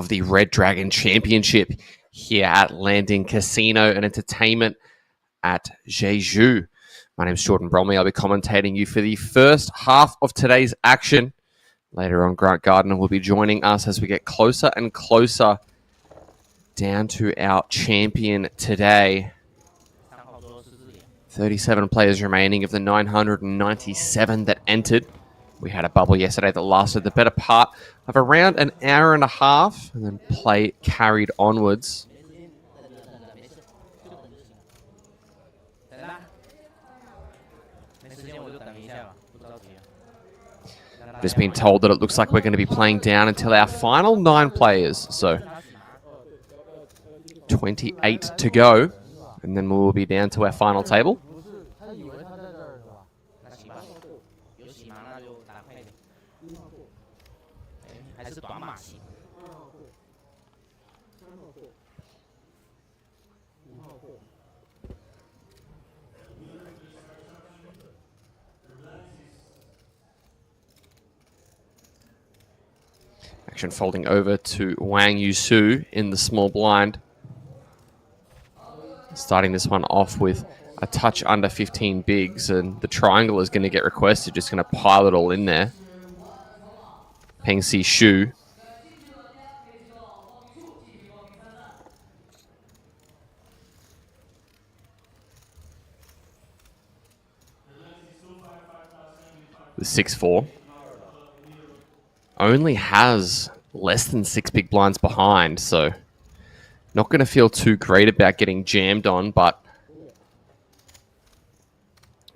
of the Red Dragon Championship here at Landing Casino and Entertainment at Jeju. My name is Jordan Bromley. I'll be commentating you for the first half of today's action. Later on, Grant Gardner will be joining us as we get closer and closer down to our champion today. 37 players remaining of the 997 that entered. We had a bubble yesterday that lasted the better part of around an hour and a half, and then play carried onwards. Just been told that it looks like we're going to be playing down until our final 9 players. So 28 to go, and then we'll be down to our final table. Action folding over to Wang Yusu in the small blind. Starting this one off with a touch under 15 bigs, and the triangle is going to get requested. Just going to pile it all in there. Peng Si Shu. The 6-4. Only has less than 6 big blinds behind, so not going to feel too great about getting jammed on, but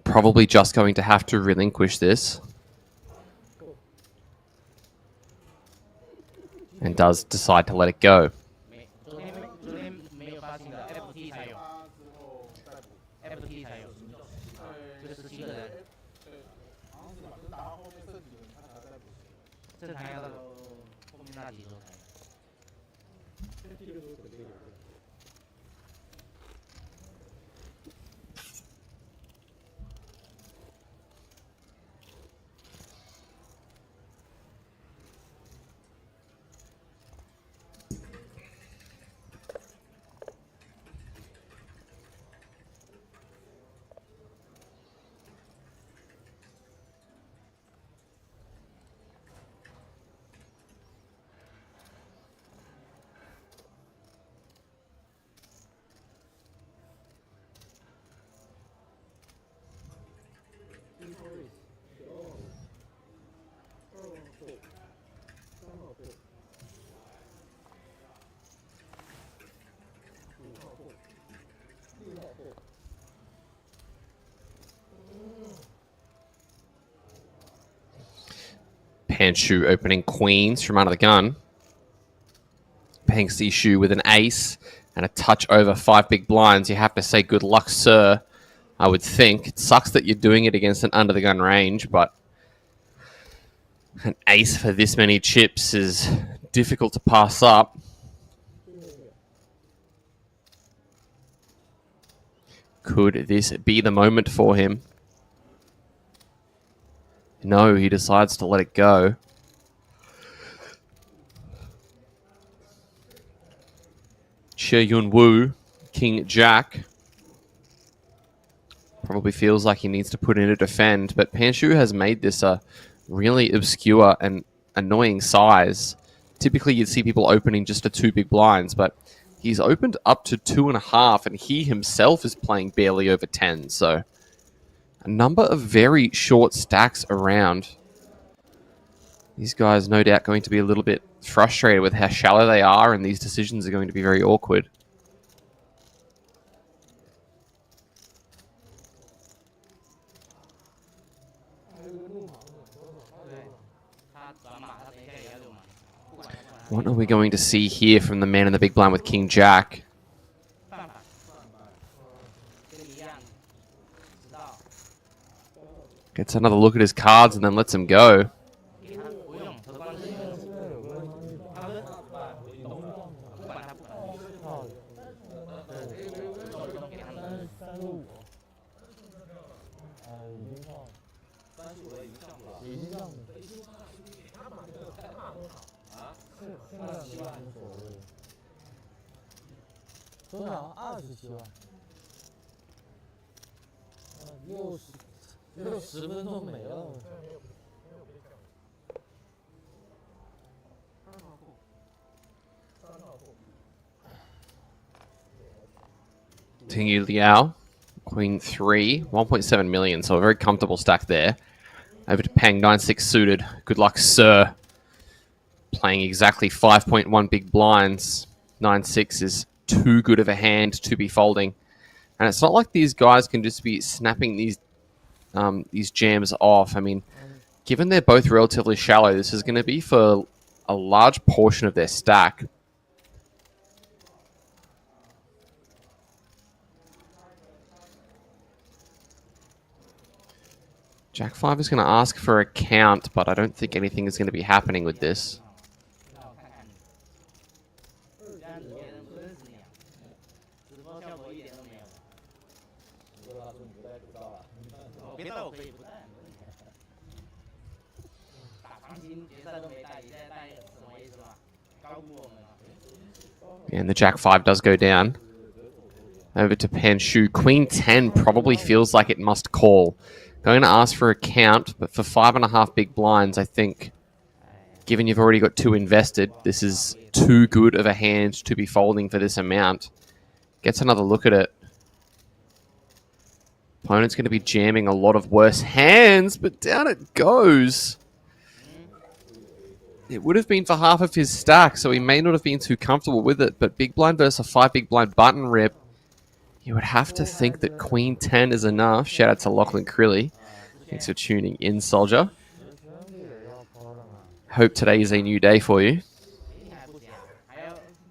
probably just going to have to relinquish this. And does decide to let it go. Pan Shu opening queens from under the gun. Peng Si Shu with an ace and a touch over 5 big blinds. You have to say good luck, sir, I would think. It sucks that you're doing it against an under the gun range, but an ace for this many chips is difficult to pass up. Could this be the moment for him? No, he decides to let it go. Che Yun Woo, King Jack. Probably feels like he needs to put in a defend, but Pan Shu has made this a really obscure and annoying size. Typically, you'd see people opening just to 2 big blinds, but he's opened up to 2.5, and he himself is playing barely over 10, so a number of very short stacks around. These guys, no doubt, going to be a little bit frustrated with how shallow they are, and these decisions are going to be very awkward. What are we going to see here from the man in the big blind with King Jack? Gets another look at his cards and then lets him go. Continue Liao. Queen 3, 1.7 million, so a very comfortable stack there. Over to Peng, 9-6 suited. Good luck, sir. Playing exactly 5.1 big blinds. 9-6 is too good of a hand to be folding. And it's not like these guys can just be snapping these jams off. I mean, given they're both relatively shallow, this is going to be for a large portion of their stack. Jack 5 is going to ask for a count, but I don't think anything is going to be happening with this. And the Jack 5 does go down. Over to Panshu. Queen 10 probably feels like it must call. Going to ask for a count, but for 5.5 big blinds, I think, given you've already got 2 invested, this is too good of a hand to be folding for this amount. Gets another look at it. Opponent's going to be jamming a lot of worse hands, but down it goes. It would have been for half of his stack, so he may not have been too comfortable with it, but big blind versus a 5 big blind button rip, you would have to think that Queen 10 is enough. Shout out to Lachlan Crilly. Thanks for tuning in, soldier. Hope today is a new day for you.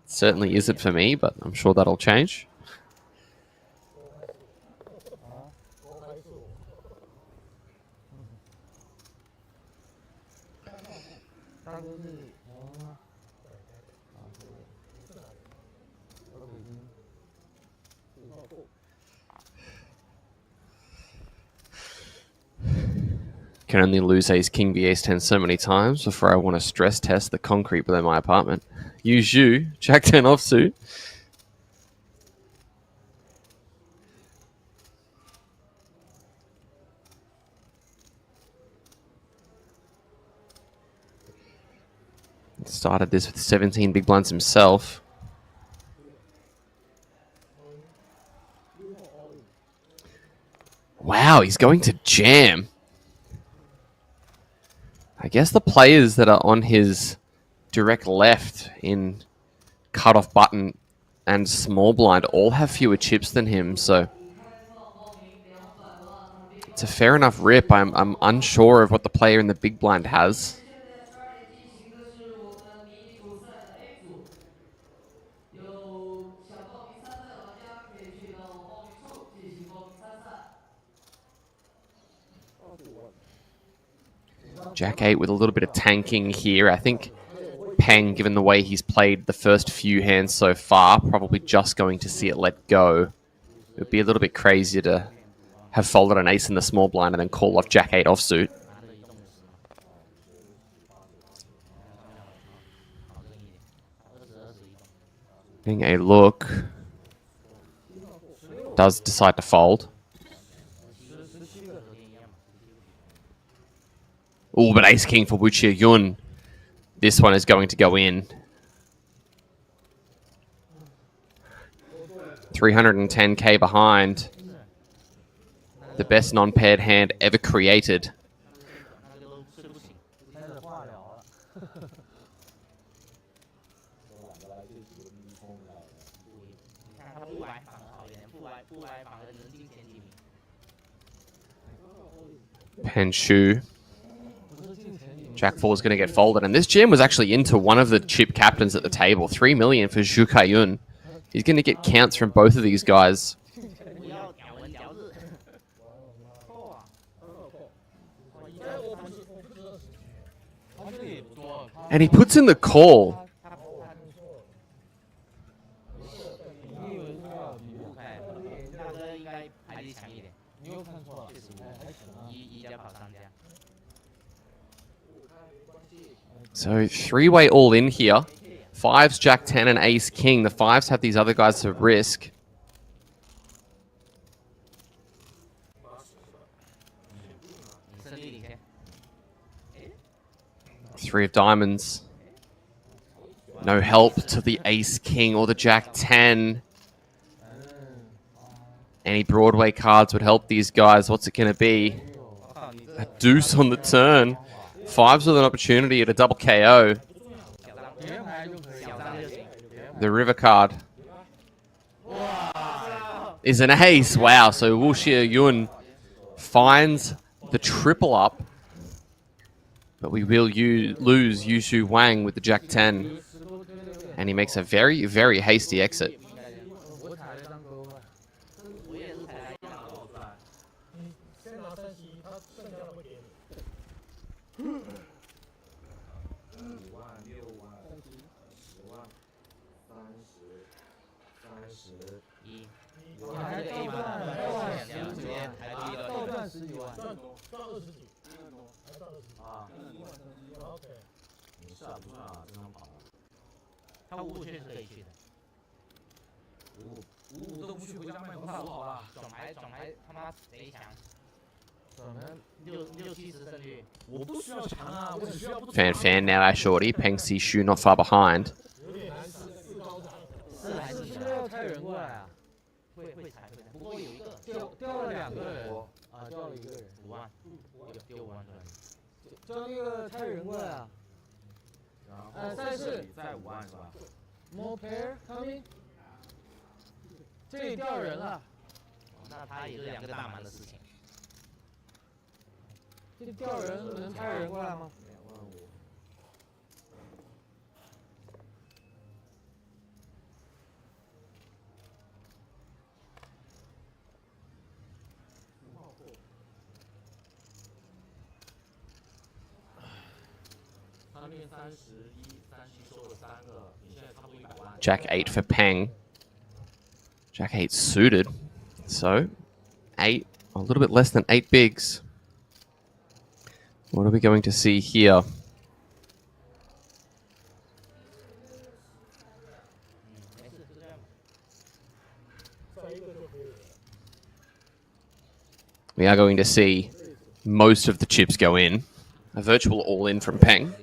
Certainly isn't for me, but I'm sure that'll change. Can only lose ace king v ace 10 so many times before I want to stress test the concrete below my apartment. Use you, Jack 10 offsuit. Started this with 17 big blinds himself. Wow, he's going to jam. I guess the players that are on his direct left in cutoff button and small blind all have fewer chips than him, so it's a fair enough rip. I'm unsure of what the player in the big blind has. Jack 8 with a little bit of tanking here. I think Peng, given the way he's played the first few hands so far, probably just going to see it let go. It would be a little bit crazier to have folded an ace in the small blind and then call off Jack 8 offsuit. Getting a look. Does decide to fold. Oh, but ace king for Wuchia Yun. This one is going to go in. 310k behind. The best non-paired hand ever created. Panshu. Jack 4 is going to get folded. And this jam was actually into one of the chip captains at the table. 3 million for Zhu Kaiyun. He's going to get counts from both of these guys. And he puts in the call. So 3-way all in here. Fives, Jack 10, and Ace King. The fives have these other guys to risk. Three of diamonds. No help to the Ace King or the Jack 10. Any Broadway cards would help these guys. What's it going to be? A deuce on the turn. Fives with an opportunity at a double KO. The river card is an ace. Wow, so Wu Xie Yun finds the triple up. But we will lose Yushu Wang with the Jack 10. And he makes a very, very hasty exit. Fan now, our shorty. Peng Si Shu not far behind. More pair coming， 这里掉人了。那他也是2个大满的事情。这里掉人，能派人过来吗？他那边31收了3个，你现在差不多100万。 Jack 8 for Peng. Jack 8 suited. So, 8, a little bit less than 8 bigs. What are we going to see here? We are going to see most of the chips go in. A virtual all-in from Peng.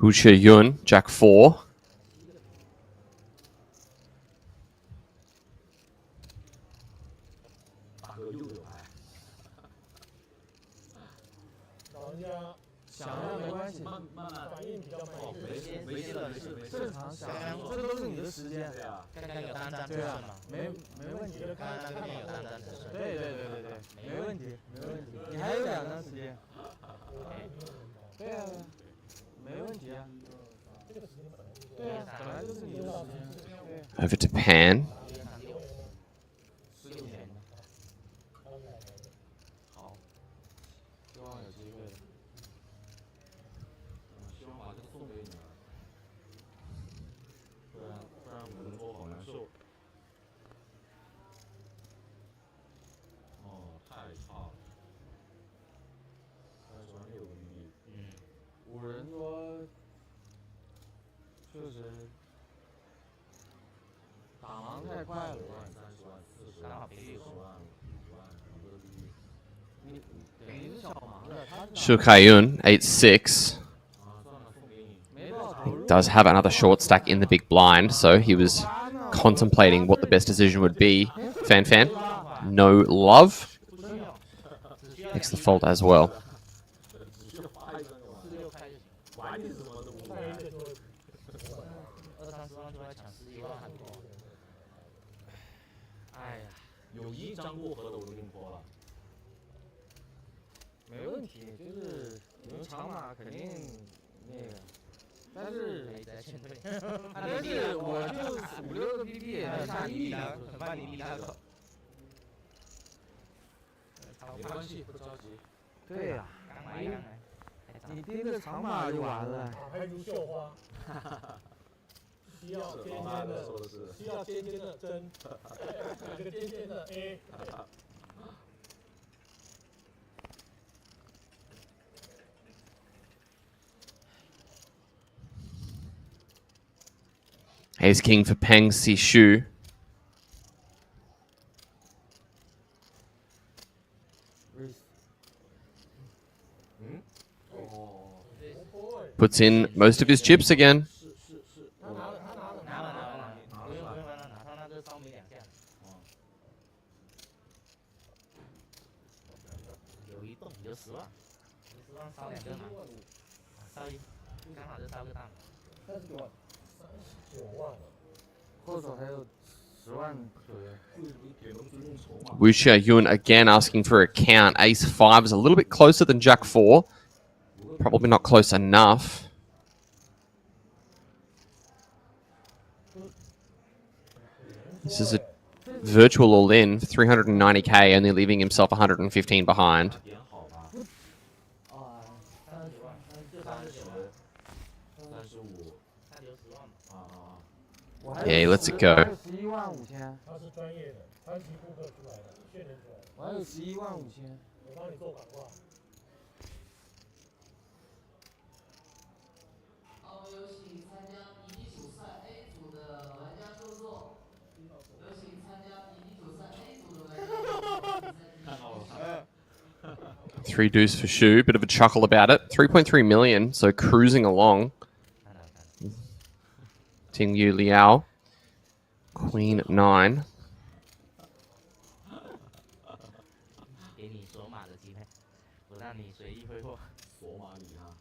Wu Xie Yun, Jack 4. Over to Pan. Shu Kaiyun, 8-6. Does have another short stack in the big blind, so he was contemplating what the best decision would be. Fan, no love. Makes the fold as well. 你盯着长马就完了。还如绣花，需要尖尖的针，有个尖尖的 A。Ace king for Peng Sishu. Puts in most of his chips again. 有一动有10万，10万烧2个嘛，烧一，刚好就烧个大。39万，或者还有10万左右。Wu Xiaoyun again asking for a count. Ace 5 is a little bit closer than Jack 4. Probably not close enough. This is a virtual all-in, 390k, only leaving himself 115 behind. Yeah, he lets it go. 他是专业的，长期顾客出来的，训练出来的。我还有115000，我帮你做广告。好，有请参加乙级主赛 A 组的玩家就座。有请参加乙级主赛 A 组的玩家。Three deuce for Shu, bit of a chuckle about it. 3.3 million, so cruising along. Ting Yu Liao, Queen 9. 给你锁码的机会，不让你随意挥霍。锁码你哈。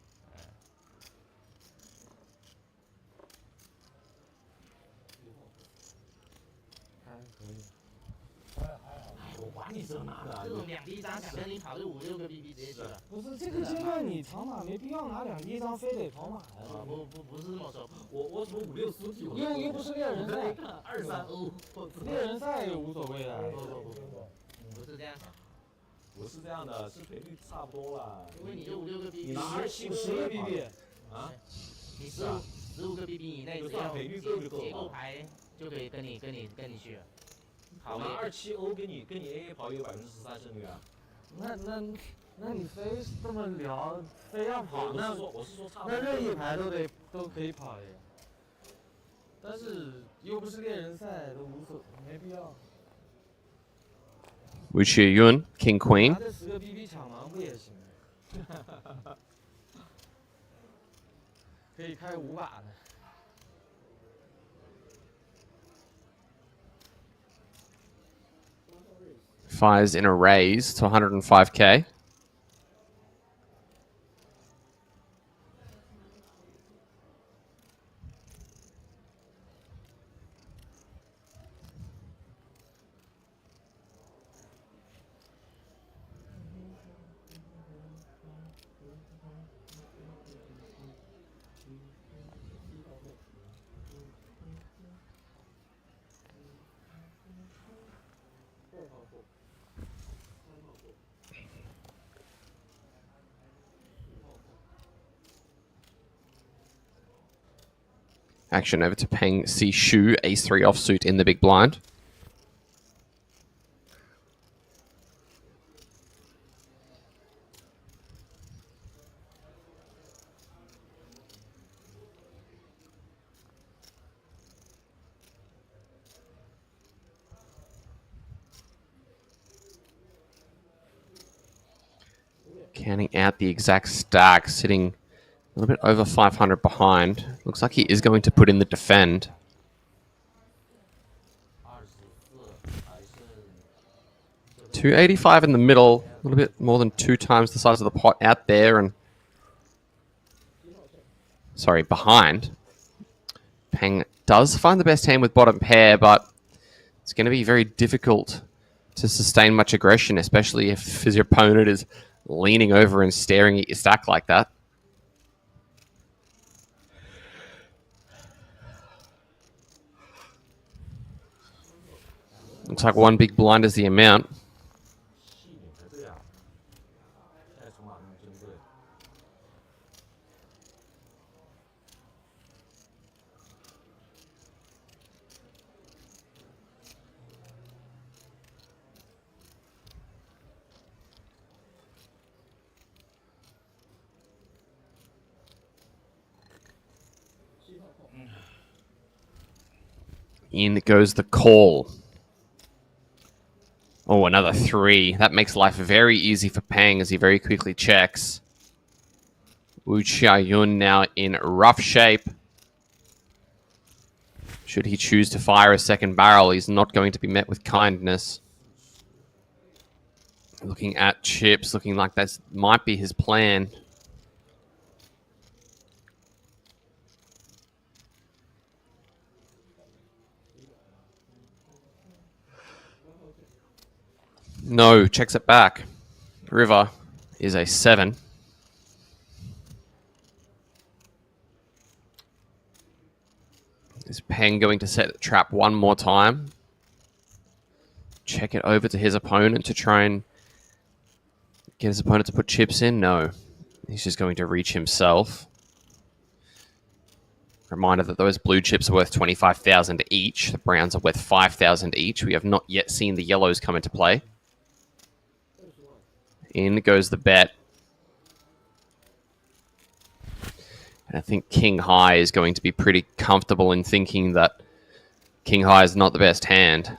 还可以。我管你这码的，这种2D张想跟你跑就5、6个 BB 直接去了。不是这个阶段你长码没必要拿2D张，非得跑码的。不是这么说，我什么5、6实体，因为又不是猎人赛，2、3欧，猎人赛也无所谓的。不是这样想。不是这样的，是赔率差不多了。因为你就5、6个 BB， 你拿10个 BB 啊，你15个 BB 以内，只要结构牌就可以跟你去了。我拿27欧跟你 AA 跑有13%胜率啊。那你非这么聊，非要跑，我是说差不多。那任意牌都可以跑的呀。但是又不是猎人赛，都无所没必要。Wu Xiaoyun, King Queen. 拿这10个 BB 抢盲不也行？可以开5把的。Fires in a raise to 105k. Action over to Peng Sishu, ace 3 offsuit in the big blind. Counting out the exact stack, sitting a little bit over 500 behind. Looks like he is going to put in the defend. 285 in the middle, a little bit more than 2 times the size of the pot out there and... Sorry, behind. Peng does find the best hand with bottom pair, but it's going to be very difficult to sustain much aggression, especially if your opponent is leaning over and staring at your stack like that. Looks like one big blind is the amount. In goes the call. Oh, another 3. That makes life very easy for Pang as he very quickly checks. Wu Chia-yun now in rough shape. Should he choose to fire a second barrel, he's not going to be met with kindness. Looking at chips, looking like that might be his plan. No, checks it back. River is a 7. Is Peng going to set the trap one more time? Check it over to his opponent to try and get his opponent to put chips in? No. He's just going to reach himself. Reminder that those blue chips are worth 25,000 each. The browns are worth 5,000 each. We have not yet seen the yellows come into play. In goes the bet. And I think King High is going to be pretty comfortable in thinking that King High is not the best hand.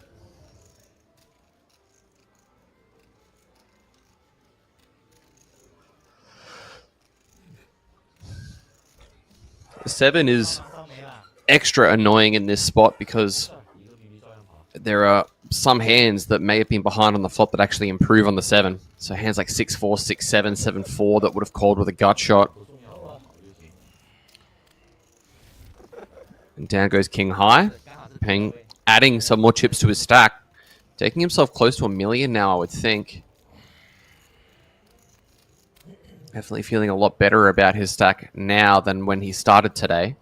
The 7 is extra annoying in this spot because there are some hands that may have been behind on the flop that actually improve on the 7. So hands like 6-4, 6-7, 7-4 that would have called with a gut shot. And down goes King High. Peng adding some more chips to his stack. Taking himself close to $1 million now, I would think. Definitely feeling a lot better about his stack now than when he started today.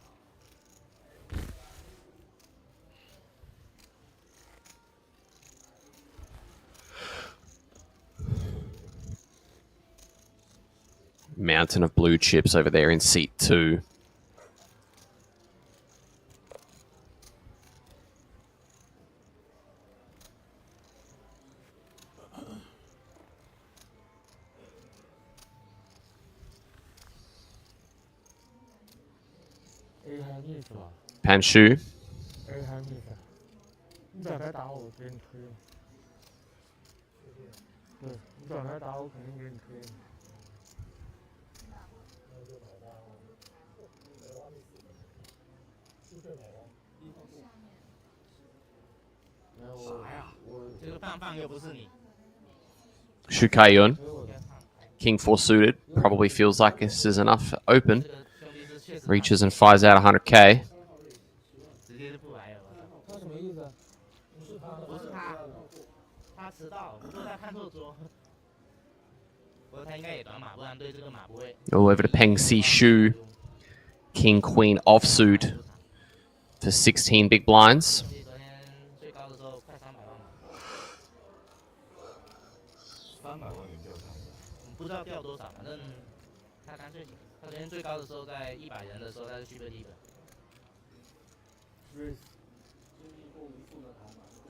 Mountain of blue chips over there in seat 2. Panshu. 你转台打我，我给你推。对，你转台打我，肯定给你推。啥呀？我这个棒棒又不是你。Shukayun. King 4 suited. Probably feels like this is enough to open. Reaches and fires out 100k. 他什么意思？不是他，他迟到，不过他看错桌。不过他应该也短码，不然对这个码不会。All over to Peng Si Shu. King Queen offsuit for 16 big blinds. 昨天最高的时候快300万嘛。300万元掉下来。不知道掉多少，反正他干脆他昨天最高的时候在100人的时候，他是续杯第一本。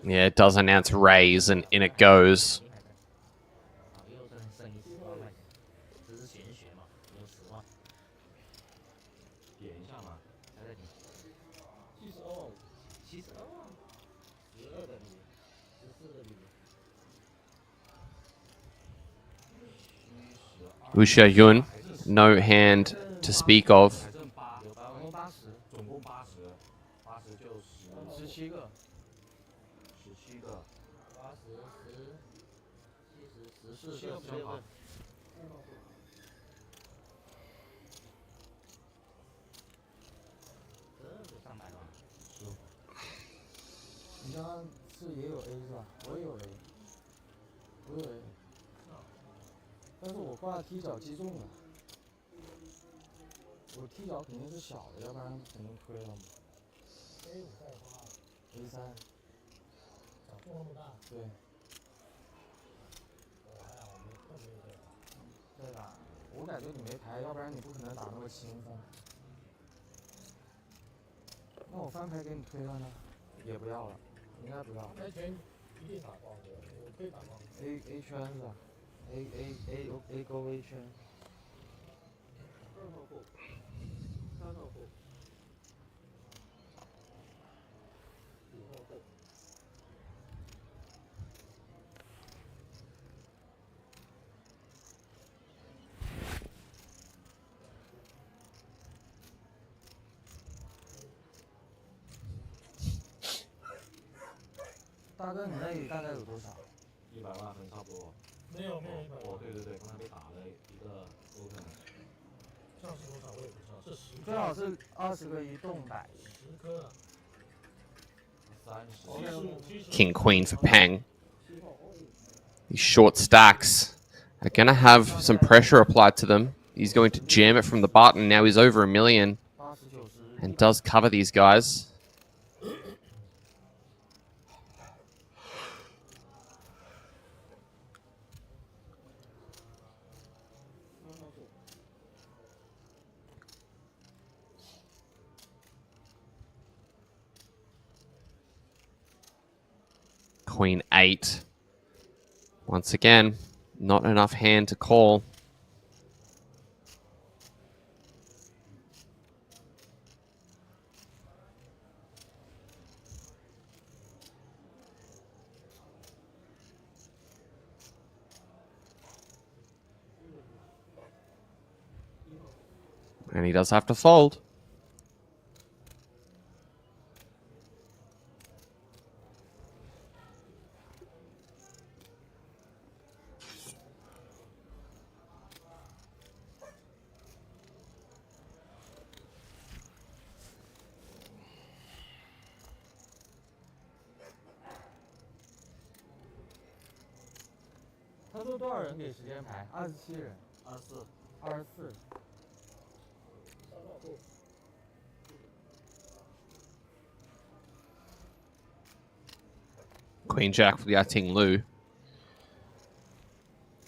Yeah, it does announce raise, and in it goes. Wu Yun, no hand to speak of. 你刚刚是也有 A 是吧？我也有 A， 我有 A， 但是我挂踢脚击中了，我踢脚肯定是小的，要不然肯定亏了嘛。A5再花 A3， 脚中那么大，对。我还好，没特别对。对吧？我感觉你没牌，要不然你不可能打那么轻松。那我翻牌给你推了呢？也不要了。 应该不要。那拳一定打光的，我可以打光。A 圈是吧？A 勾 A 圈。2号后，3号后，5号大哥，你那里大概有多少？100万分差不多。没有100万。哦，对，刚才被打了一个 open。这样是多少我也不知道，是10。最好是20个移动100。10颗啊。30。King Queen for Peng. These short stacks are going to have some pressure applied to them. He's going to jam it from the button. Now he's over 1 million and does cover these guys. Queen 8. Once again, not enough hand to call. And he does have to fold. Queen Jack for the Ting Lu.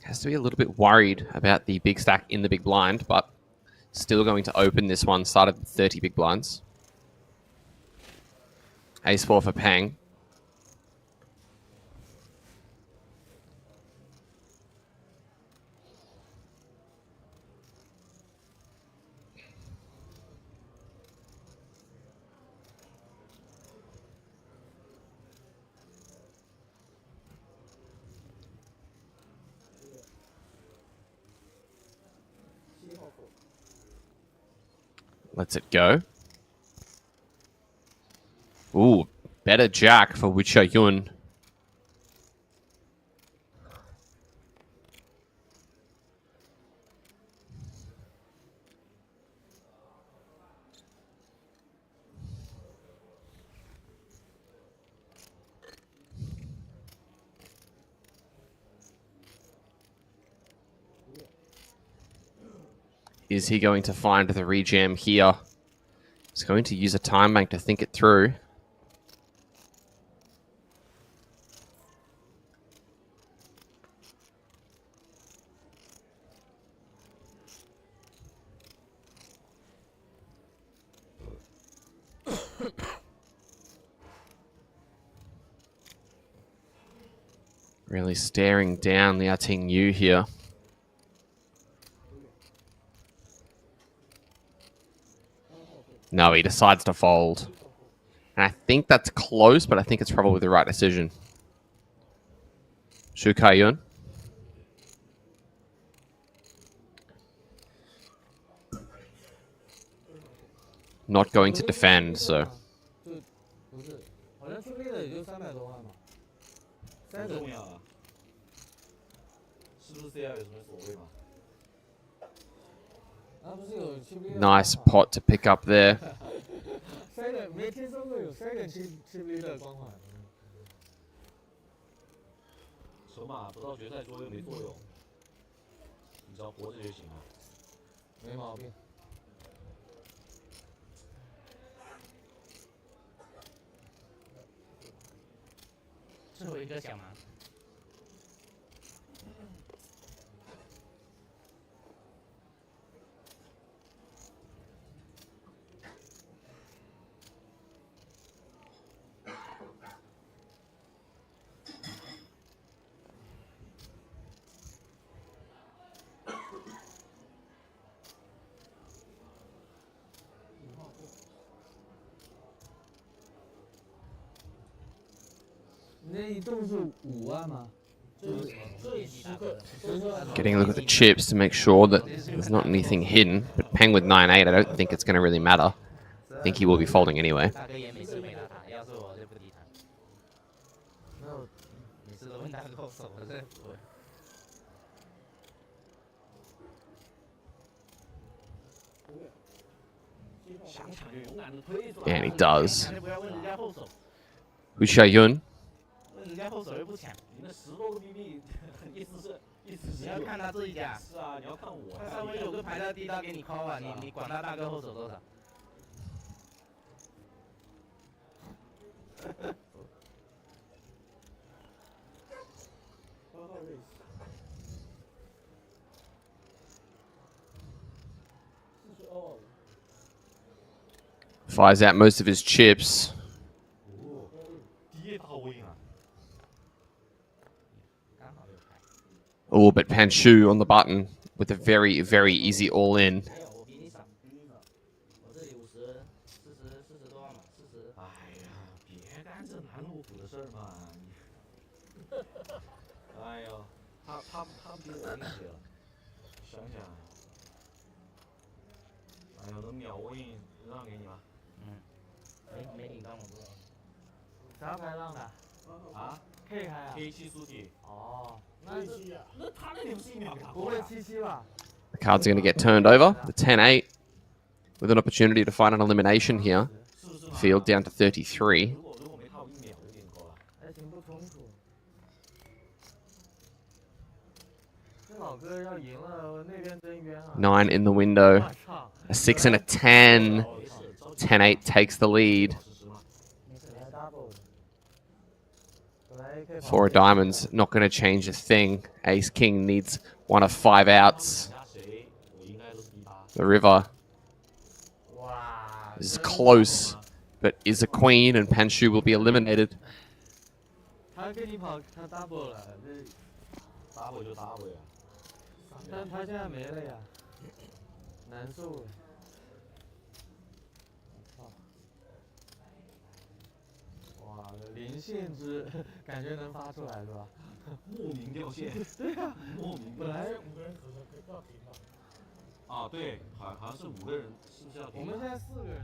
Has to be a little bit worried about the big stack in the big blind, but still going to open this one. Started with 30 big blinds. Ace 4 for Peng. Lets it go. Ooh, better jack for Wicha Yun. Is he going to find the rejam here? He's going to use a time bank to think it through. Really staring down the Ting Yu here. No, he decides to fold. And I think that's close, but I think it's probably the right decision. Shu Kai-yun. Not going to defend, so... Nice pot to pick up there. Getting a look at the chips to make sure that there's not anything hidden. But Peng with 9-8, I don't think it's going to really matter. I think he will be folding anyway. 那我每次都问大哥手，我真的不会。想抢就勇敢的推出来。 And he does. 不要问人家后手， Wu Xiaoyun 问人家后手又不抢。你那10多个 BB， 意思是你要看他自己家。是啊，你要看我。他上面有个牌的低刀给你 call 啊，你管他大哥后手多少？fires out most of his chips. 第一大 win 啊！ Oh, but Panshu on the button with a very, very easy all in. 没有，我比你少。我这里50、40多万嘛，40。哎呀，别干这拦路虎的事儿嘛！哎呦，他比我硬些了，想想，哎呦，能秒 win 让给你吧。没你刚我多。啥牌让的？啊 ？K 开啊 ？K7 输体。哦，那他那里不是1秒给他不会77吧？ The cards are going to get turned over. The 10-8 with an opportunity to find an elimination here. Field down to 33. 如果没他，我1秒就给你扣了。还行不冲突。这老哥要赢了，那边真冤啊！ 9 in the window. 我操！ A 6 and a 10. 10-8 takes the lead. 4 of diamonds, not going to change a thing. Ace King needs one of 5 outs. The river is close, but is a queen, and Panshu will be eliminated. 他跟你跑，他 double 了，这 double 就 double 呀。但他现在没了呀，难受了。哇，灵性之感觉能发出来是吧？莫名掉线。对呀，莫名本来5个人可要停了。啊，对，好像是5个人，是不是要停？我们现在4个人。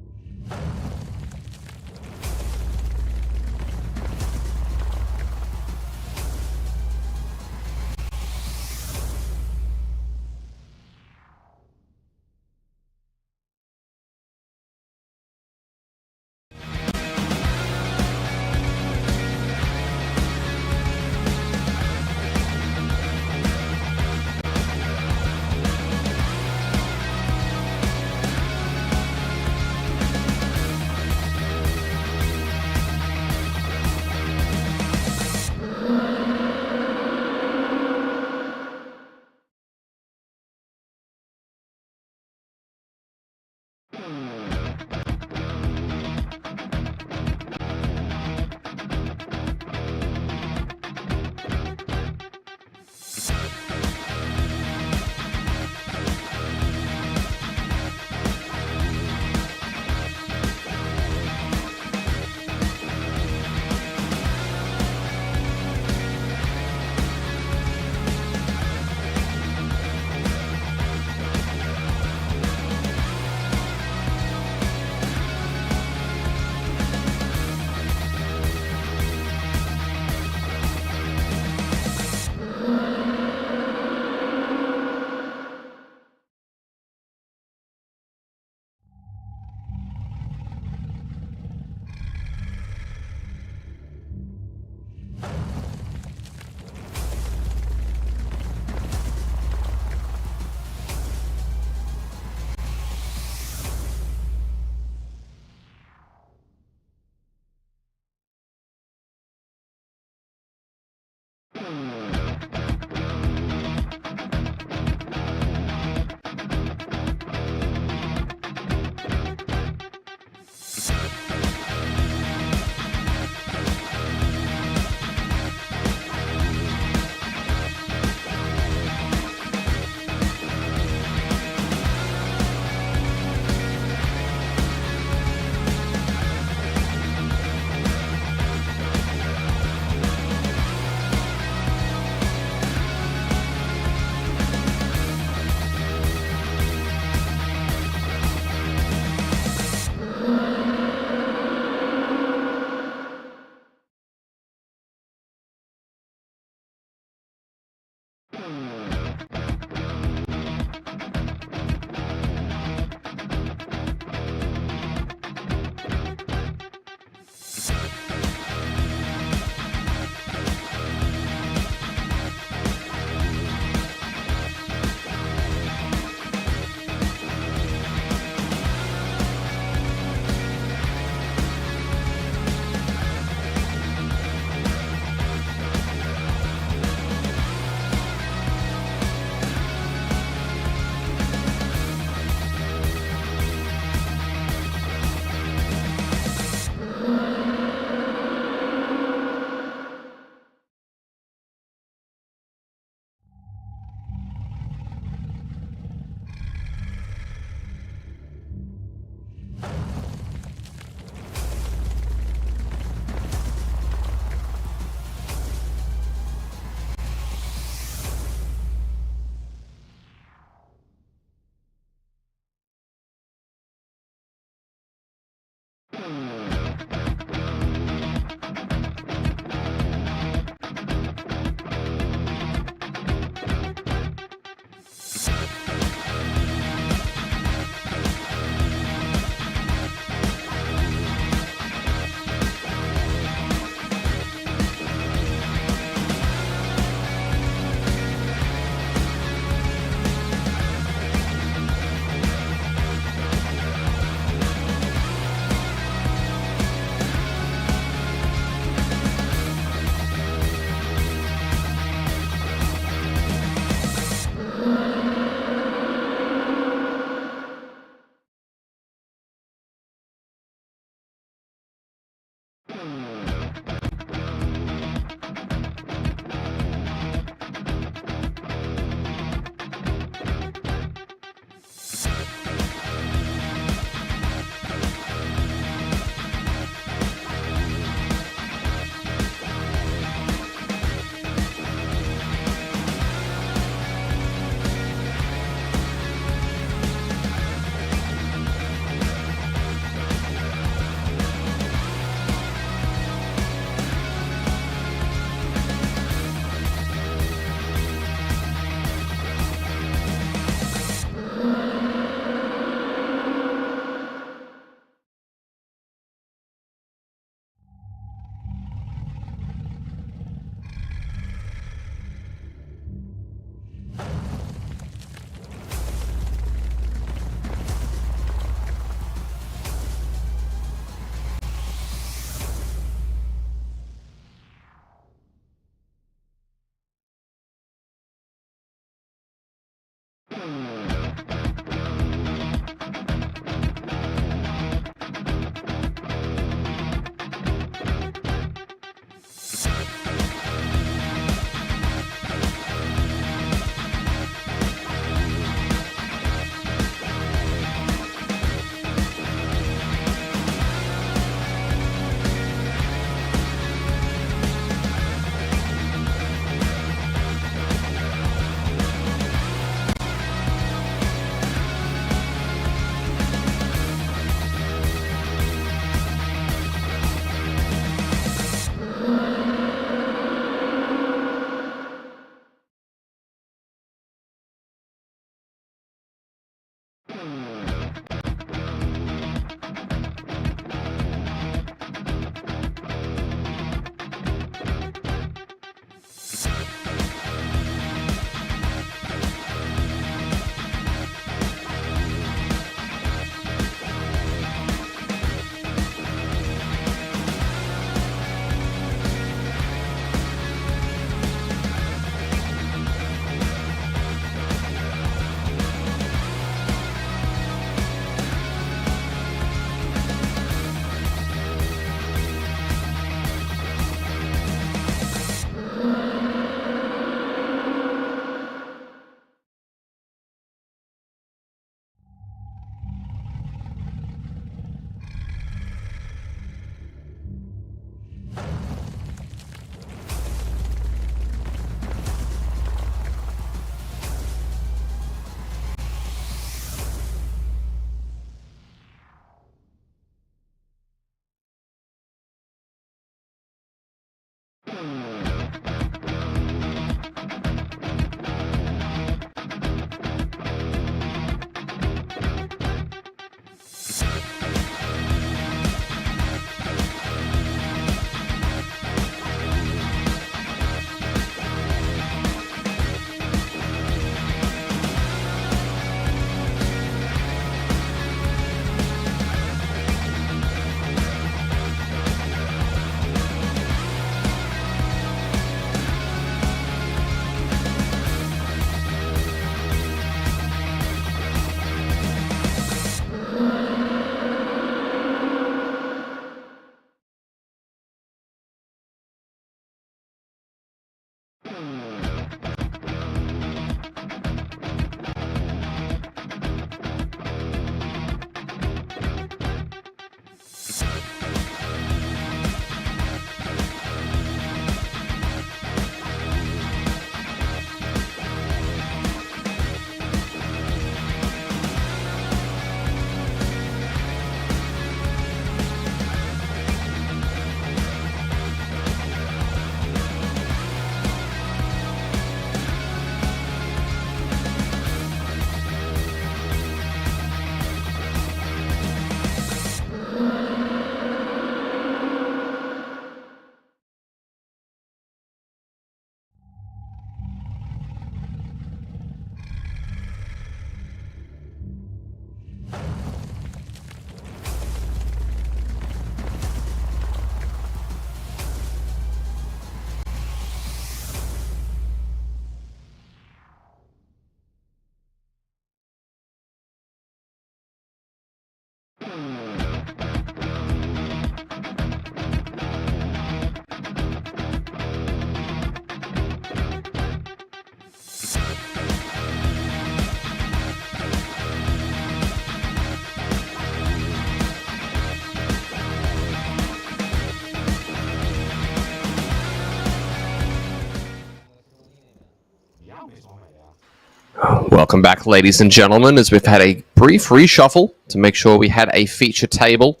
Welcome back, ladies and gentlemen, as we've had a brief reshuffle to make sure we had a feature table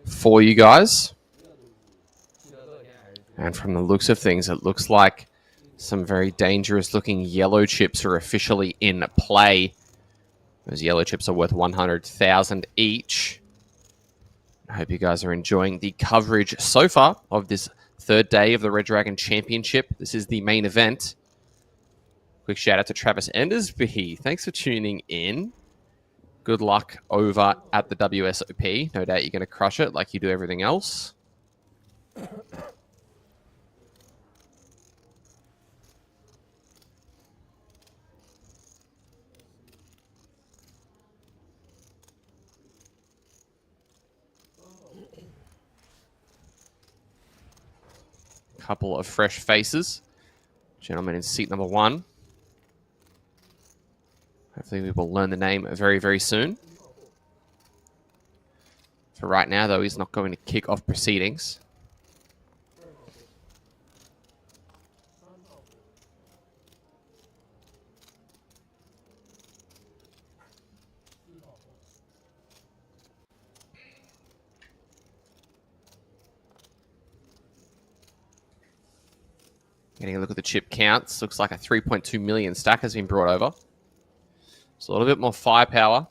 for you guys. And from the looks of things, it looks like some very dangerous looking yellow chips are officially in play. Those yellow chips are worth 100,000 each. I hope you guys are enjoying the coverage so far of this third day of the Red Dragon Championship. This is the main event. Quick shout out to Travis Endersby. Thanks for tuning in. Good luck over at the WSOP. No doubt you're going to crush it like you do everything else. Couple of fresh faces. Gentleman in seat number 1. Hopefully we will learn the name very, very soon. For right now, though, he's not going to kick off proceedings. Getting a look at the chip counts. Looks like a 3.2 million stack has been brought over. So a little bit more firepower.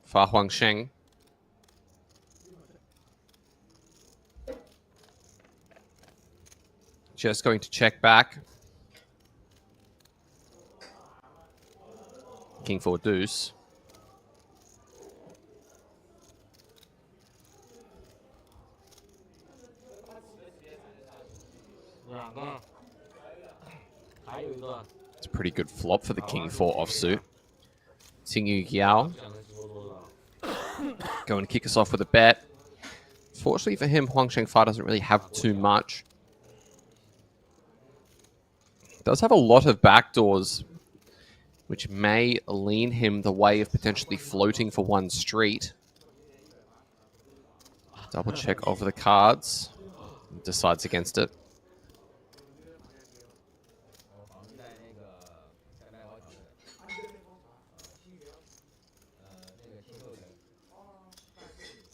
Fa Huangsheng. Just going to check back. King 4 deuce. It's a pretty good flop for the King 4 offsuit. Xingyu Yao going to kick us off with a bet. Fortunately for him, Huangsheng Fa doesn't really have too much. Does have a lot of backdoors, which may lean him the way of potentially floating for one street. Double check over the cards. Decides against it.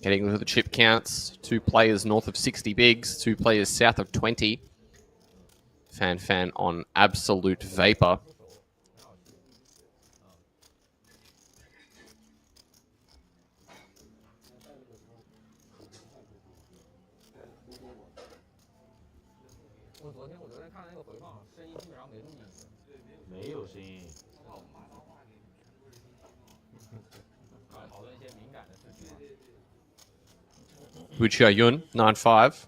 Getting to the chip counts. 2 players north of 60 bigs, 2 players south of 20. Fan on absolute vapor. Wuchia Yun, 9-5.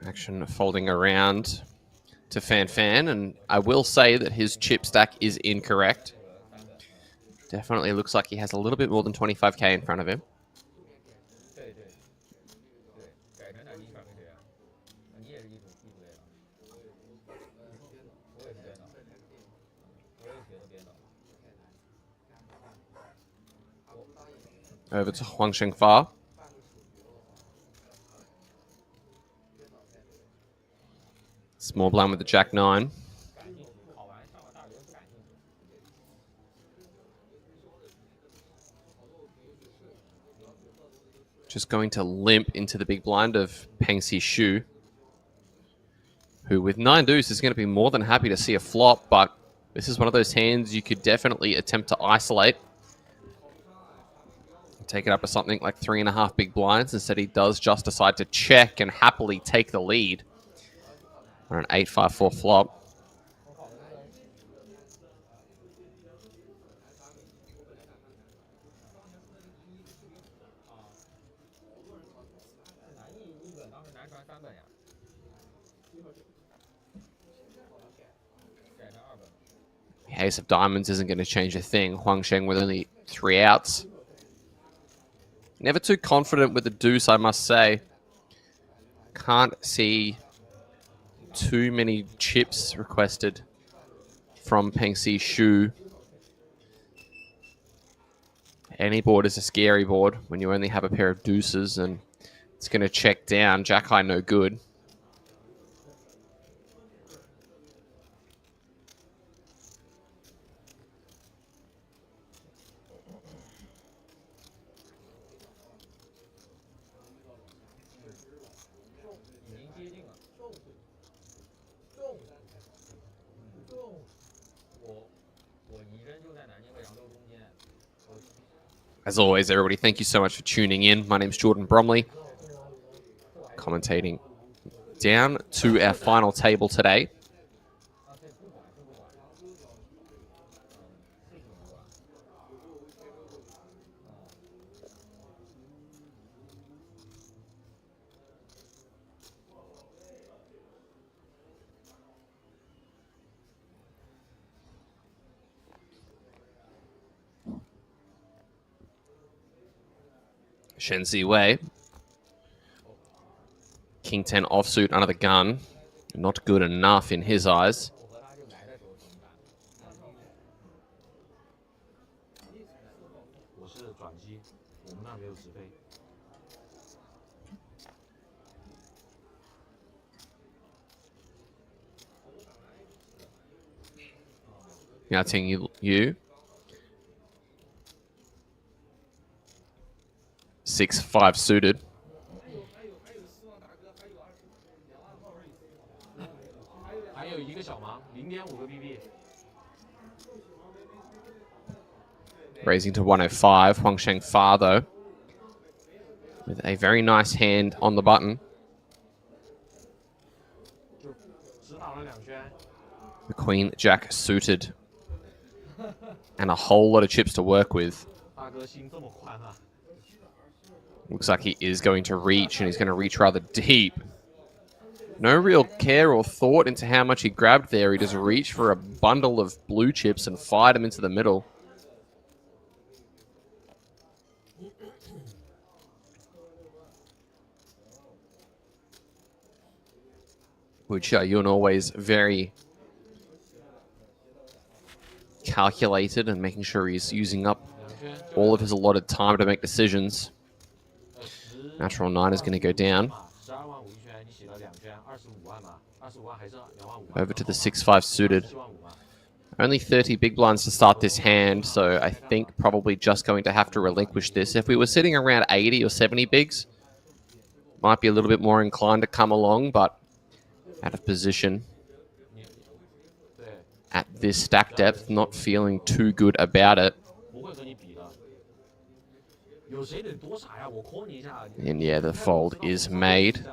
Action folding around to Fan, and I will say that his chip stack is incorrect. Definitely looks like he has a little bit more than 25k in front of him. Over to Huang Shengfa. Small blind with the Jack 9. Just going to limp into the big blind of Peng Si Shu, who with 9 deuce is going to be more than happy to see a flop, but this is one of those hands you could definitely attempt to isolate. Take it up to something like 3.5 big blinds. Instead, he does just decide to check and happily take the lead on an 8-5-4 flop. The ace of diamonds isn't going to change a thing. Huang Sheng with only 3 outs. Never too confident with the deuce, I must say. Can't see too many chips requested from Peng Si Shu. Any board is a scary board when you only have a pair of deuces, and it's going to check down. Jack high, no good. As always, everybody, thank you so much for tuning in. My name's Jordan Bromley, commentating down to our final table today. Shen Ziwei. King 10 offsuit under the gun. Not good enough in his eyes. Now Ting Yu. 6-5 suited. Raising to 105. Huang Shengfa, though, with a very nice hand on the button. The Queen Jack suited. And a whole lot of chips to work with. Looks like he is going to reach, and he's going to reach rather deep. No real care or thought into how much he grabbed there. He just reached for a bundle of blue chips and fired them into the middle. Which Yun always very calculated and making sure he's using up all of his allotted time to make decisions. Natural 9 is going to go down. Over to the 6-5 suited. Only 30 big blinds to start this hand, so I think probably just going to have to relinquish this. If we were sitting around 80 or 70 bigs, might be a little bit more inclined to come along, but out of position at this stack depth, not feeling too good about it. And yeah, the fold is made.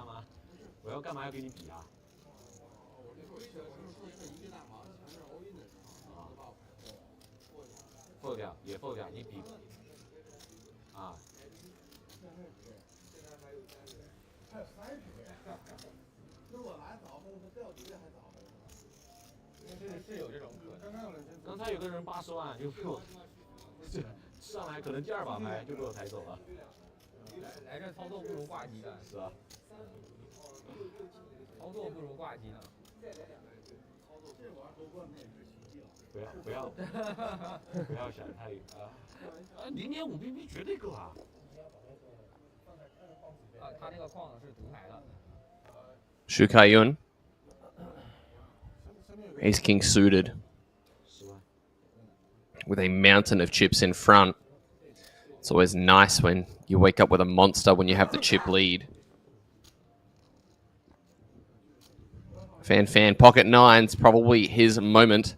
Shu Kai-yun. Ace King suited. With a mountain of chips in front. It's always nice when you wake up with a monster when you have the chip lead. Fan pocket 9's probably his moment.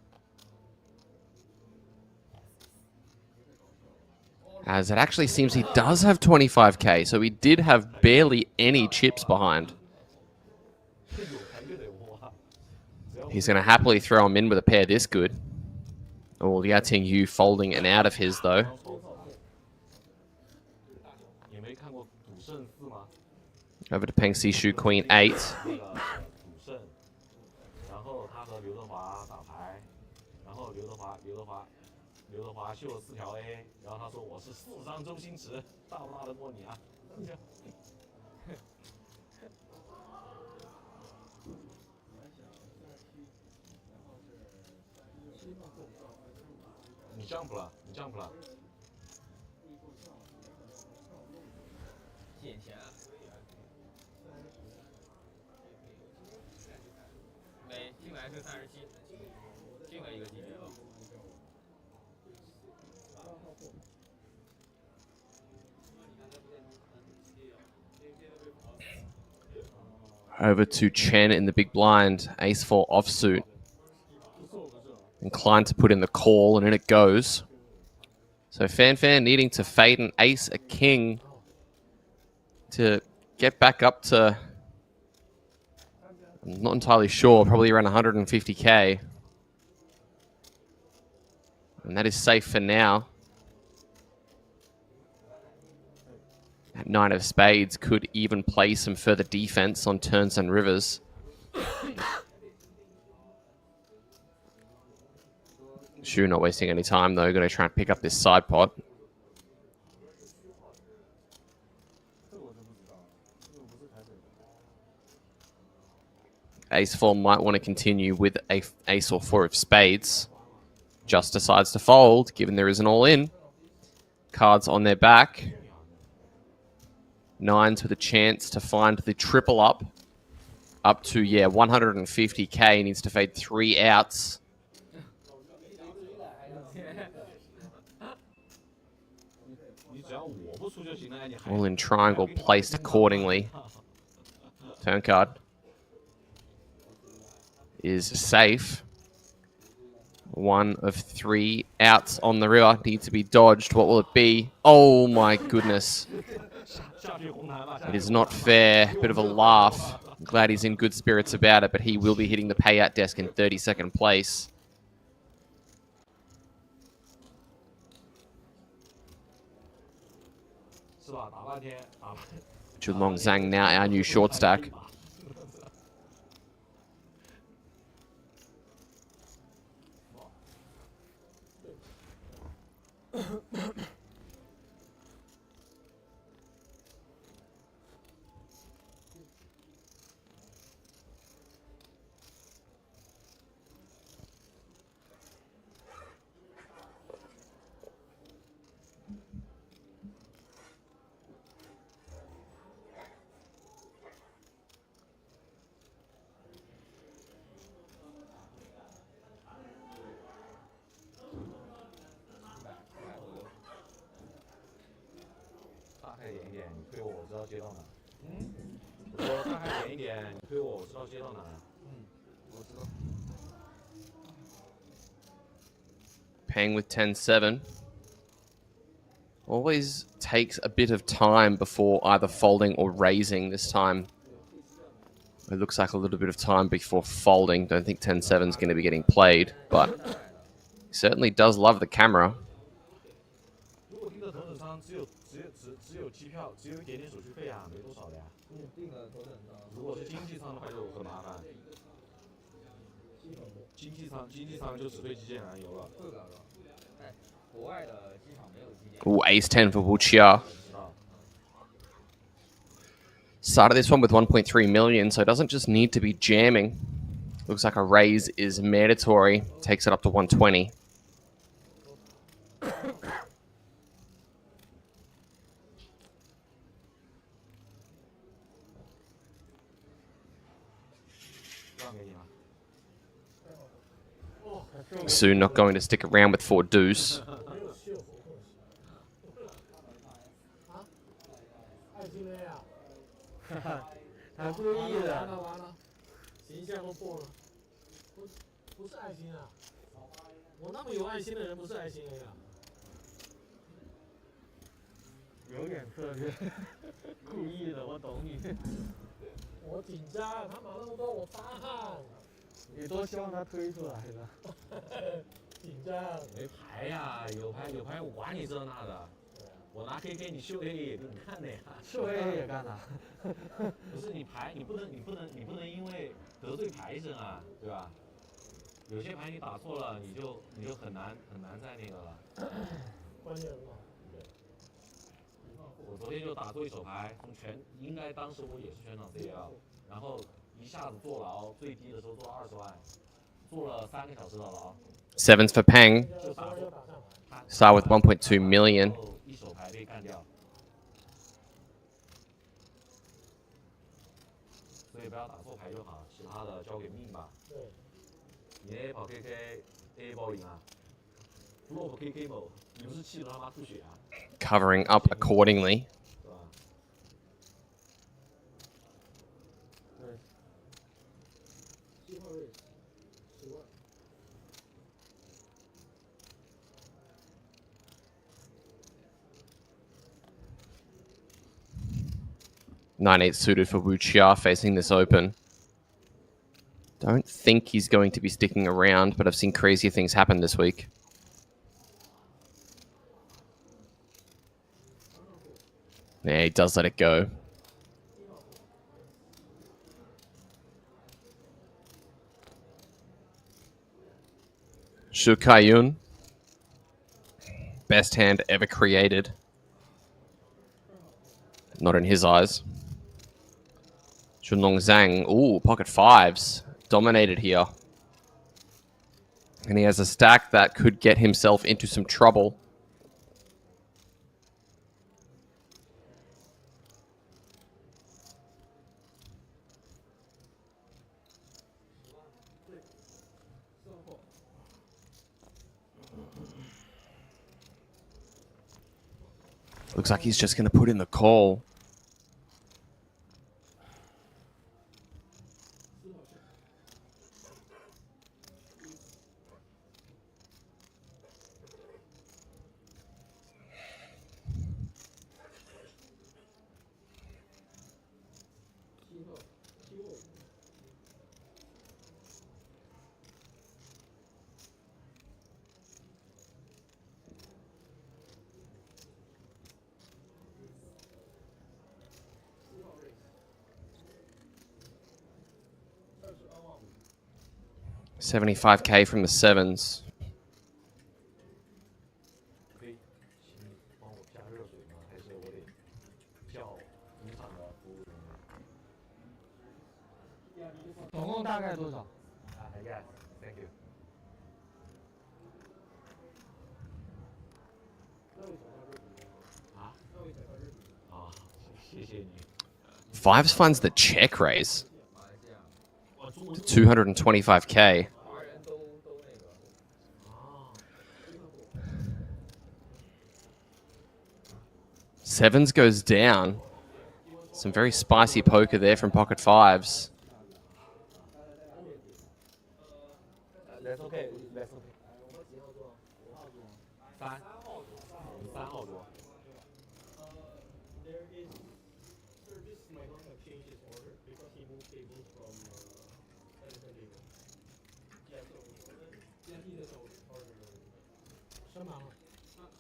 As it actually seems he does have 25k, so he did have barely any chips behind. He's going to happily throw him in with a pair this good. Oh, Liao Tingyu folding and out of his, though. Over to Peng Sishu, Queen 8. Over to Chen in the big blind. Ace-4 offsuit. Inclined to put in the call, and in it goes. So Fan needing to fade an ace, a king to get back up to, I'm not entirely sure, probably around 150k. And that is safe for now. That 9 of spades could even play some further defense on turns and rivers. Shu not wasting any time, though. Going to try and pick up this side pot. Ace-4 might want to continue with a ace or 4 of spades. Just decides to fold, given there is an all-in. Cards on their back. 9s with a chance to find the triple up. Up to, 150k. He needs to fade 3 outs. All in triangle placed accordingly. Turn card is safe. 1 of 3 outs on the river need to be dodged. What will it be? Oh my goodness. It is not fair. Bit of a laugh. I'm glad he's in good spirits about it, but he will be hitting the payout desk in 32nd place. Chudlong Zhang now our new short stack. 开点一点，你推我知道接到哪。我说大开点一点，你推我知道接到哪。我知道。 Paying with 10-7. Always takes a bit of time before either folding or raising. This time, it looks like a little bit of time before folding. Don't think 10-7 is going to be getting played, but he certainly does love the camera. 如果订的头等舱只有机票，只有一点点手续费啊，没多少的呀。订的头等舱。如果是经济舱的话就很麻烦。经济舱就只对机械燃油了。会的。哎，国外的机场没有机械。Ooh, ace-10 for Wuxia. Started this one with 1.3 million, so it doesn't just need to be jamming. Looks like a raise is mandatory. Takes it up to 120. Soon not going to stick around with 4 deuce. 他故意的。完了，形象都破了。不是爱心啊！我那么有爱心的人不是爱心呀。有点策略，故意的，我懂你。我紧张，他马上说我发汗。你多希望他推出来的。紧张。没牌呀，有牌，我管你这那的。 我拿 KK， 你秀 A 也给你看的呀，秀 A 也干了。不是你牌，你不能因为得罪牌神啊，对吧？有些牌你打错了，你就很难再那个了。关键很好。我昨天就打错一手牌，应该当时我也是全场 CL， 然后一下子坐牢，最低的时候坐了20万，坐了3个小时的牢。Sevens for Peng. Start with 1.2 million. 一手牌被干掉，所以不要打错牌就好，其他的交给命吧。对，你 A 跑 KK，A 爆赢啊 ，flop KK 某，你不是气得他妈吐血啊 ？Covering up accordingly. 是吧？对。7号位10万。 9-8 suited for Wuxia facing this open. Don't think he's going to be sticking around, but I've seen crazier things happen this week. Yeah, he does let it go. Shu Kaiyun. Best hand ever created. Not in his eyes. Chunlong Zhang, ooh, pocket 5s. Dominated here. And he has a stack that could get himself into some trouble. Looks like he's just going to put in the call. $75K from the sevens. Thank you. Fives finds the check raise to 225K. Sevens goes down. Some very spicy poker there from pocket fives. That's okay. That's okay. 3号桌。There is, sir, this might not have changed his order because he moved tables from different table. Yeah, so yeah, he does order. 升满了，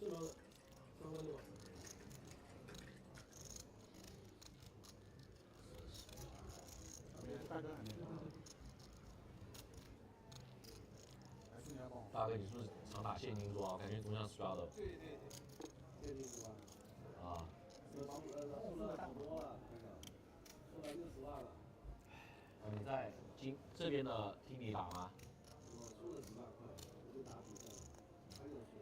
升满了，356。大哥还没到。大哥，你是不是常打现金桌啊？感觉总像 straddle。对。现金桌啊。输的大多了，输了60万了。你在这边的厅里打吗？我输了10万块，我就打比赛，还有输。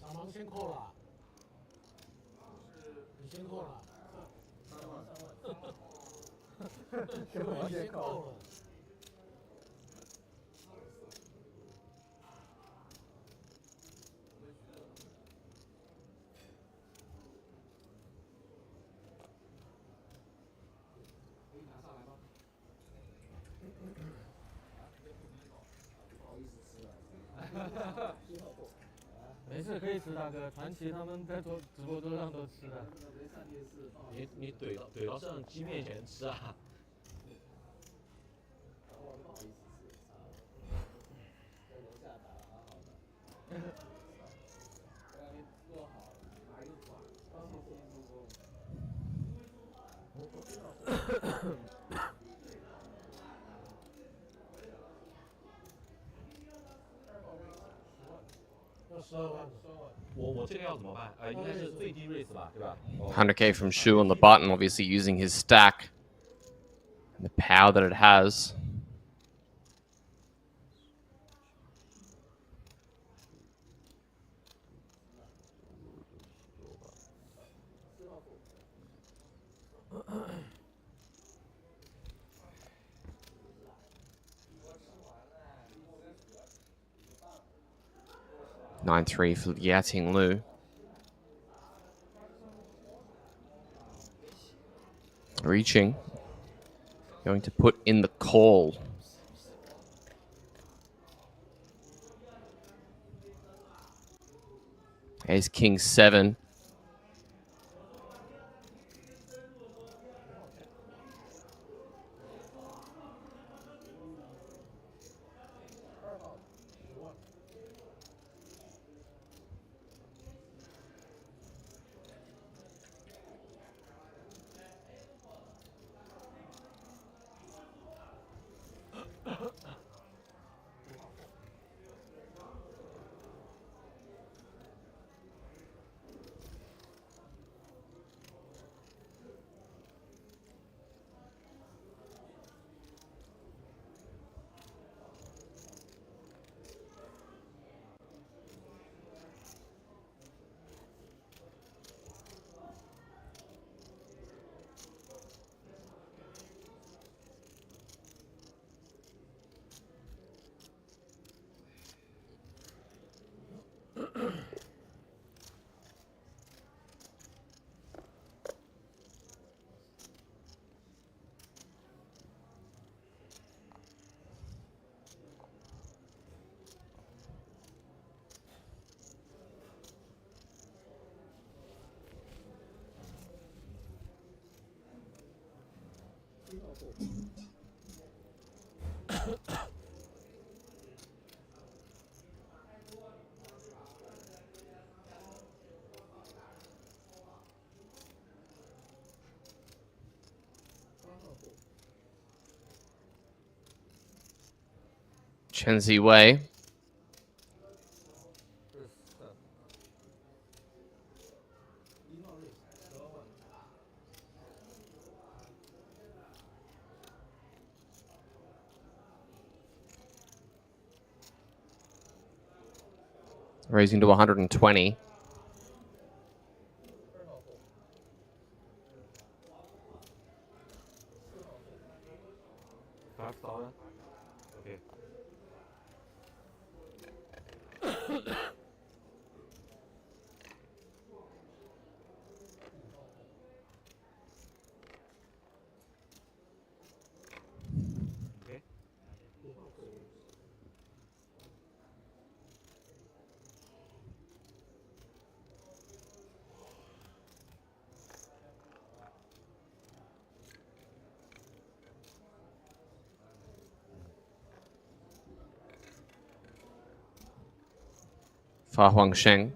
小盲先扣了。你先扣了。3万。小盲先扣了。没事，可以吃，大哥。传奇他们在直播桌上都吃的。你怼到摄像机面前吃啊？我不好意思吃啊。在楼下打得好好的。让你做好，拿一个管，帮你先助攻。我这个要怎么办？应该是最低 raise 吧，对吧100k from Shu on the button, obviously using his stack and the power that it has. (9-3) for Yating Lu. Reaching. Going to put in the call. Ace King 7. Chen Ziwei. Raising to 120. Okay. Fa Huangsheng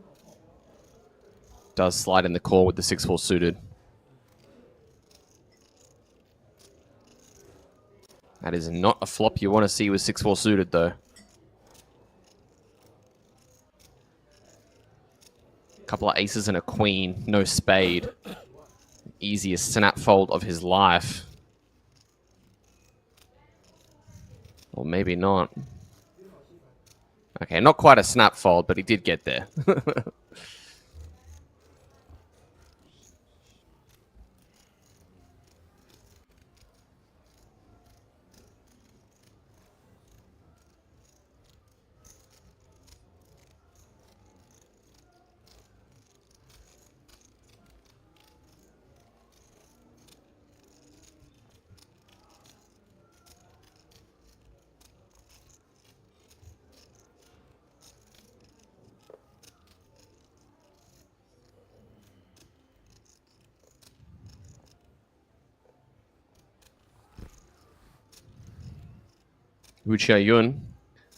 does slide in the call with the 6-4 suited. That is not a flop you want to see with 6-4 suited, though. Couple of aces and a queen, no spade. Easiest snap fold of his life. Or maybe not. Okay, not quite a snap fold, but he did get there. Wu Chia-yun,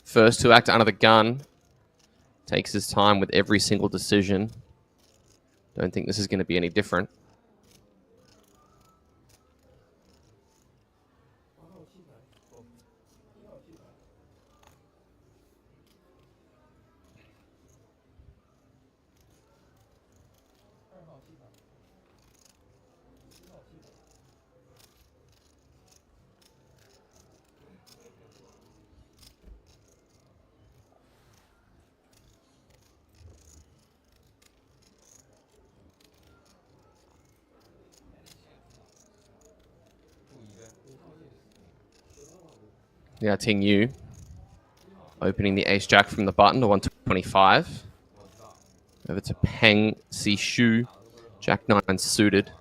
first to act under the gun, takes his time with every single decision. Don't think this is going to be any different. Yeah, Ting Yu opening the ace-jack from the button to 125. Over to Peng Sishu, Jack-9 suited.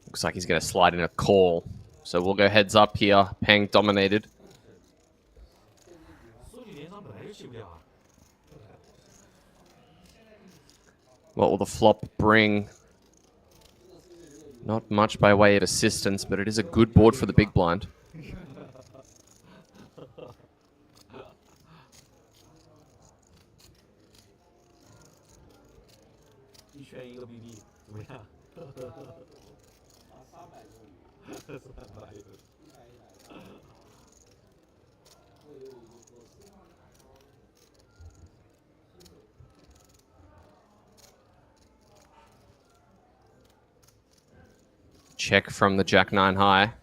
Looks like he's going to slide in a call. So we'll go heads up here. Peng dominated. What will the flop bring? Not much by way of assistance, but it is a good board for the big blind. Check from the Jack-9 high.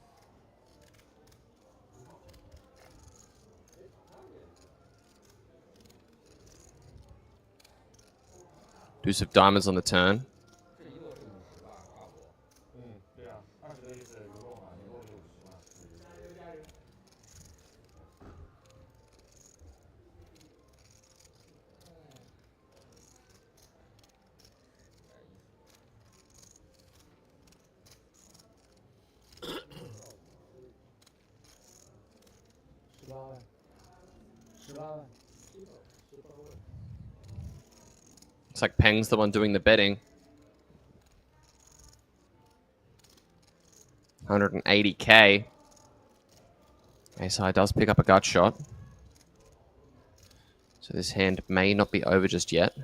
Deuce of diamonds on the turn. Looks like Peng's the one doing the betting. 180k. Ace high does pick up a gut shot. So this hand may not be over just yet.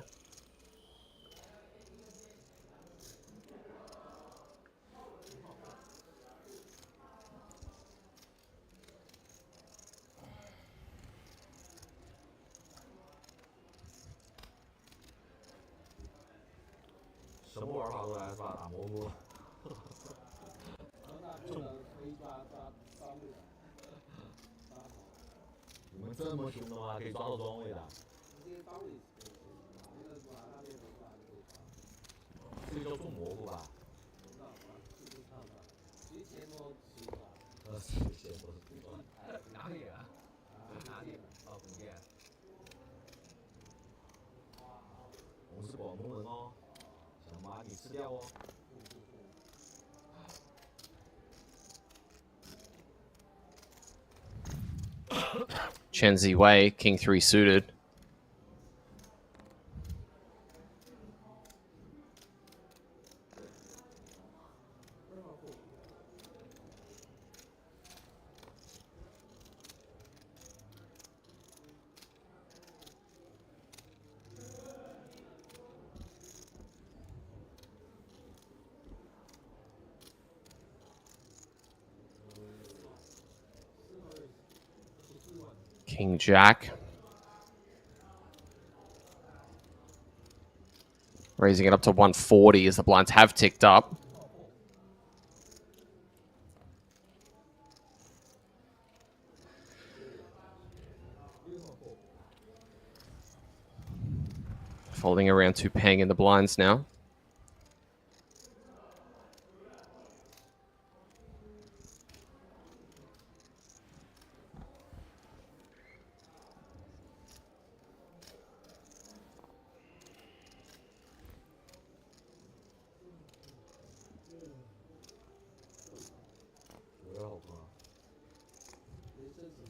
Chen Ziwei, king 3 suited. King Jack. Raising it up to 140 as the blinds have ticked up. Folding around to paying in the blinds now.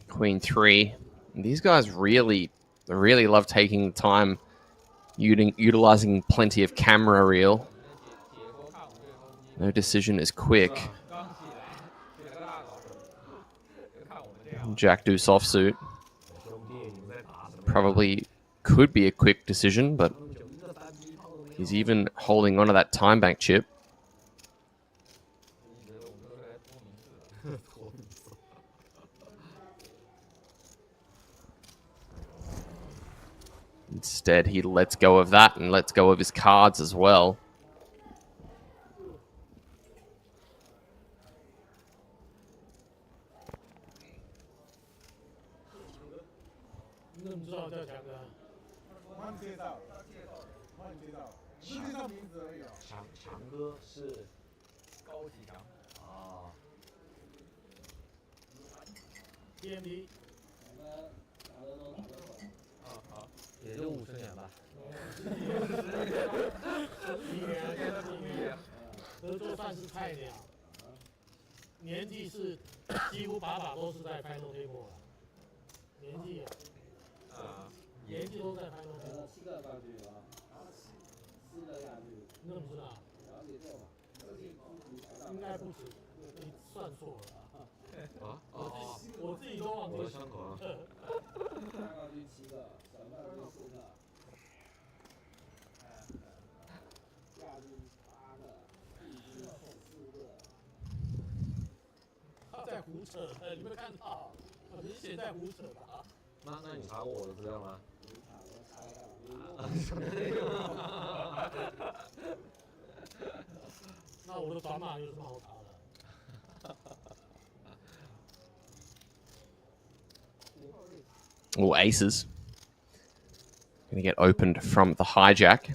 Queen 3. These guys really love taking time, utilizing plenty of camera reel. No decision is quick. Jack deuce offsuit. Probably could be a quick decision, but he's even holding onto that time bank chip. Instead, he lets go of that and lets go of his cards as well. TMD 也就50年吧。合作算是菜鸟，年纪是几乎把都是在 final table 了，年纪都在 final table。7个冠军啊，4个亚军。你怎么知道？了解过嘛？应该不止，你算错了。我自己都忘记。我的伤口啊。大冠军7个，小冠军4个。亚军8个，季军14个。他在胡扯，你没有看到？很明显在胡扯吧？那你查过我的资料吗？那我的转码有什么好查的？All aces. Going to get opened from the hijack.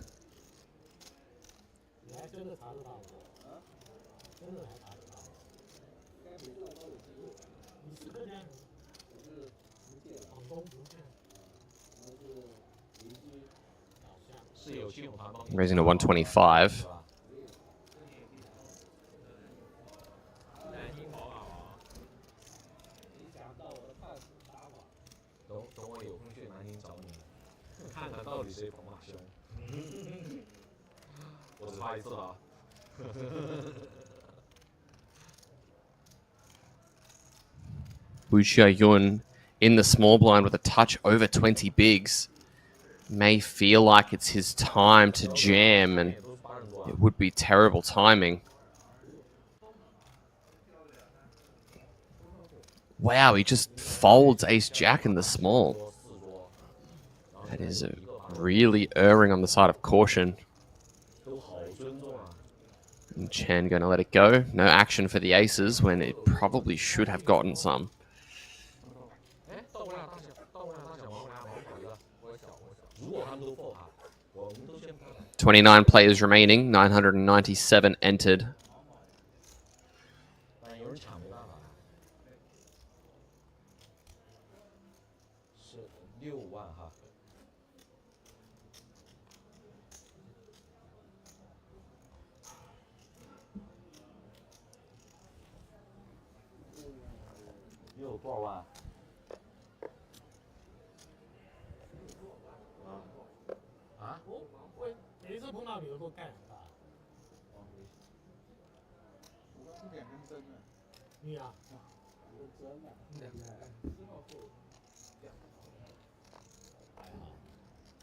Raising to 125. Wu Xiaoyun in the small blind with a touch over 20 bigs. May feel like it's his time to jam, and it would be terrible timing. Wow, he just folds ace-jack in the small. That is really erring on the side of caution. And Chen going to let it go. No action for the aces when it probably should have gotten some. 29 players remaining, 997 entered. 每一次碰到你都盖两大。你啊？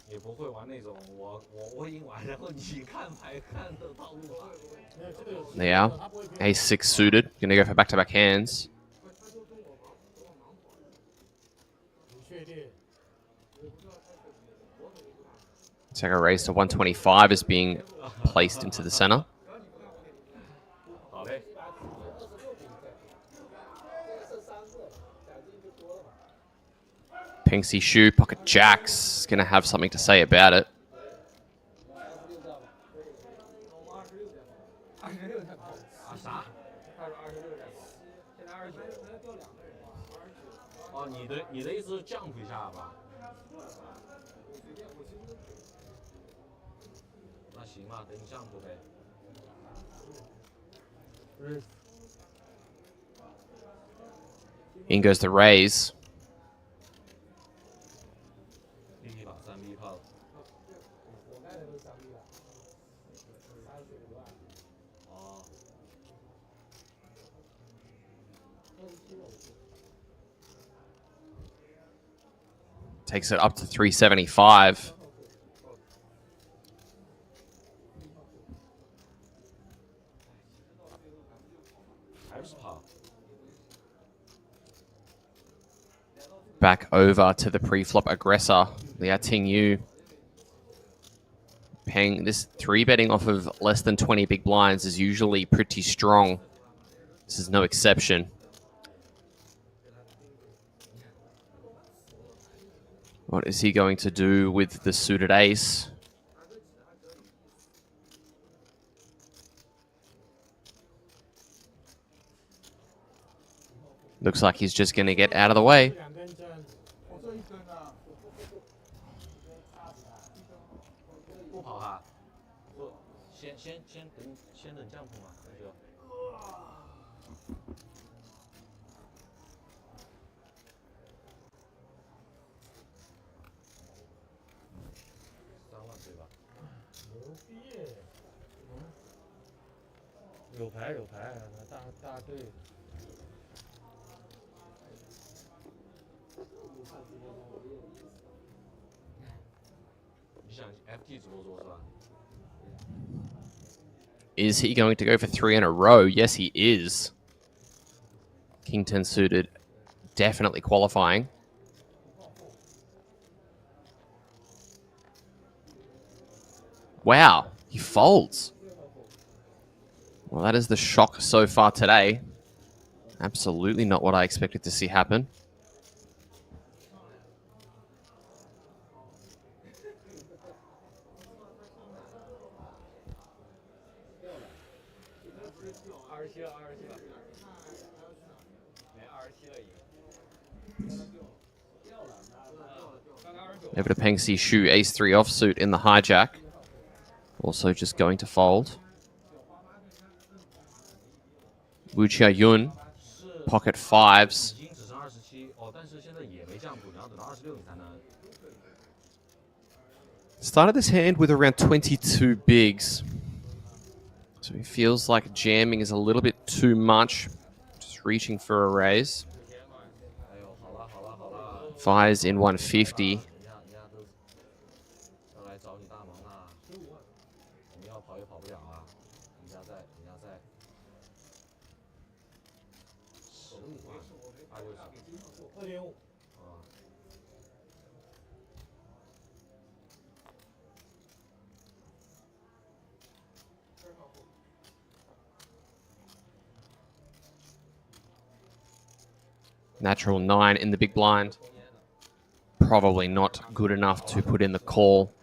也不会玩那种我赢完，然后你看牌看的套路法。Yeah. A6 suited. Gonna go for back-to-back hands. 你确定？ Check a raise to 125 is being placed into the center. 好嘞。 Pingsy Shu, pocket jacks. Gonna have something to say about it. 啊啥？他说26点，现在29。哦，你的意思是 jump 一下吧？那行吧，等你 jump 呗。In goes the raise. 立体把3B 炮。 Takes it up to 375. Back over to the pre-flop aggressor, Liao Tingyu. Paying this 3-betting off of less than 20 big blinds is usually pretty strong. This is no exception. What is he going to do with the suited ace? Looks like he's just going to get out of the way. 不跑哈，不，先等降普嘛，那就。3万对吧？牛逼！有牌，大队。 你想 FT 直播做是吧？ Is he going to go for 3 in a row? Yes, he is. King 10 suited, definitely qualifying. Wow, he folds. Well, that is the shock so far today. Absolutely not what I expected to see happen. Over to Pengsi Shu, ace-3 offsuit in the hijack. Also just going to fold. Wu Chia Yun, pocket 5s. 已经只剩27哦，但是现在也没降普，你要等到26你才能。 Started this hand with around 22 bigs. So he feels like jamming is a little bit too much. Just reaching for a raise. 哎呦，好了好了好了。 Fires in 150. 人家都要来找你大忙啦，我们要跑也跑不了啊，人家在15万，260。 2.5。 Natural 9 in the big blind. Probably not good enough to put in the call.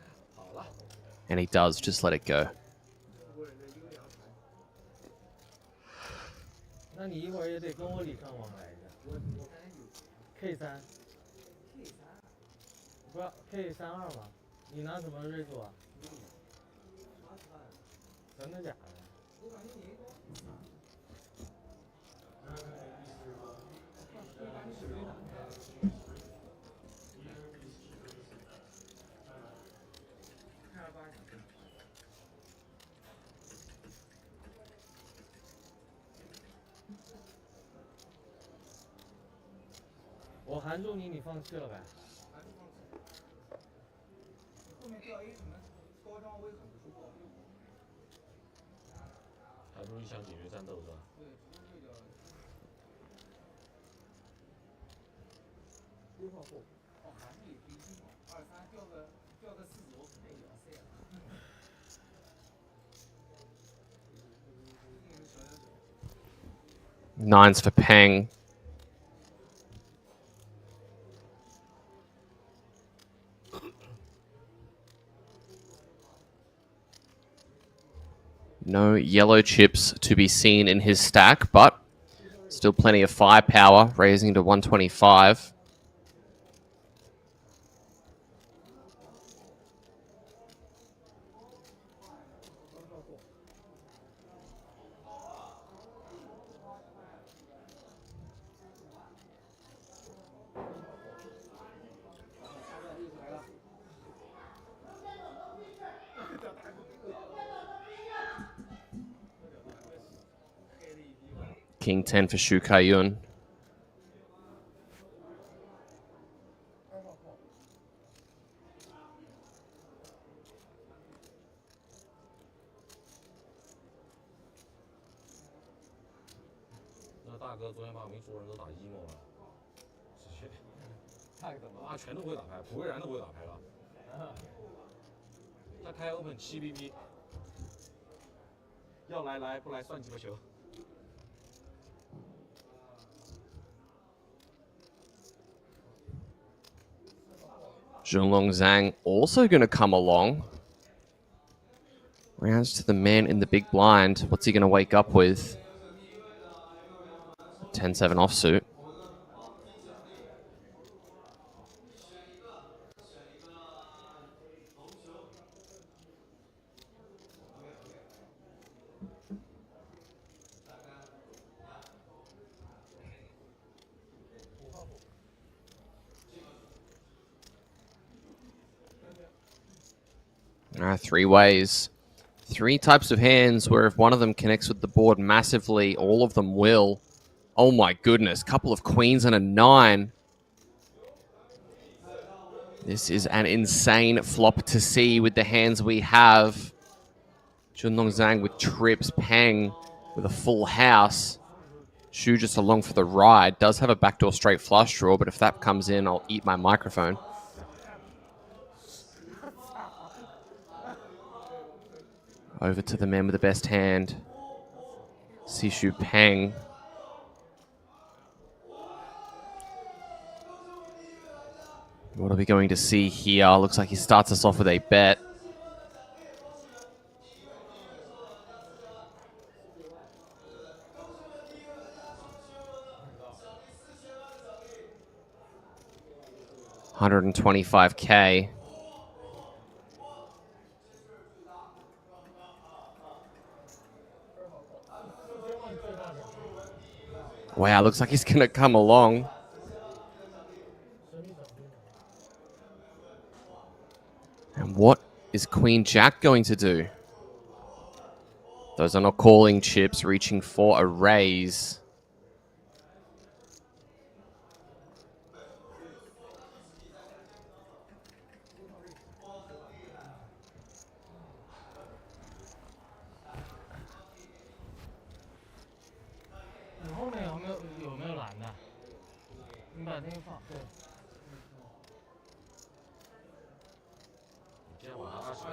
And he does just let it go. 那你一会儿也得跟我礼尚往来一下。K3。不要 K32吗？你拿什么瑞数啊？真的假的？ 280我含住你，你放弃了呗？后面掉 A 什么高张威很不舒服。还不如一枪解决战斗是吧？对，直接就掉。规划后，哦，还是也可以进哦，23掉个40，我可能也要塞了。Nines for Peng. No yellow chips to be seen in his stack, but still plenty of firepower, raising to 125. King 10 for Shu Kaiyun. 那大哥昨天把我们一桌人都打 emo 了，直接，太怎么啊？全都不会打牌，普瑞然都不会打牌了。他开 open 7BB， 要来来，不来算几个球。Zhonglong Zhang also going to come along. Rounds to the man in the big blind. What's he going to wake up with? 10-7 offsuit. Three ways. Three types of hands where if one of them connects with the board massively, all of them will. Oh my goodness, couple of queens and a 9. This is an insane flop to see with the hands we have. Zhonglong Zhang with trips, Peng with a full house. Shu just along for the ride. Does have a backdoor straight flush draw, but if that comes in, I'll eat my microphone. Over to the man with the best hand. Shu Peng. What are we going to see here? Looks like he starts us off with a bet. $125K. Wow, looks like he's going to come along. And what is Queen Jack going to do? Those are not calling chips, reaching for a raise.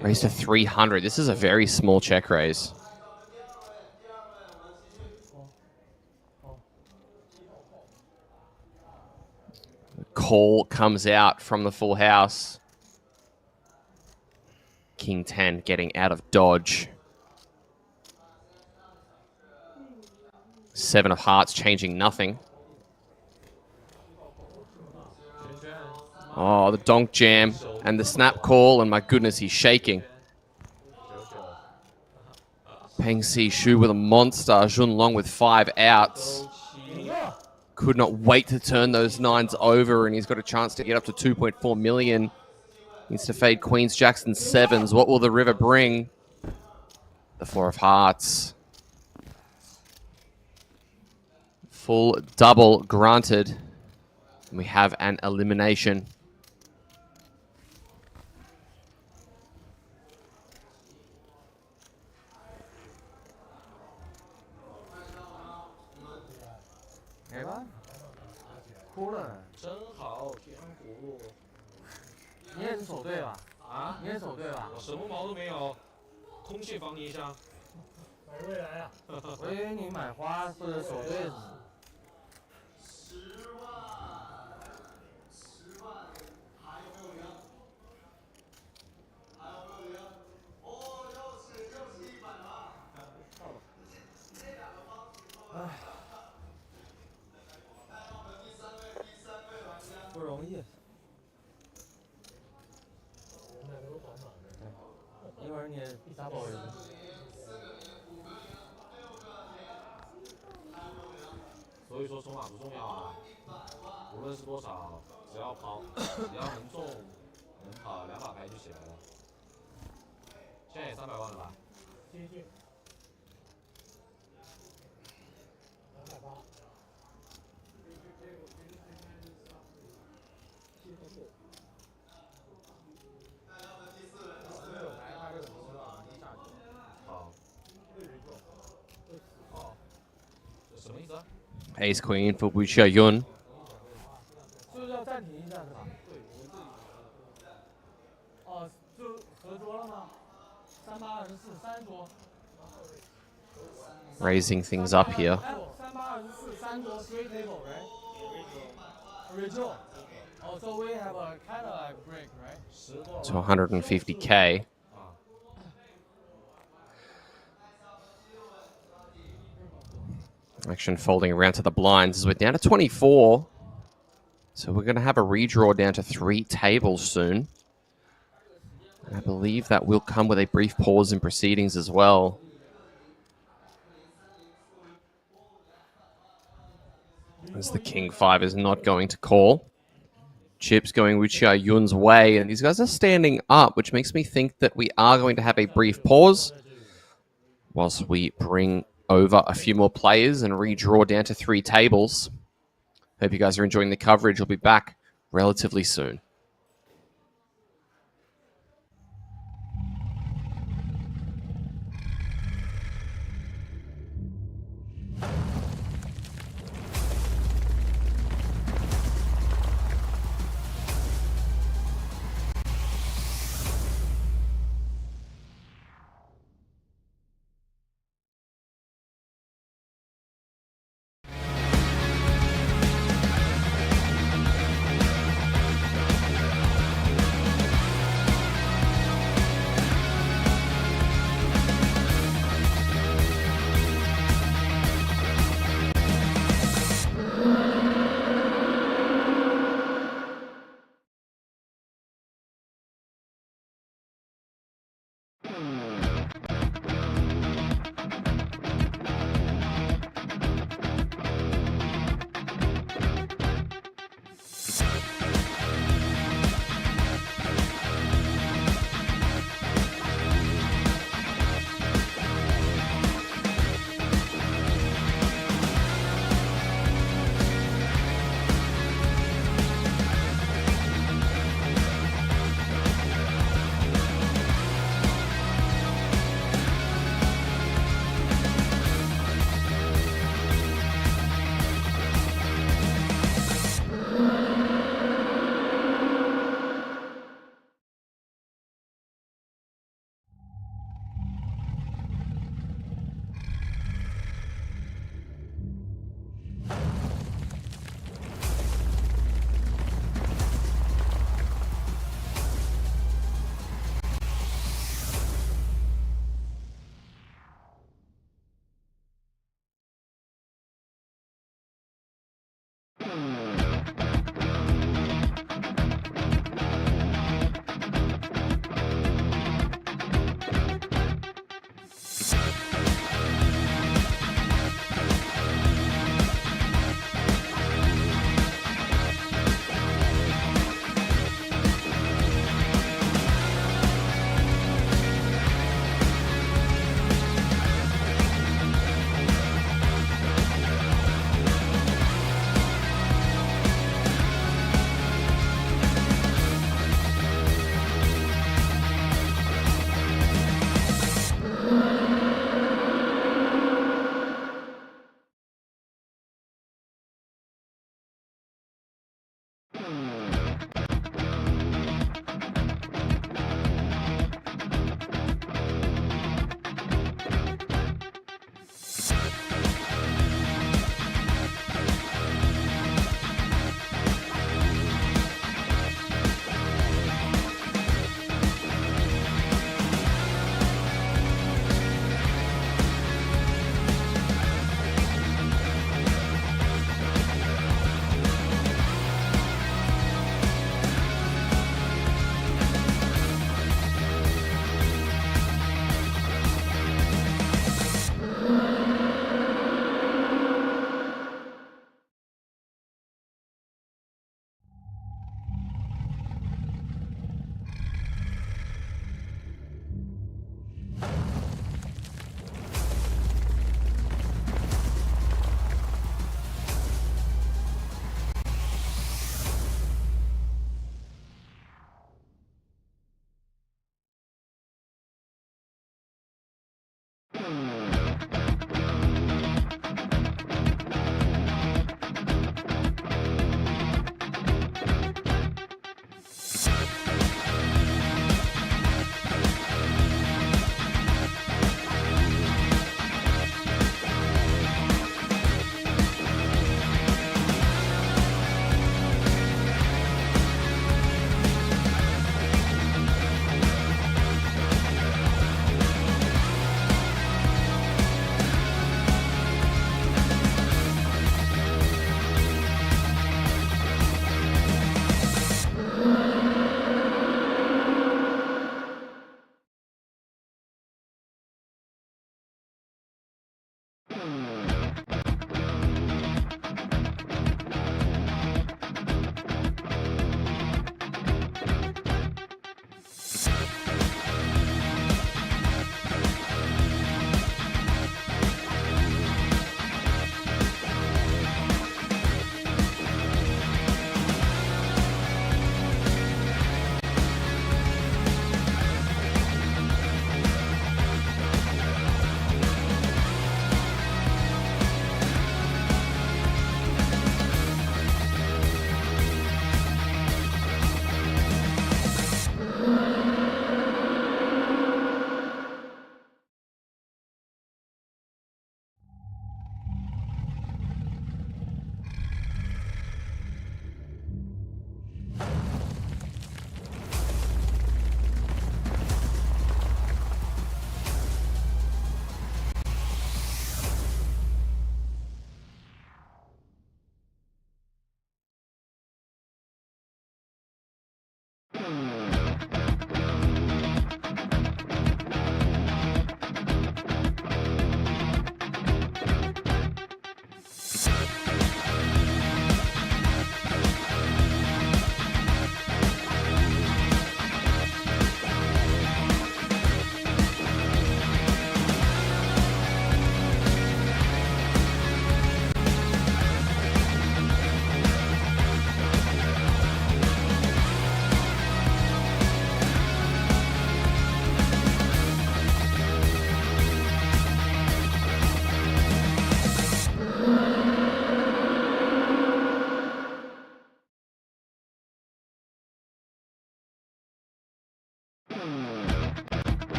Raise to 300. This is a very small check raise. Call comes out from the full house. King 10 getting out of dodge. 7 of hearts changing nothing. Oh, the donk jam and the snap call, and my goodness, he's shaking. Peng Si Shu with a monster. Zhonglong with 5 outs. Could not wait to turn those 9s over, and he's got a chance to get up to 2.4 million. Needs to fade Queens, Jacks, and 7s. What will the river bring? The 4 of hearts. Full double granted. We have an elimination.真好，甜葫芦。你也是守队吧？啊？你也守队吧？我什么毛都没有，空穴防泥箱。买未来啊！我以为你买花或者守队。10万，10万，还有没有赢？还有没有赢？哦，又是100了。这两个方式都来到我们第三位玩家。不容易。一会儿你 double 一个。所以说筹码不重要啊，无论是多少，只要能中，能跑2把牌就起来了。现在也300万了吧？接近。280。好。什么意思啊？ Ace Queen for Wu Xiaoyun. 就是要暂停一下是吧？对，我这里。哦，就合桌了吗？3824，3桌。Raising things up here. 3824，3桌 3 table, right? Redraw. Oh, so we have a kind of like break, right? To 150k. Action folding around to the blinds as we're down to 24. So we're going to have a redraw down to 3 tables soon. And I believe that will come with a brief pause in proceedings as well. As the King 5 is not going to call. Chips going Wu Xiaoyun's way, and these guys are standing up, which makes me think that we are going to have a brief pause whilst we bring over a few more players and redraw down to 3 tables. Hope you guys are enjoying the coverage. We'll be back relatively soon.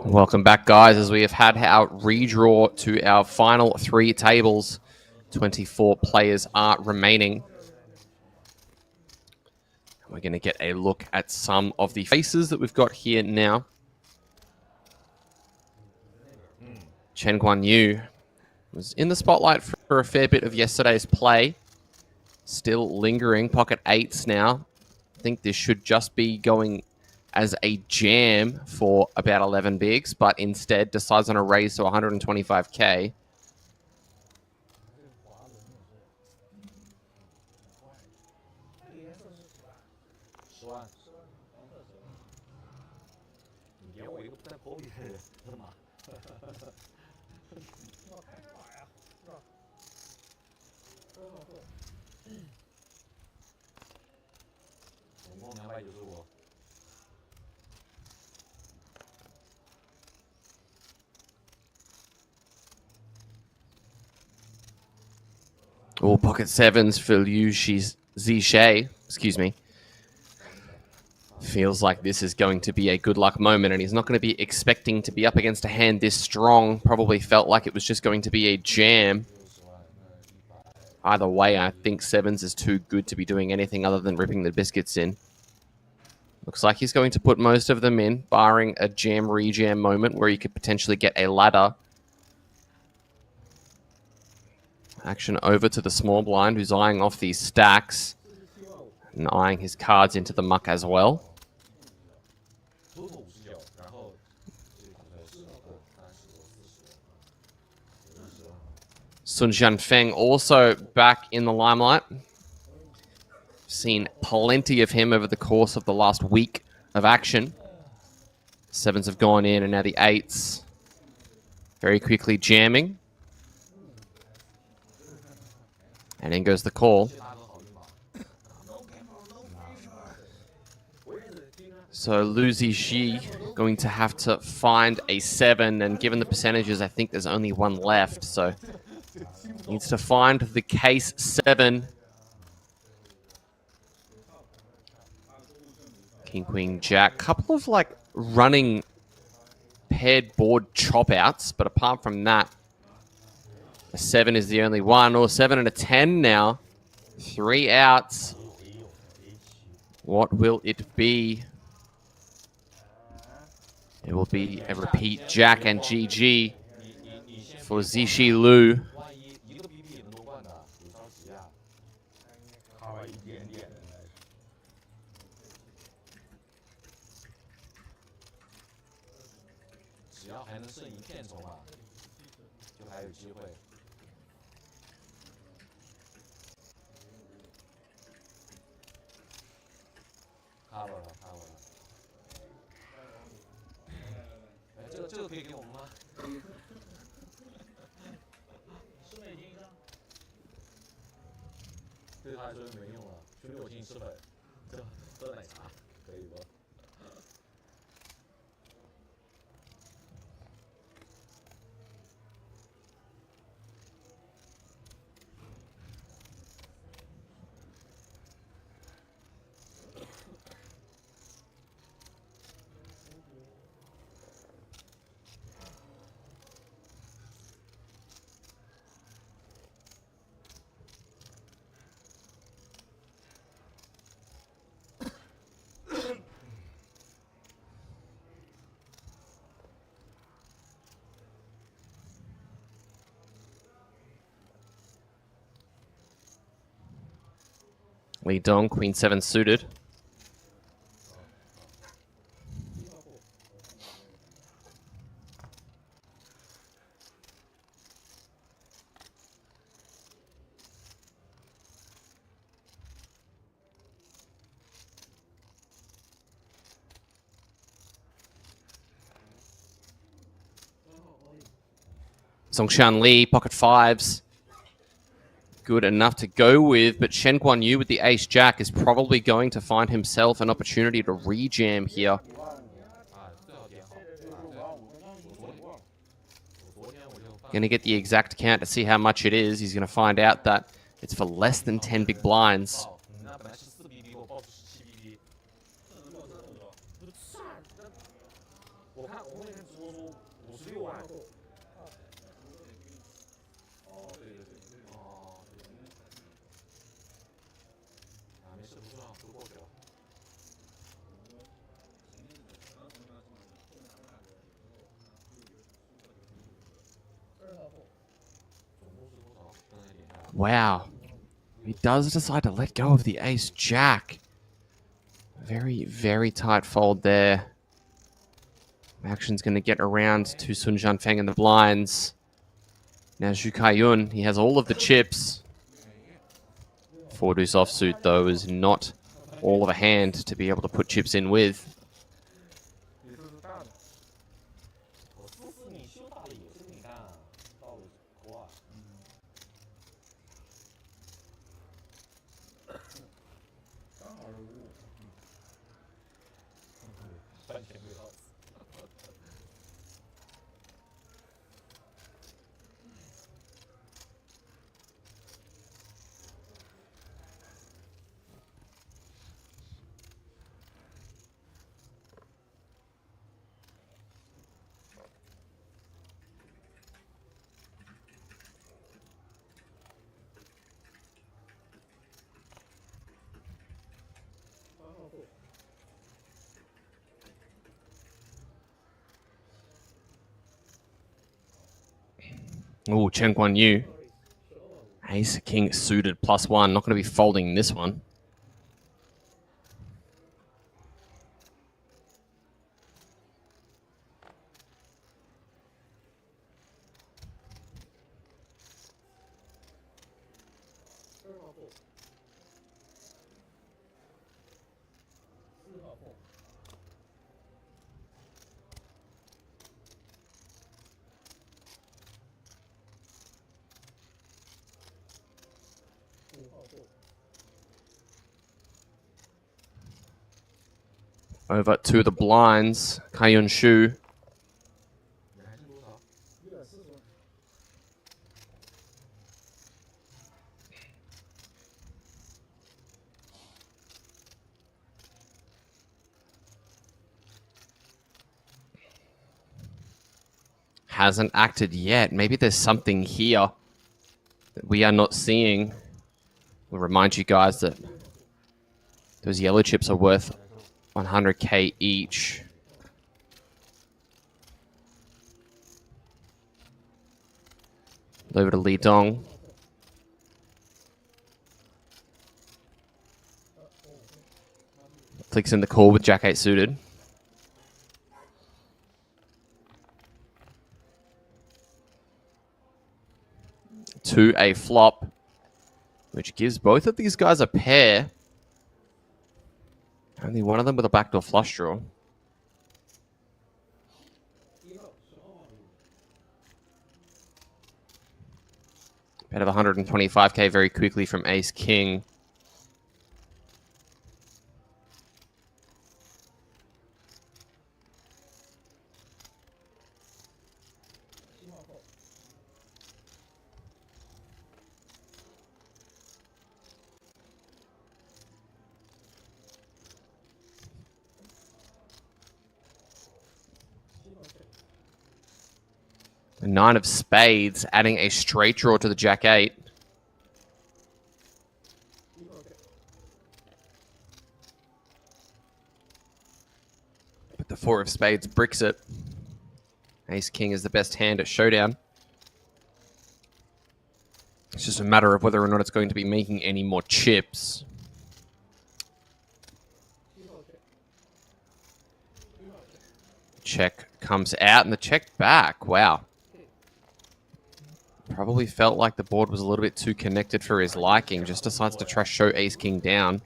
Welcome back, guys, as we have had our redraw to our final 3 tables. 24 players are remaining. We're going to get a look at some of the faces that we've got here now. Chen Guanyu was in the spotlight for a fair bit of yesterday's play. Still lingering, pocket 8s now. I think this should just be going as a jam for about 11 bigs, but instead decides on a raise to 125k. Oh, pocket 7s for Liu Zishe. Excuse me. Feels like this is going to be a good luck moment, and he's not going to be expecting to be up against a hand this strong. Probably felt like it was just going to be a jam. Either way, I think 7s is too good to be doing anything other than ripping the biscuits in. Looks like he's going to put most of them in, barring a jam-rejam moment where you could potentially get a ladder. Action over to the small blind, who's eyeing off these stacks and eyeing his cards into the muck as well. Sun Jianfeng also back in the limelight. Seen plenty of him over the course of the last week of action. 7s have gone in, and now the 8s very quickly jamming. And in goes the call. So Liu Zishe going to have to find a 7, and given the percentages, I think there's only one left. So needs to find the case 7. King, Queen, Jack. Couple of like running paired board chop outs, but apart from that, a 7 is the only one. Or 7 and a 10 now. 3 outs. What will it be? It will be a repeat Jack and GG for Zishe Liu. Li Dong, Queen 7 suited. Songshan Lee, pocket 5s. Good enough to go with, but Chen Guanyu with the ace-jack is probably going to find himself an opportunity to rejam here. Going to get the exact count to see how much it is. He's going to find out that it's for less than 10 big blinds. 我看我那天直播说56万。哦，对对对，哦，对。啊，没事，不重要，都过去了。Wow. He does decide to let go of the ace jack. Very, very tight fold there. Action's going to get around to Sun Jianfeng in the blinds. Now Zhu Kaiyun, he has all of the chips. 4-deuce offsuit, though, is not all of a hand to be able to put chips in with. Oh, Chen Guan Yu. Ace King suited +1. Not going to be folding this one. Over to the blinds, Kaiyun Shu. Hasn't acted yet. Maybe there's something here that we are not seeing. We'll remind you guys that those yellow chips are worth 100k each. Over to Li Dong. Flicks in the call with Jack 8 suited. To a flop, which gives both of these guys a pair. Only one of them with a backdoor flush draw. Bet of 125k very quickly from Ace King. The 9 of spades, adding a straight draw to the Jack 8. But the 4 of spades bricks it. Ace King is the best hand at showdown. It's just a matter of whether or not it's going to be making any more chips. Check comes out and the check back. Wow. Probably felt like the board was a little bit too connected for his liking. Just decides to try show Ace King down.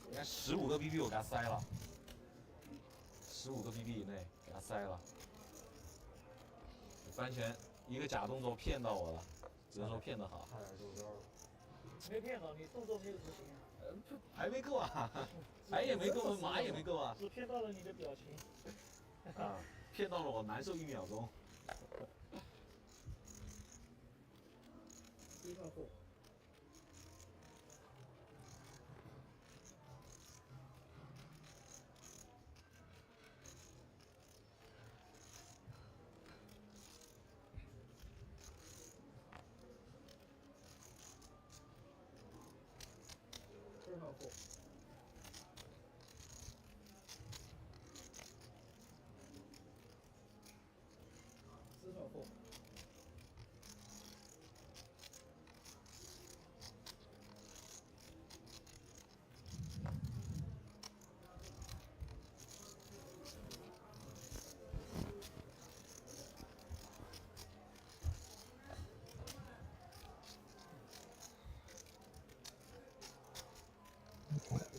你看15个 BB 我给他塞了，15个 BB 以内给他塞了。翻拳一个假动作骗到我了，只能说骗得好。没骗到你，动作没有执行啊。牌没够啊，牌也没够，马也没够啊。只骗到了你的表情。啊，骗到了我难受1秒钟。3号4。2号4。4号4。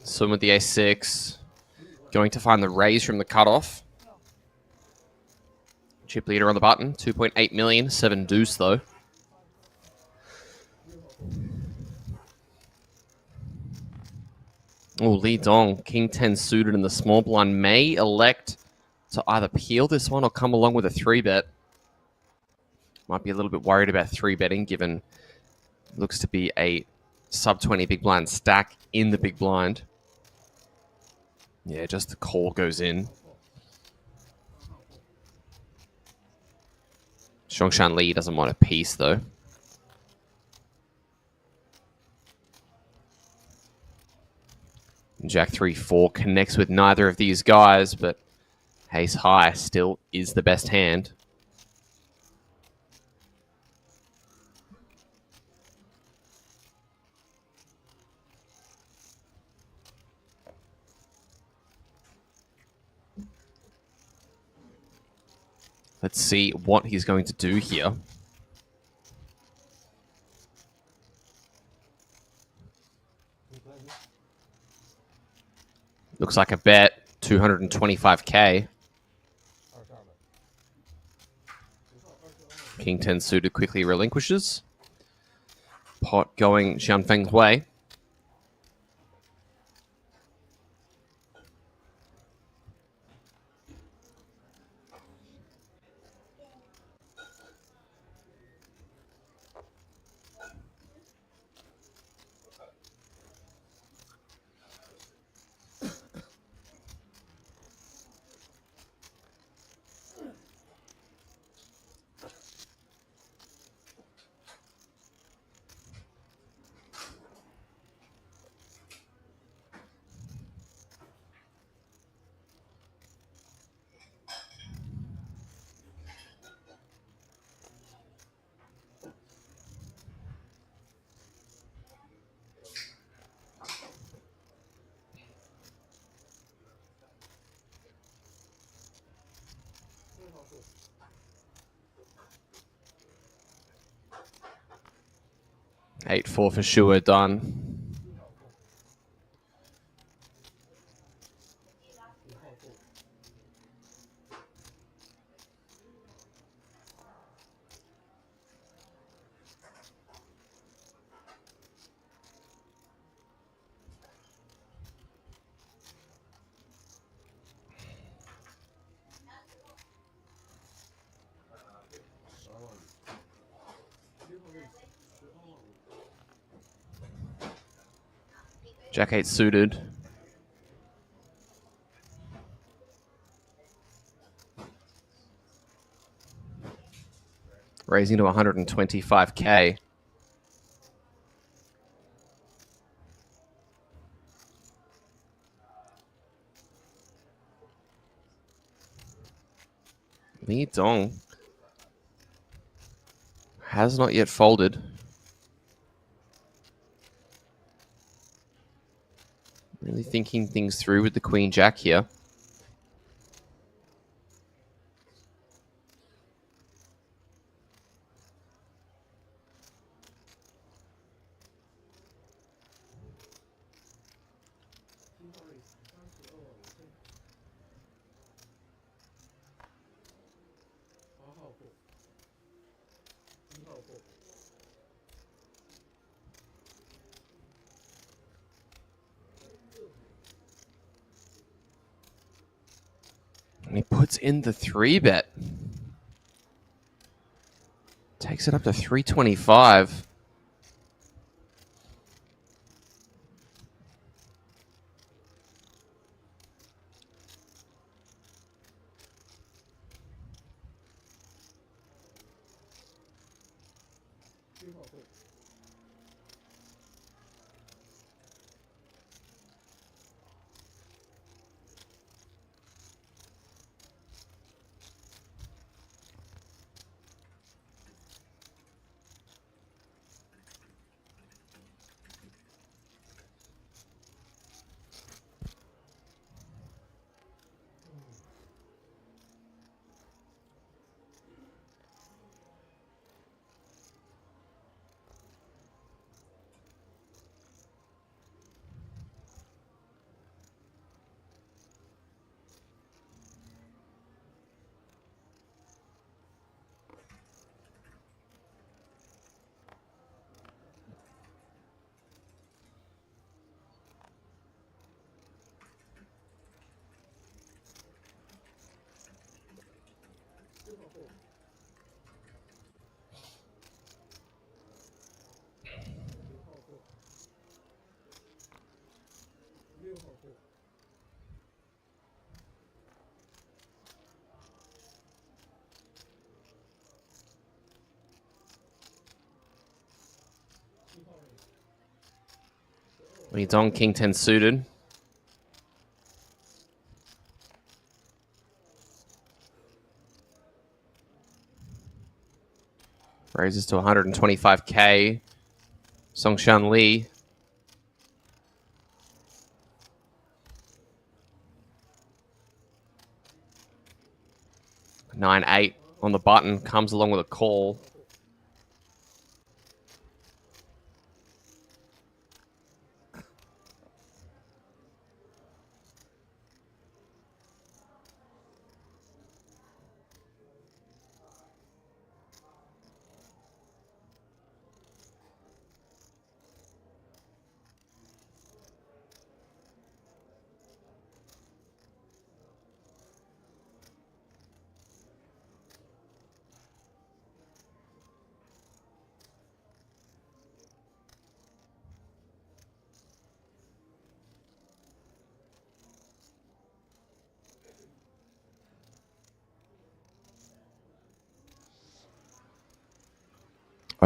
Swim with the ace-6. Going to find the raise from the cutoff. Chip leader on the button. 2.8 million. 7 deuce, though. Oh, Li Dong. King 10 suited in the small blind. May elect to either peel this one or come along with a 3-bet. Might be a little bit worried about 3-betting, given looks to be a sub-20 big blind stack in the big blind. Yeah, just the call goes in. Zhongshan Li doesn't want a piece, though. Jack 3-4 connects with neither of these guys, but ace high still is the best hand. Let's see what he's going to do here. Looks like a bet, 225k. King 10 suited quickly relinquishes. Pot going Xianfeng's way. Eight four for sure, done. Jack 8 suited. Raising to 125k. Li Dong has not yet folded. Really thinking things through with the Queen Jack here. puts in the 3-bet. Takes it up to 325. He's on King 10 suited. Raises to 125k. Songshan Lee. Nine eight on the button. Comes along with a call.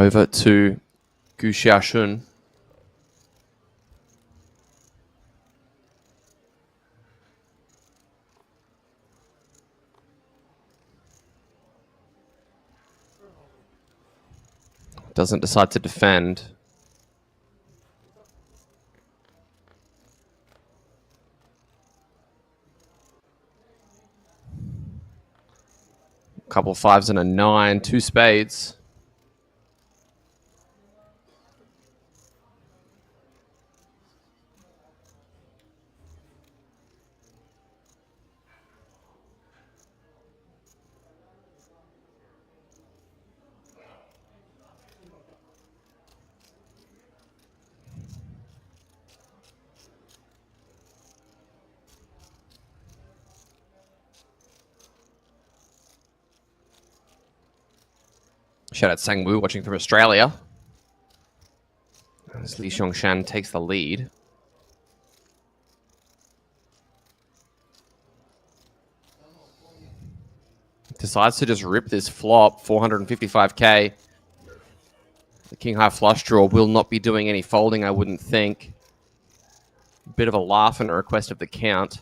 Over to Gu Xiaoshun. Doesn't decide to defend. Couple fives and a 9, 2 spades. Shout out Sang Woo watching from Australia. As Li Xiangshan takes the lead. Decides to just rip this flop, 455k. The king high flush draw will not be doing any folding, I wouldn't think. Bit of a laugh and a request of the count.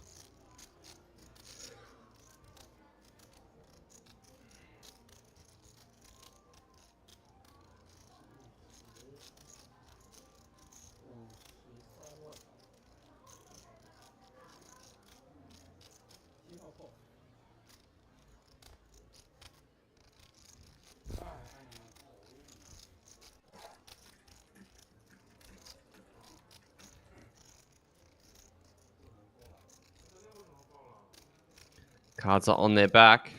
Cards are on their back.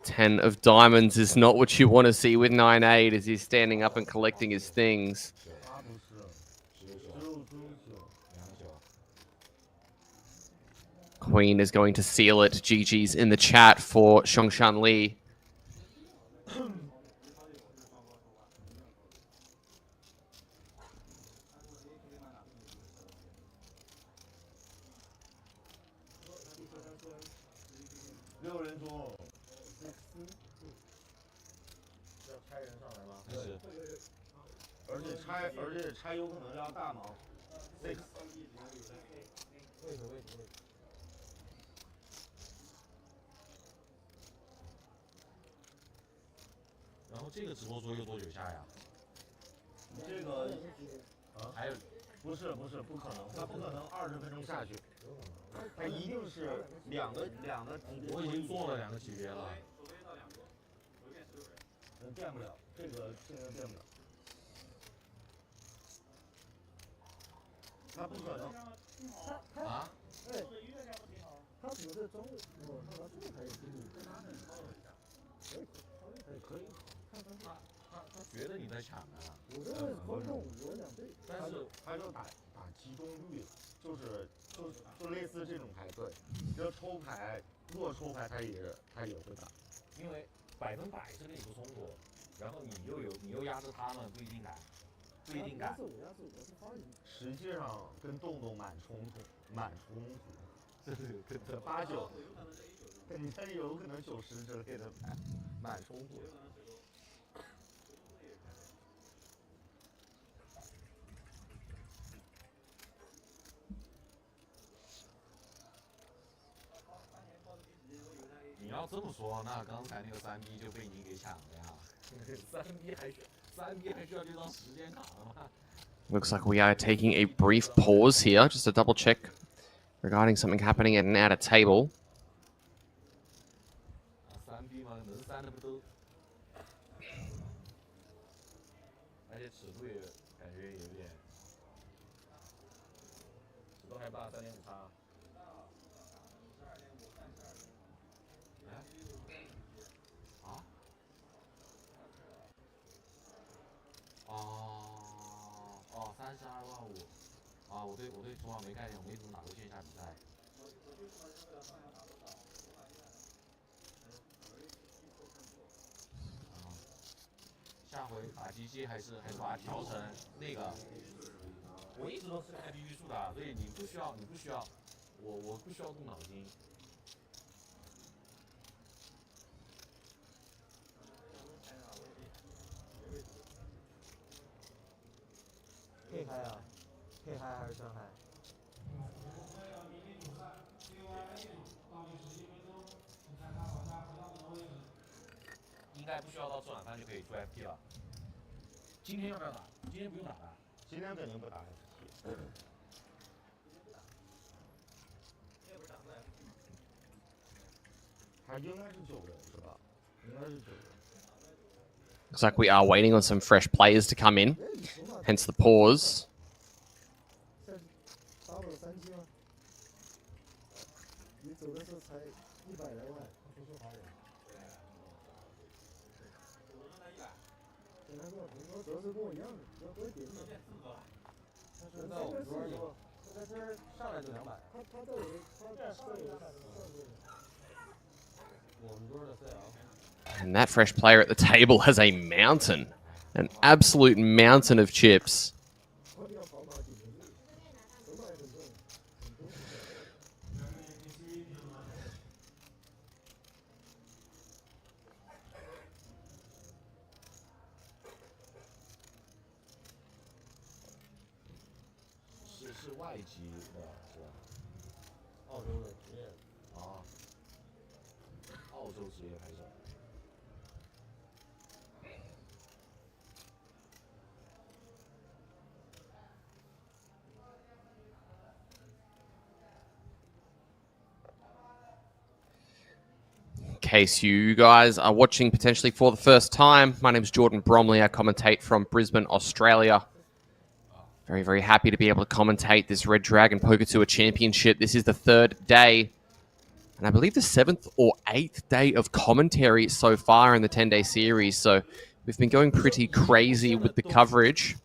10 of diamonds is not what you want to see with 9-8 as he's standing up and collecting his things. Queen is going to seal it. GG's in the chat for Xiangshan Li. 6人中，要拆人上来吗？是。而且拆有可能要大盲。6。位置。然后这个直播桌又多久下呀？这个还有不可能，他不可能20分钟下去。 它一定是两个，我已经做了2个级别了。变不了，这个现在变不了。他不可能。啊？对。他只是中午，他中午才有精力。可以。他觉得你在抢啊。我这合同我2倍，但是他就打集中率了，就类似这种牌，对，这抽牌弱抽牌他也会打，因为100%是跟你不冲突，然后你又压制他们，不一定改。实际上跟洞洞蛮冲突，这是跟这8、9，你看有可能9、10之类的牌，蛮冲突的。 你要这么说，那刚才那个3B 就被你给抢了呀。3B 还需要这张时间卡吗？ Looks like we are taking a brief pause here, just to double check regarding something happening at an outer table. 3B 嘛，能3的不都？而且尺度也感觉有点，尺度还不大，3.5差。 32.5万啊！我对中华没概念，我没怎么打过线下比赛。下回打机器还是把它调成那个。我一直都是开低局数的，所以你不需要，我不需要动脑筋。 K 开啊 ，K 开还是上海？应该不需要到吃晚饭就可以出 FT 了。今天要不要打？今天不用打吧？今天肯定不打 FT。他应该是9人是吧？应该是9人。 Looks like we are waiting on some fresh players to come in, hence the pause. And that fresh player at the table has a mountain, an absolute mountain of chips. In case you guys are watching potentially for the first time, my name is Jordan Bromley. I commentate from Brisbane, Australia. Very, very happy to be able to commentate this Red Dragon Poker Tour Championship. This is the 3rd day, and I believe the 7th or 8th day of commentary so far in the 10-day series. So we've been going pretty crazy with the coverage.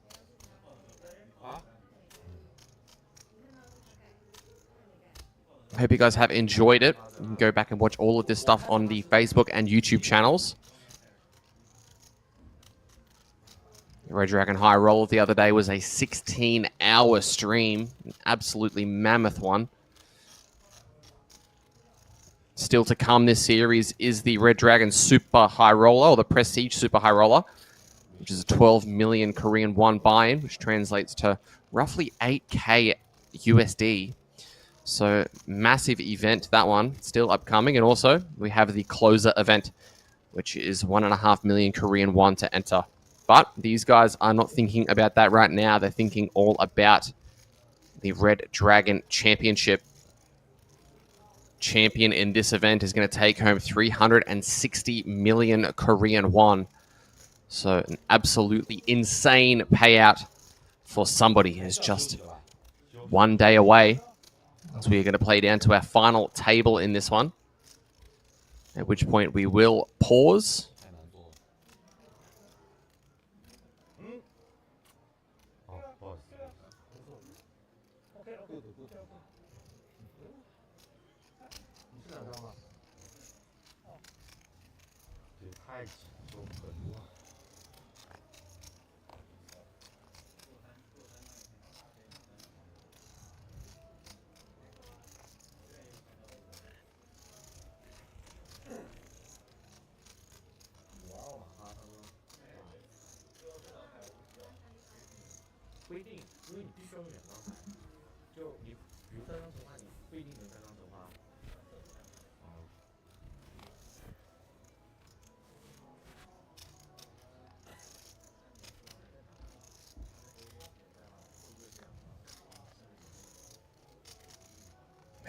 Hope you guys have enjoyed it. You can go back and watch all of this stuff on the Facebook and YouTube channels. Red Dragon High Roll the other day was a 16-hour stream. An absolutely mammoth one. Still to come this series is the Red Dragon Super High Roller, or the Prestige Super High Roller, which is a 12 million Korean won buy-in, which translates to roughly 8K USD. So massive event, that one, still upcoming. And also we have the closer event, which is 1.5 million Korean won to enter. But these guys are not thinking about that right now. They're thinking all about the Red Dragon Championship. Champion in this event is going to take home 360 million Korean won. So an absolutely insane payout for somebody who's just one day away. So we're going to play down to our final table in this one, at which point we will pause.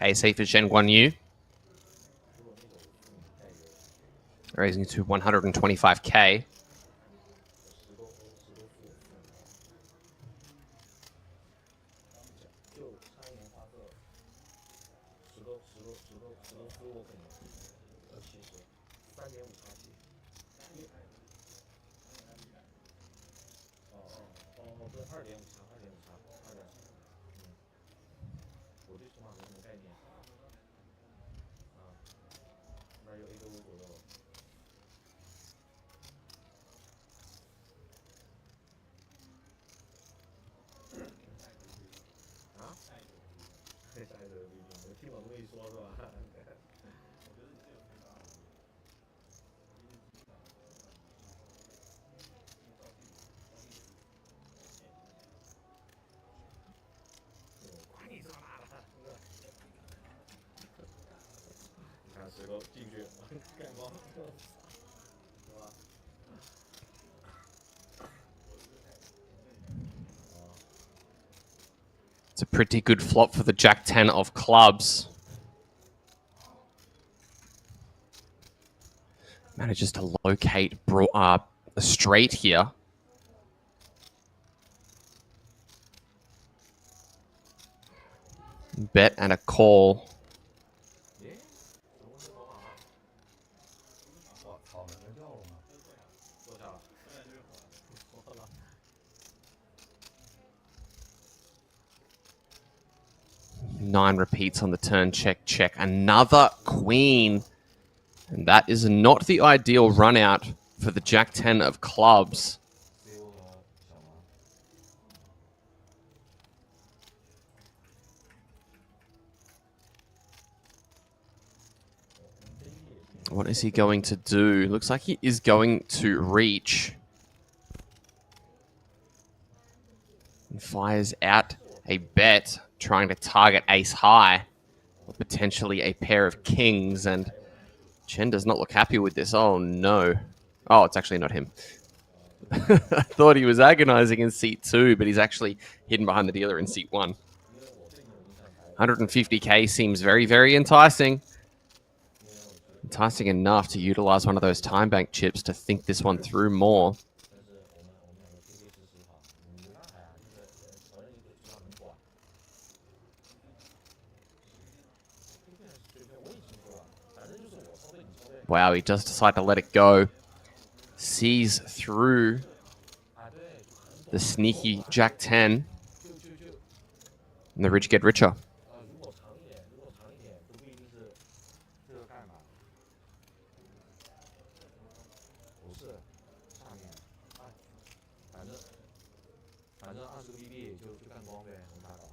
AC for Shen Guan Yu, raising to 125K. It's a pretty good flop for the Jack 10 of clubs. Manages to locate a straight here. Bet and a call. Nine repeats on the turn. Check, check. Another queen. And that is not the ideal run out for the Jack 10 of clubs. What is he going to do? Looks like he is going to reach. And fires out a bet, trying to target ace high, or potentially a pair of kings, and Chen does not look happy with this. Oh no. Oh, it's actually not him. I thought he was agonizing in seat 2, but he's actually hidden behind the dealer in seat 1. 150K seems very, very enticing. Enticing enough to utilize one of those time bank chips to think this one through more. Wow, he does decide to let it go. Sees through the sneaky Jack 10. And the rich get richer. 反正20个 BB 就干光呗，我们打倒。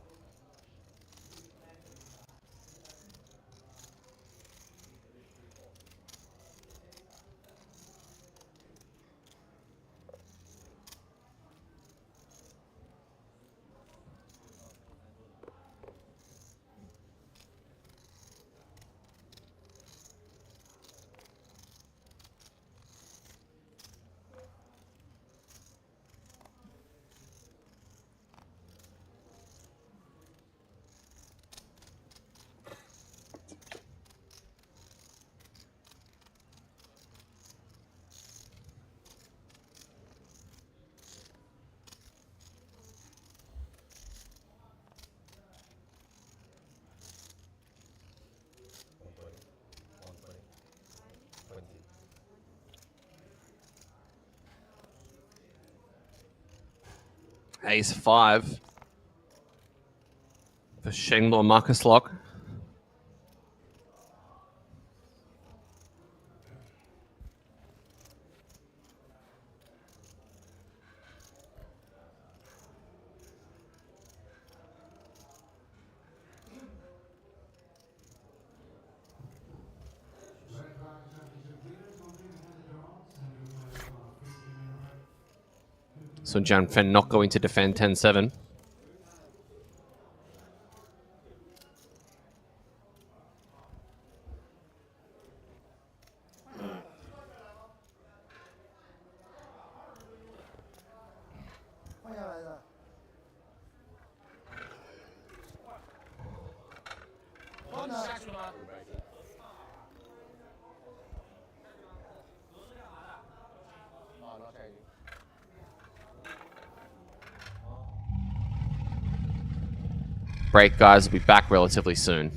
Ace 5 for Shinhwa Marcus Lock. So Jan Fen not going to defend 10-7. Break, guys. We'll be back relatively soon.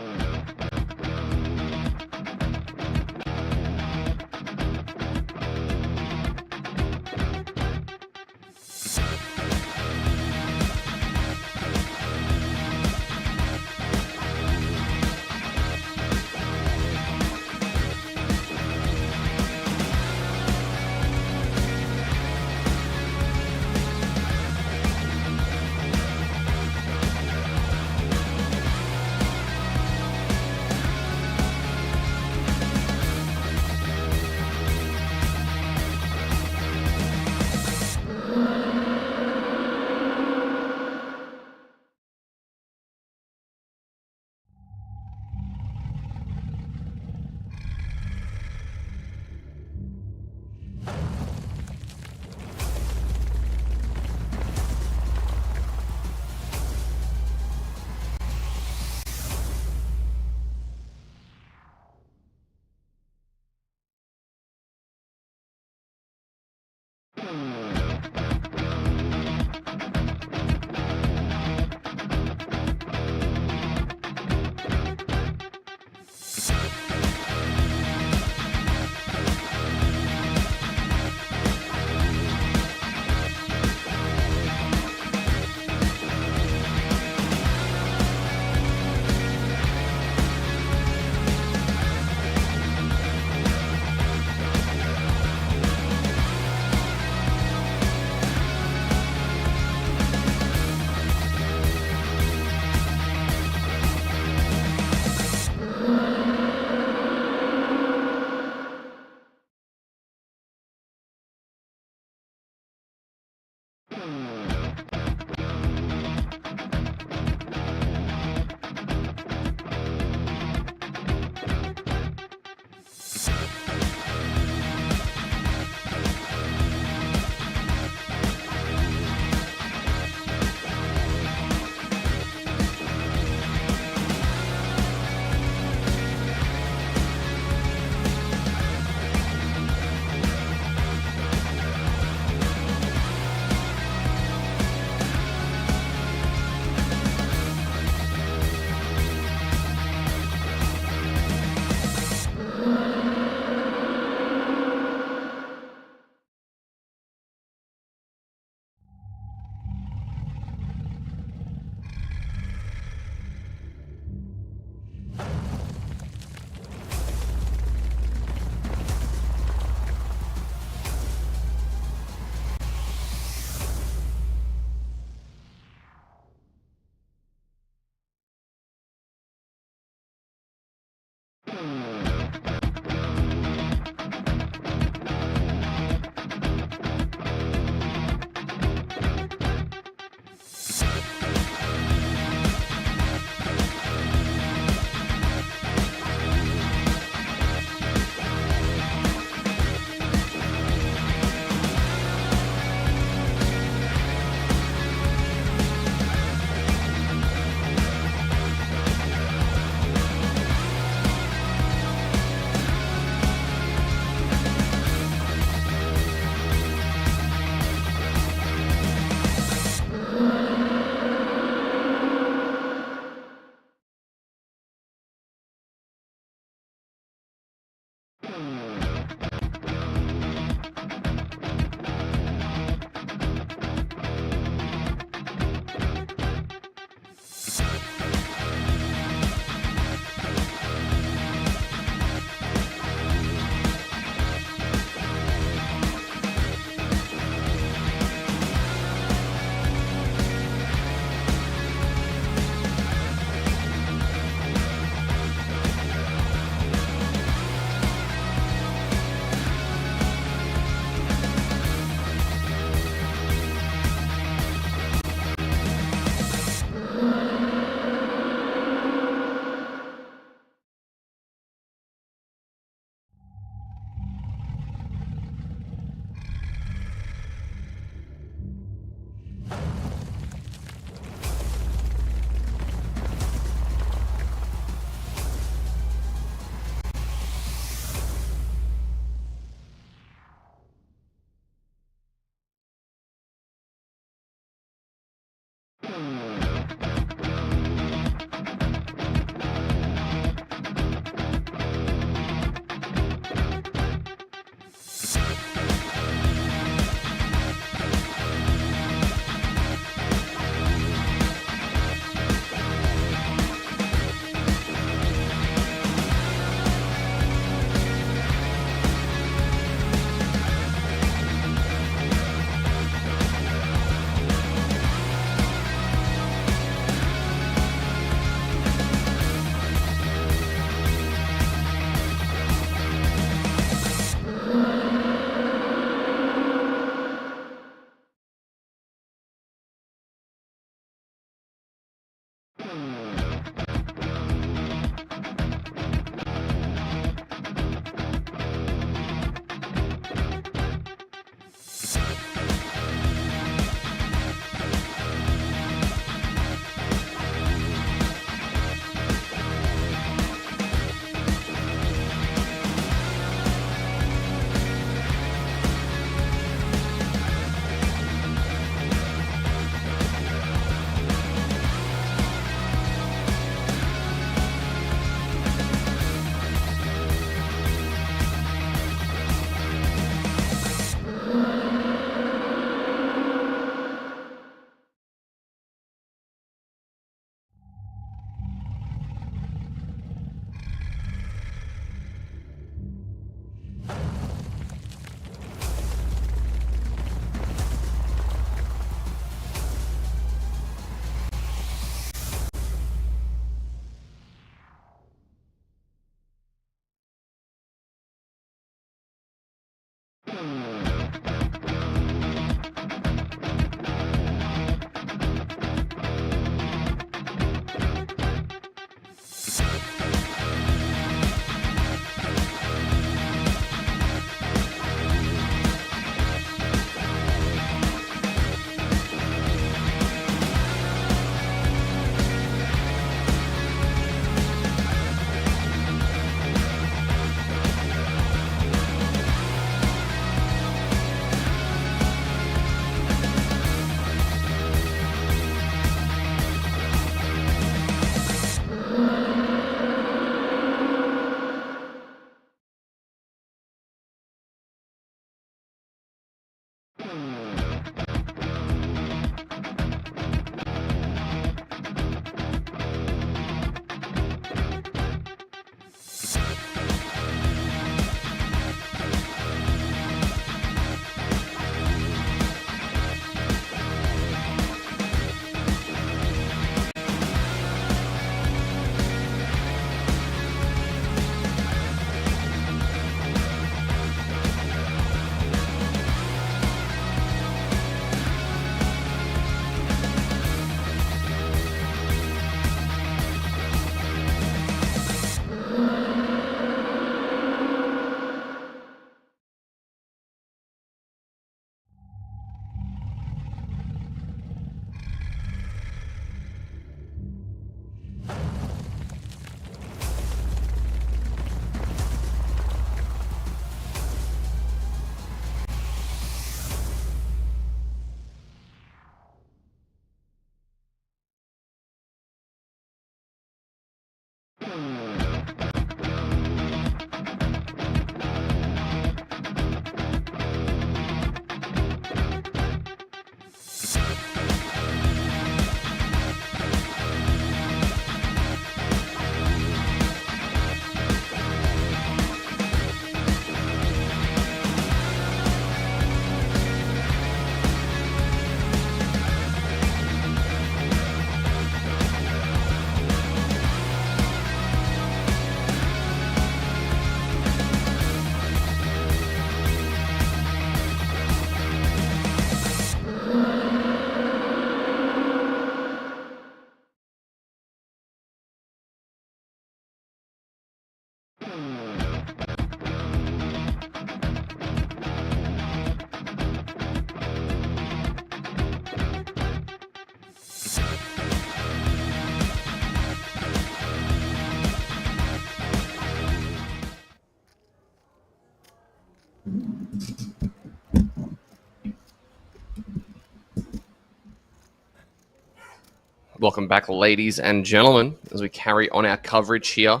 Welcome back, ladies and gentlemen, as we carry on our coverage here.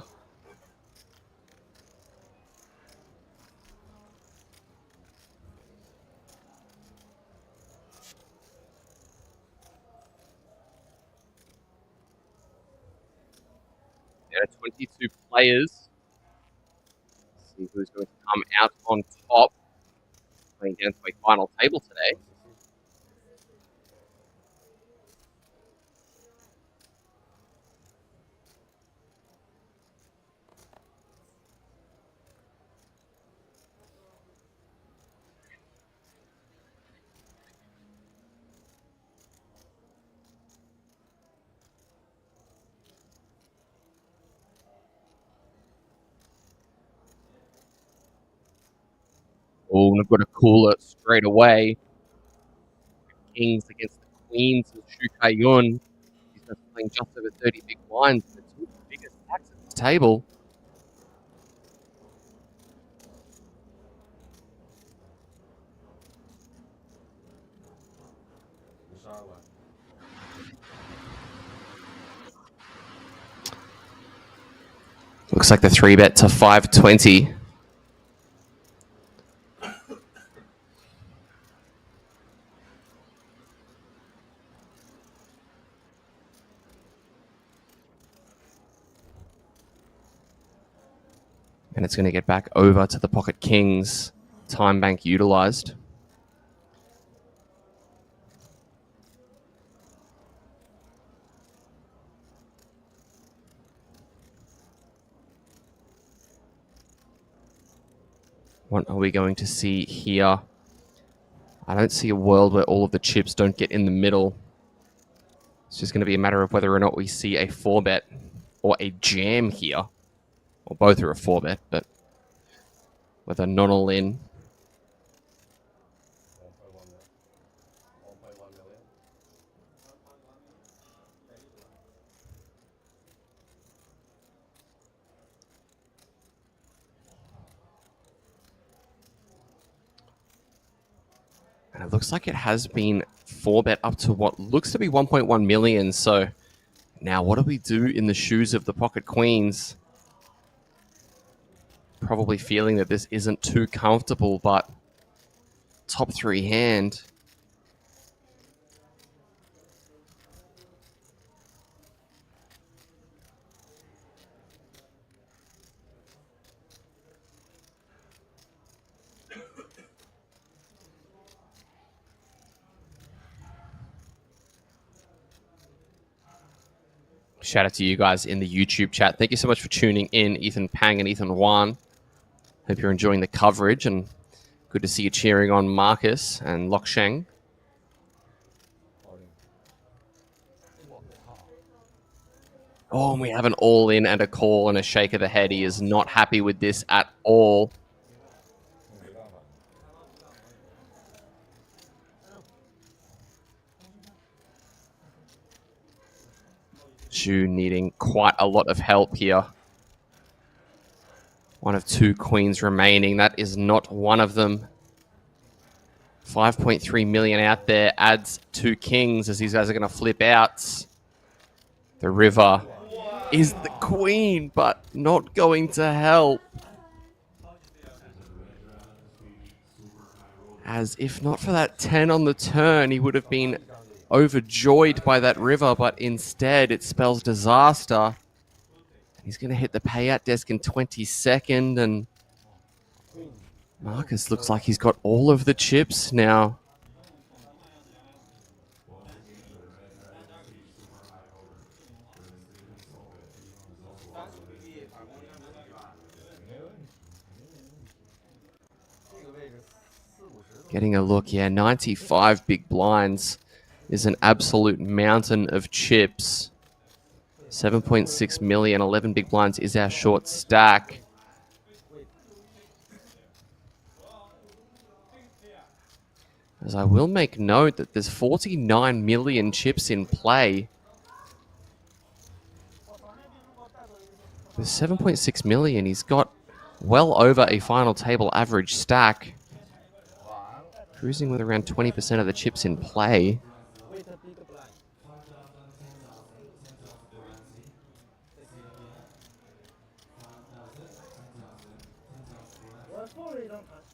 There are 22 players. Let's see who's going to come out on top playing down to a final table today. Oh, we've got a cooler straight away. Kings against the Queens of Shukayun. These guys are playing just over 30 big blinds. The two biggest stacks at this table. Looks like the 3-bet to 520. And it's going to get back over to the pocket kings. Time bank utilized. What are we going to see here? I don't see a world where all of the chips don't get in the middle. It's just going to be a matter of whether or not we see a 4-bet or a jam here. Well, both are a 4-bet, but whether not all in. And it looks like it has been 4-bet up to what looks to be 1.1 million. So now what do we do in the shoes of the pocket queens? Probably feeling that this isn't too comfortable, but top 3 hand. Shout out to you guys in the YouTube chat. Thank you so much for tuning in, Ethan Pang and Ethan Wan. Hope you're enjoying the coverage, and good to see you cheering on Marcus and Lok Sheng. Oh, and we have an all-in and a call and a shake of the head. He is not happy with this at all. Zhu needing quite a lot of help here. One of 2 queens remaining. That is not one of them. 5.3 million out there. Adds 2 kings as these guys are going to flip out. The river is the queen, but not going to help. As if not for that 10 on the turn, he would have been overjoyed by that river, but instead it spells disaster. He's going to hit the payout desk in 22nd, and Marcus looks like he's got all of the chips now. Getting a look, yeah, 95 big blinds is an absolute mountain of chips. 7.6 million, 11 big blinds is our short stack. As I will make note that there's 49 million chips in play. With 7.6 million, he's got well over a final table average stack. Cruising with around 20% of the chips in play. 错了一张牌。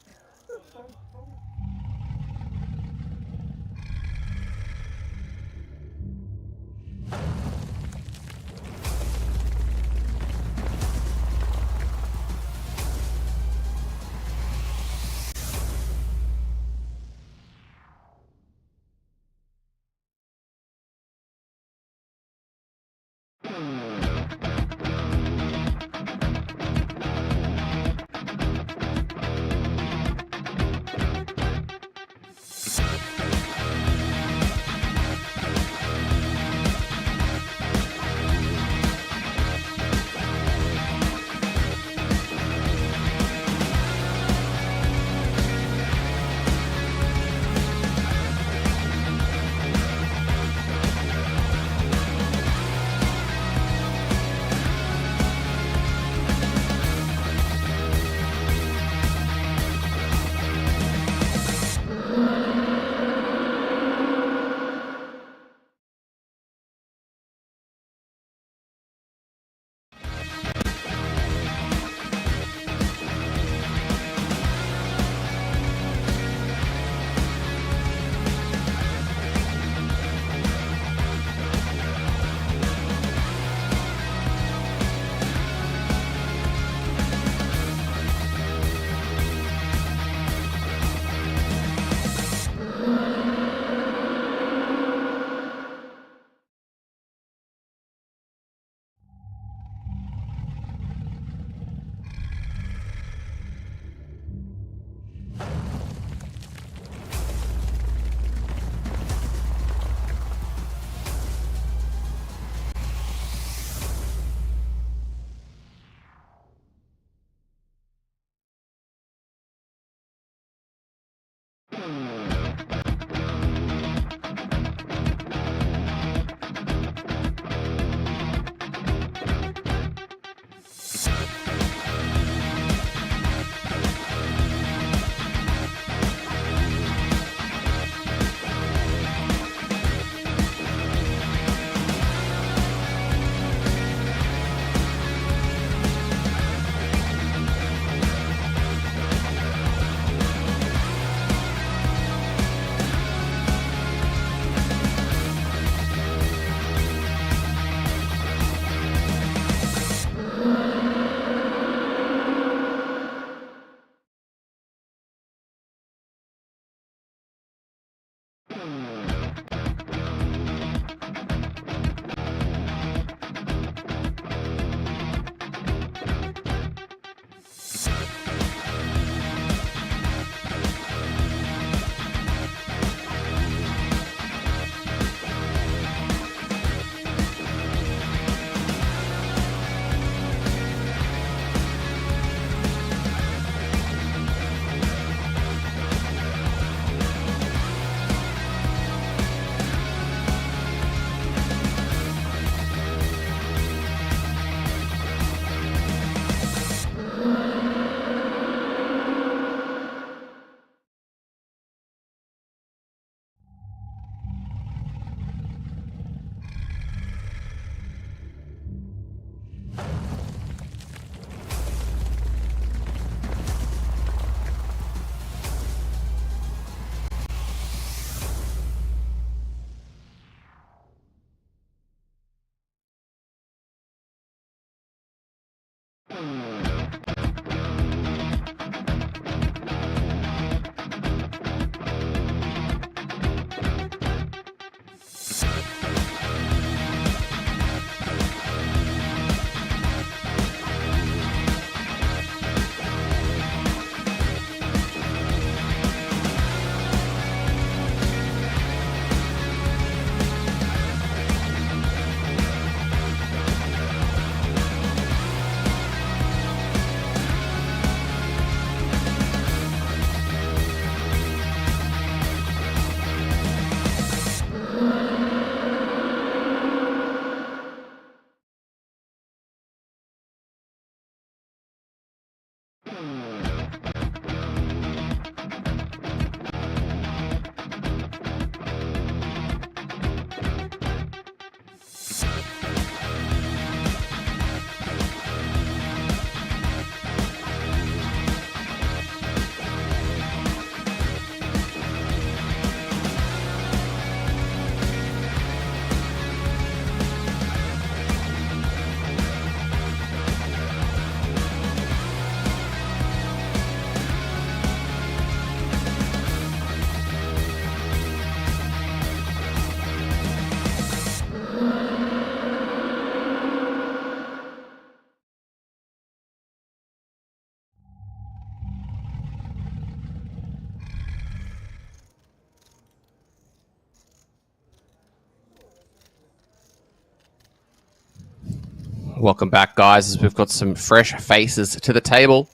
Welcome back, guys, as we've got some fresh faces to the table.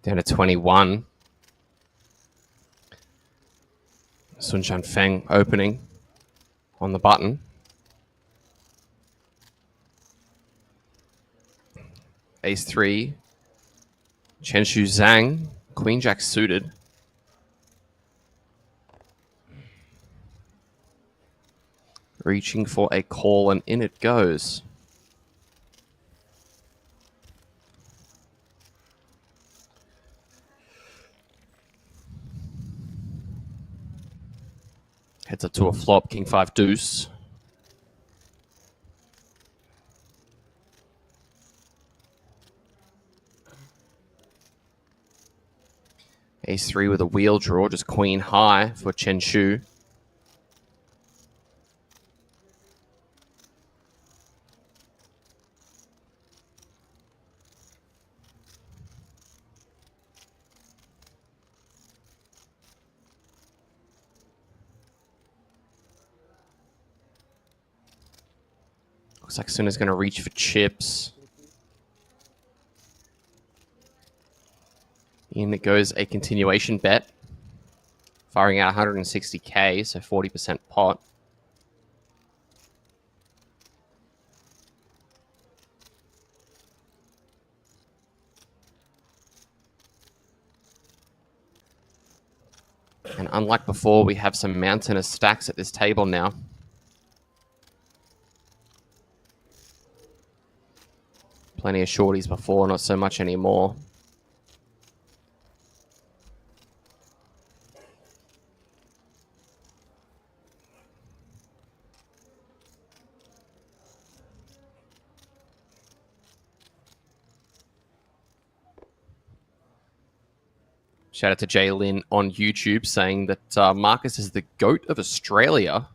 Down to 21. Sun Feng opening on the button. Ace 3. Chenshu Zhang. Queen Jack suited. Reaching for a call, and in it goes. Heads up to a flop, King 5 deuce. Ace 3 with a wheel draw, just queen high for Chen Shu. Looks like Sun is going to reach for chips. In it goes a continuation bet. Firing out 160k, so 40% pot. And unlike before, we have some mountainous stacks at this table now. Plenty of shorties before, not so much anymore. Shout out to Jay Lynn on YouTube saying that Marcus is the GOAT of Australia.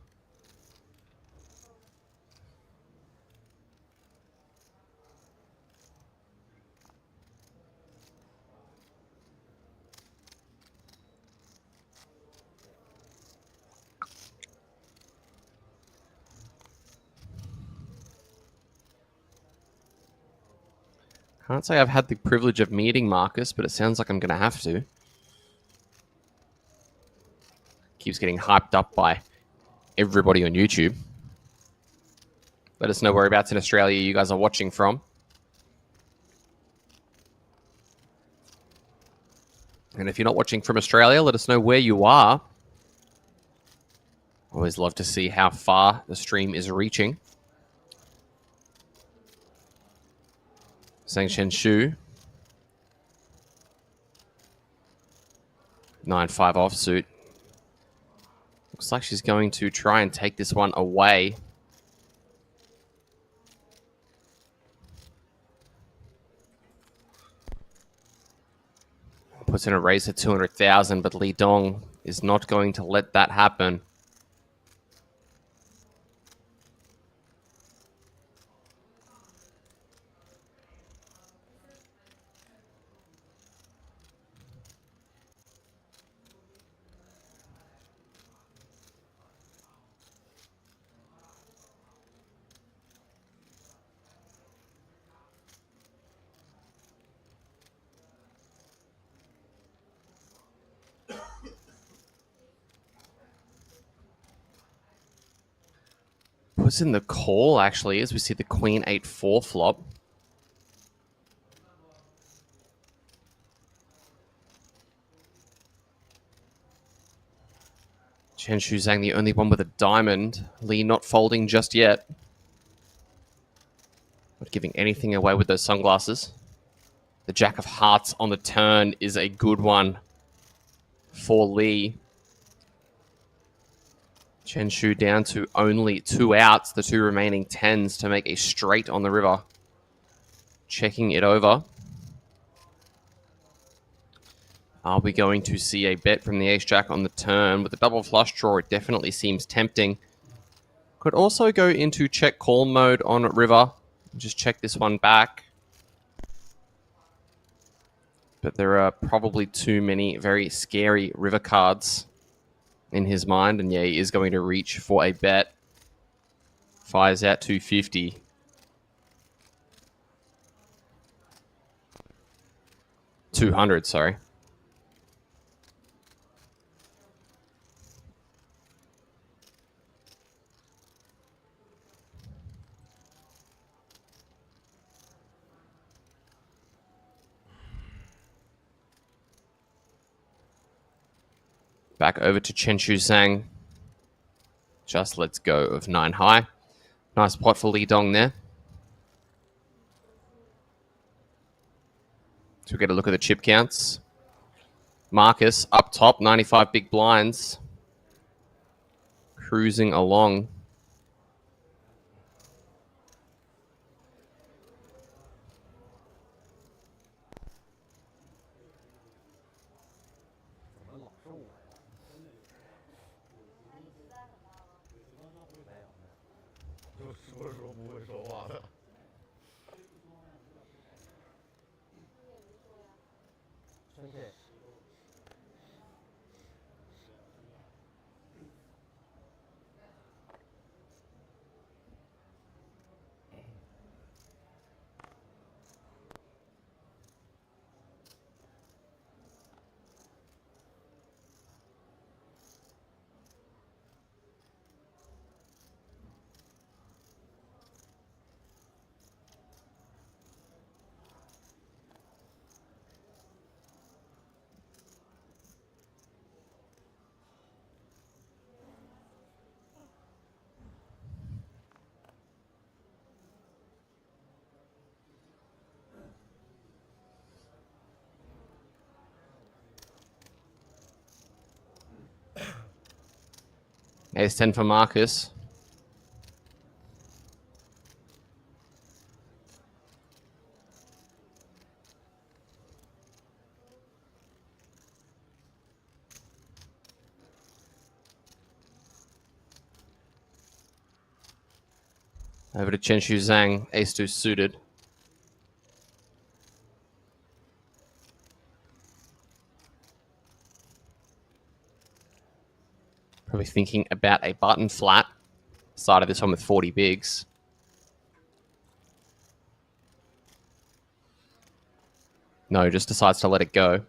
Can't say I've had the privilege of meeting Marcus, but it sounds like I'm going to have to. Keeps getting hyped up by everybody on YouTube. Let us know whereabouts in Australia you guys are watching from. And if you're not watching from Australia, let us know where you are. Always love to see how far the stream is reaching. Zhang Shenshu. 9-5 offsuit. Looks like she's going to try and take this one away. Puts in a raise at 200,000, but Li Dong is not going to let that happen. Puts in the call, actually, as we see the Queen 8-4 flop. Chen Shu Zhang, the only one with a diamond. Li not folding just yet. Not giving anything away with those sunglasses. The Jack of Hearts on the turn is a good one for Li. Chen Shu down to only 2 outs, the 2 remaining 10s to make a straight on the river. Checking it over. Are we going to see a bet from the Ace-Jack on the turn? With the double flush draw, it definitely seems tempting. Could also go into check call mode on river. Just check this one back. But there are probably too many very scary river cards in his mind. And yeah, he is going to reach for a bet. Fires out 250. $200, sorry. Back over to Chen Shu Sang. Just lets go of 9 high. Nice pot for Li Dong there. So we get a look at the chip counts. Marcus up top, 95 big blinds. Cruising along. Ace 10 for Marcus. Over to Chen Shu Zhang, ace 2 suited. Probably thinking about a button flat. Started this one with 40 bigs. No, just decides to let it go.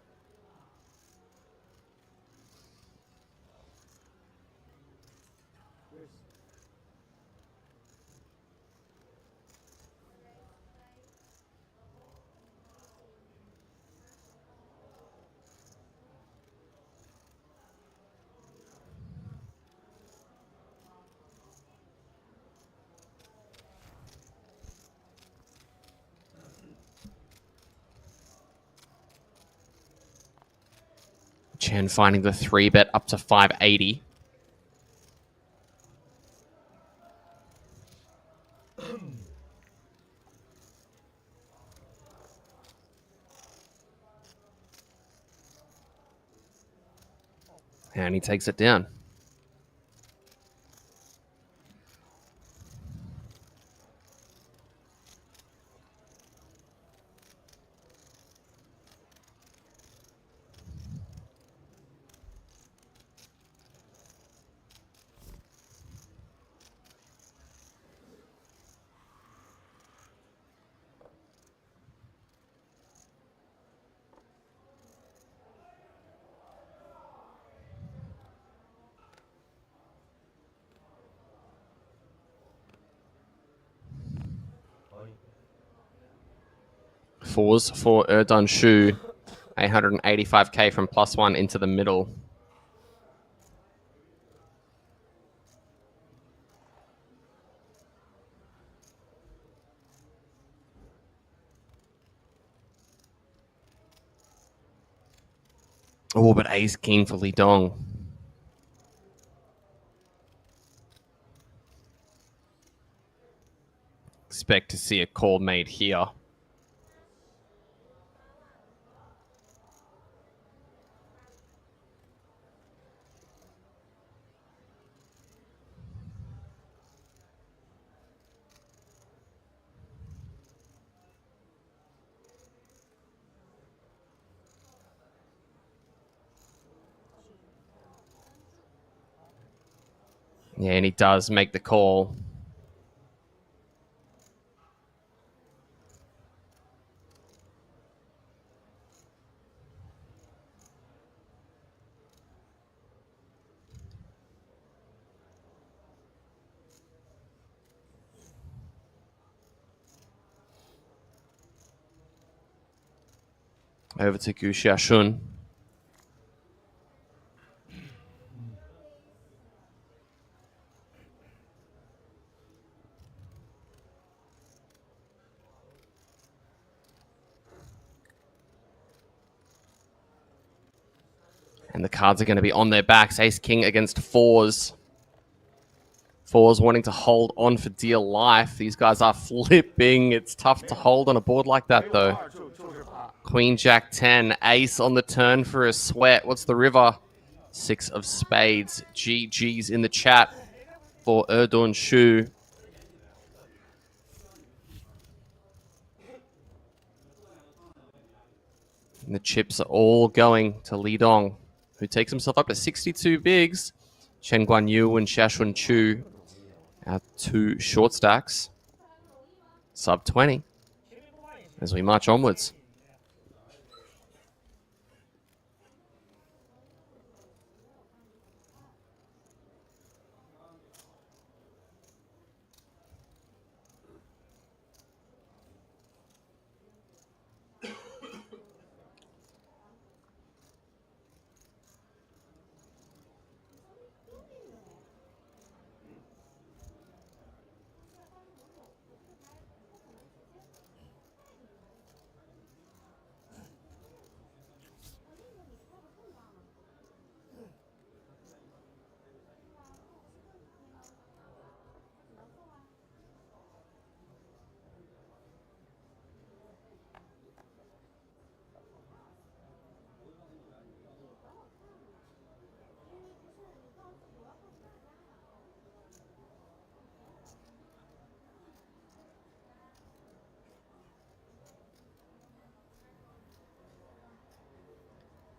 Chen finding the 3-bet up to 580. And he takes it down. Fours for Erdun Shu. 885k from +1 into the middle. Oh, but ace king for Li Dong. Expect to see a call made here. Yeah, and he does make the call. Over to Gu Xiaoshun. And the cards are going to be on their backs. Ace-King against fours. Fours wanting to hold on for dear life. These guys are flipping. It's tough to hold on a board like that, though. Queen, Jack, 10. Ace on the turn for a sweat. What's the river? 6 of spades. GG's in the chat for Erdon Shu. And the chips are all going to Li Dong, who takes himself up to 62 bigs. Chen Guanyu and Xiaoshun Chu, our 2 short stacks. Sub 20 as we march onwards.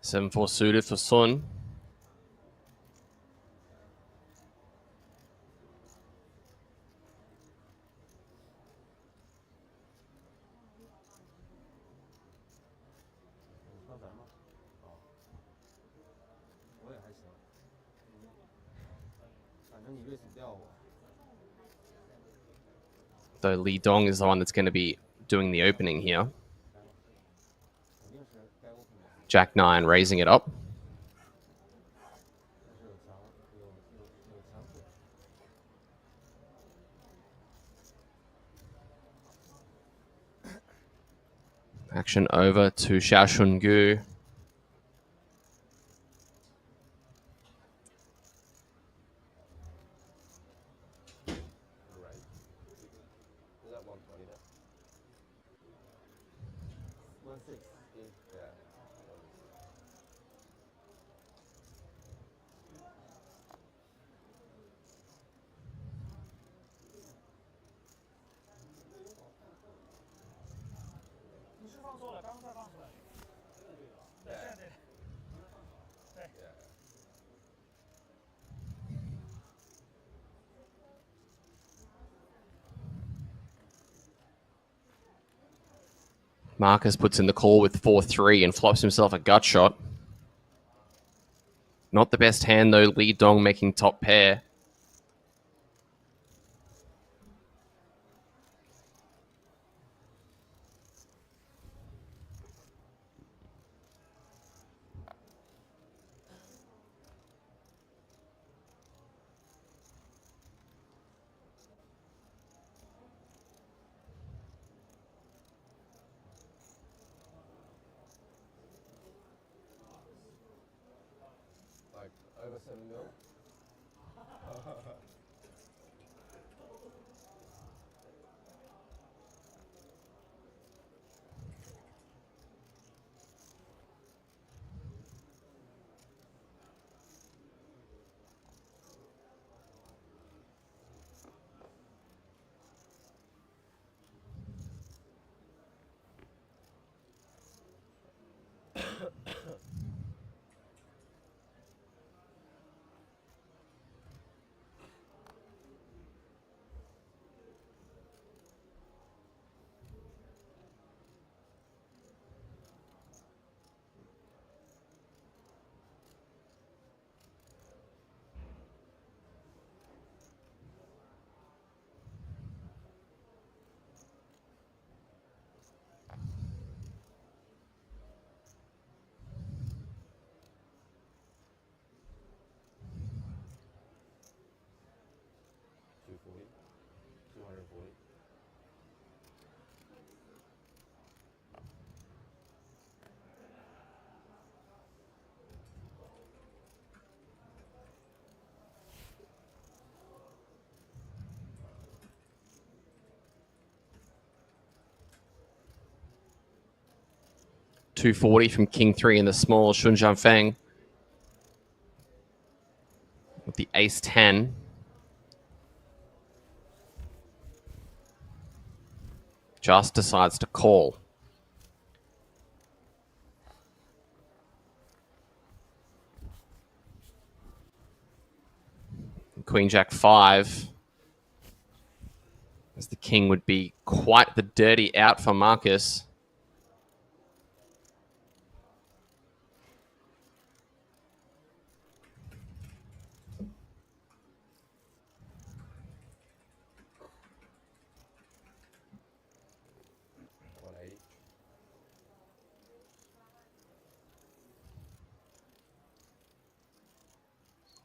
Seven four suited for Sun. Though Li Dong is the one that's going to be doing the opening here. Jack 9 raising it up. Action over to Xiaoshun Gu. Marcus puts in the call with 4-3 and flops himself a gut shot. Not the best hand, though. Li Dong making top pair. Over 7 mil. 240 from King 3 in the small, Shun Feng. With the ace 10. Just decides to call. Queen Jack 5. As the king would be quite the dirty out for Marcus.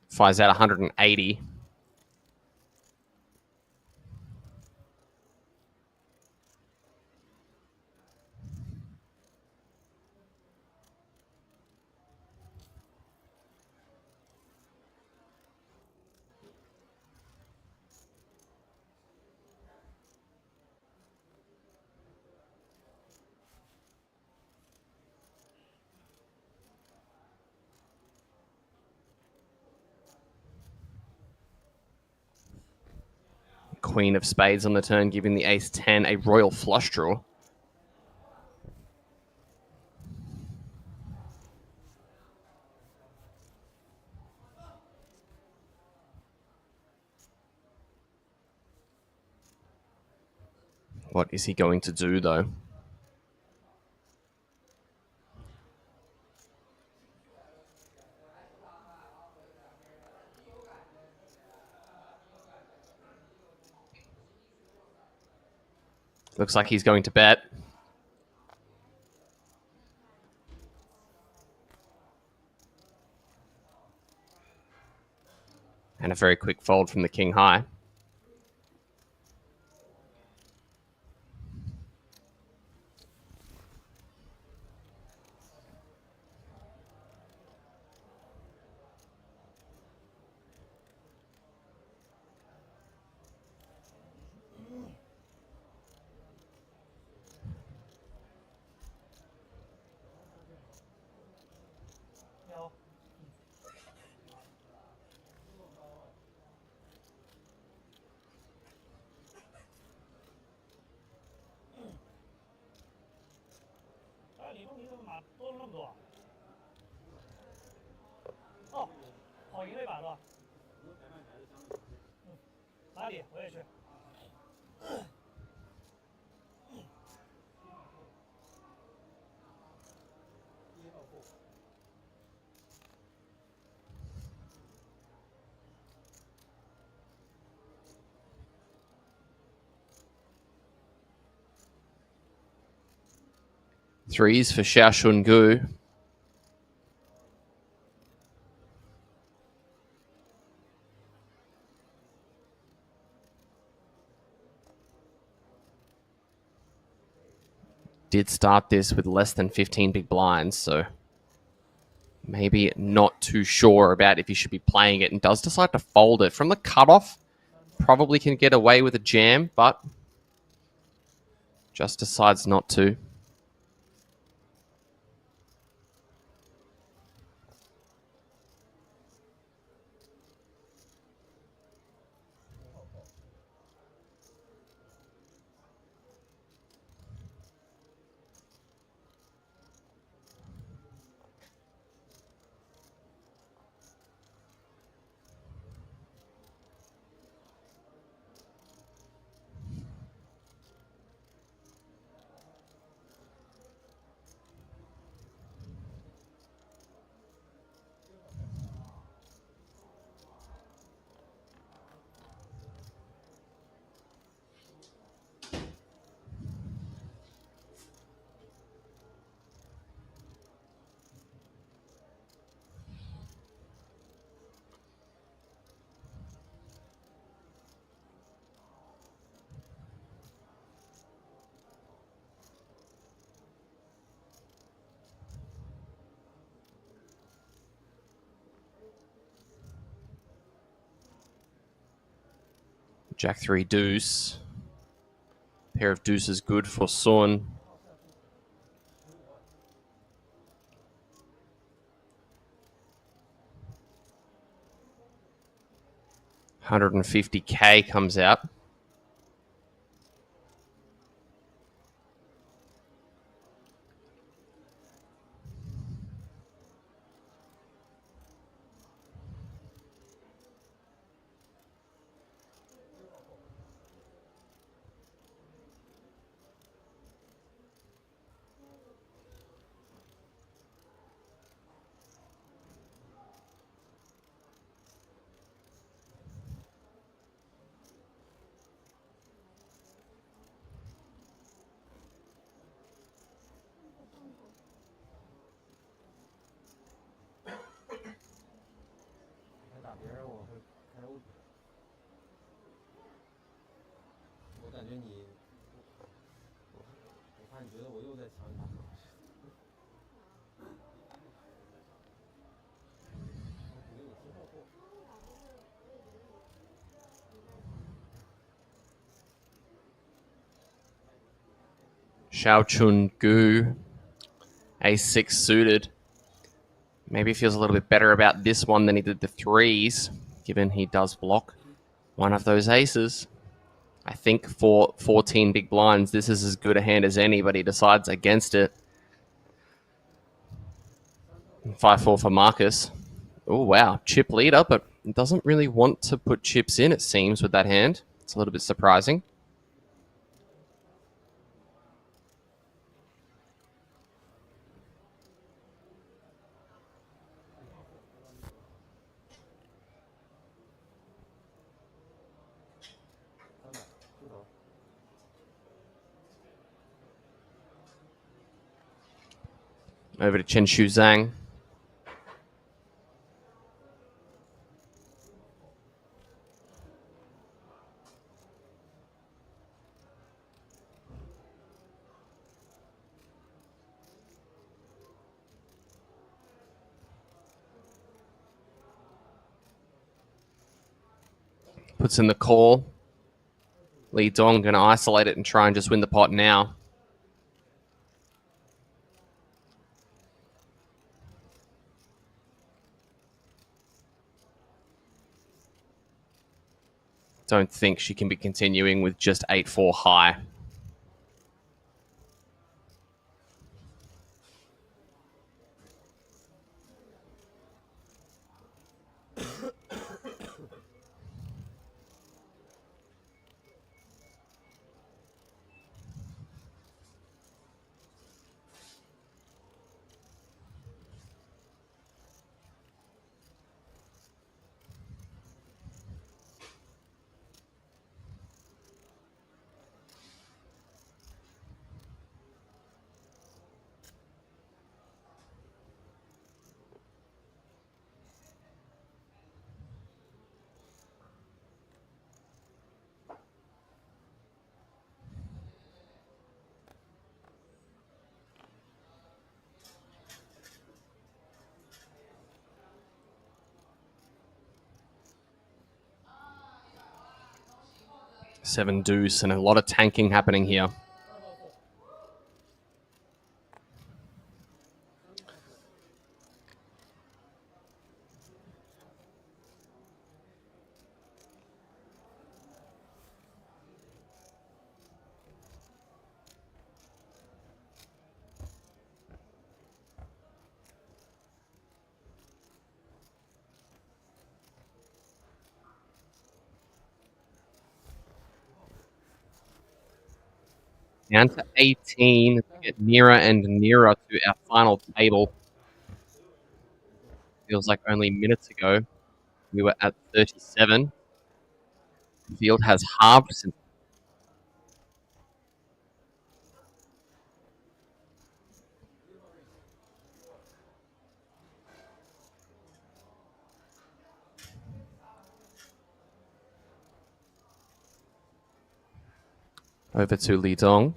Fires out 180. Queen of spades on the turn, giving the ace 10 a royal flush draw. What is he going to do, though? Looks like he's going to bet. And a very quick fold from the king high. Threes for Xiao Shungu. Did start this with less than 15 big blinds, so maybe not too sure about if he should be playing it, and does decide to fold it. From the cutoff, probably can get away with a jam, but just decides not to. Jack 3 deuce. Pair of deuces good for Sun. 150K comes out. Xiao Chun Gu, A6 suited. Maybe feels a little bit better about this one than he did the threes, given he does block one of those aces. I think for 14 big blinds, this is as good a hand as any, but he decides against it. 5-4 for Marcus. Oh, wow. Chip leader, but doesn't really want to put chips in, it seems, with that hand. It's a little bit surprising. Over to Chen Shu Zhang. Puts in the call. Li Dong going to isolate it and try and just win the pot now. Don't think she can be continuing with just 8-4 high. Seven deuce and a lot of tanking happening here. Down to 18, get nearer and nearer to our final table. Feels like only minutes ago we were at 37. The field has halved since. Over to Li Dong.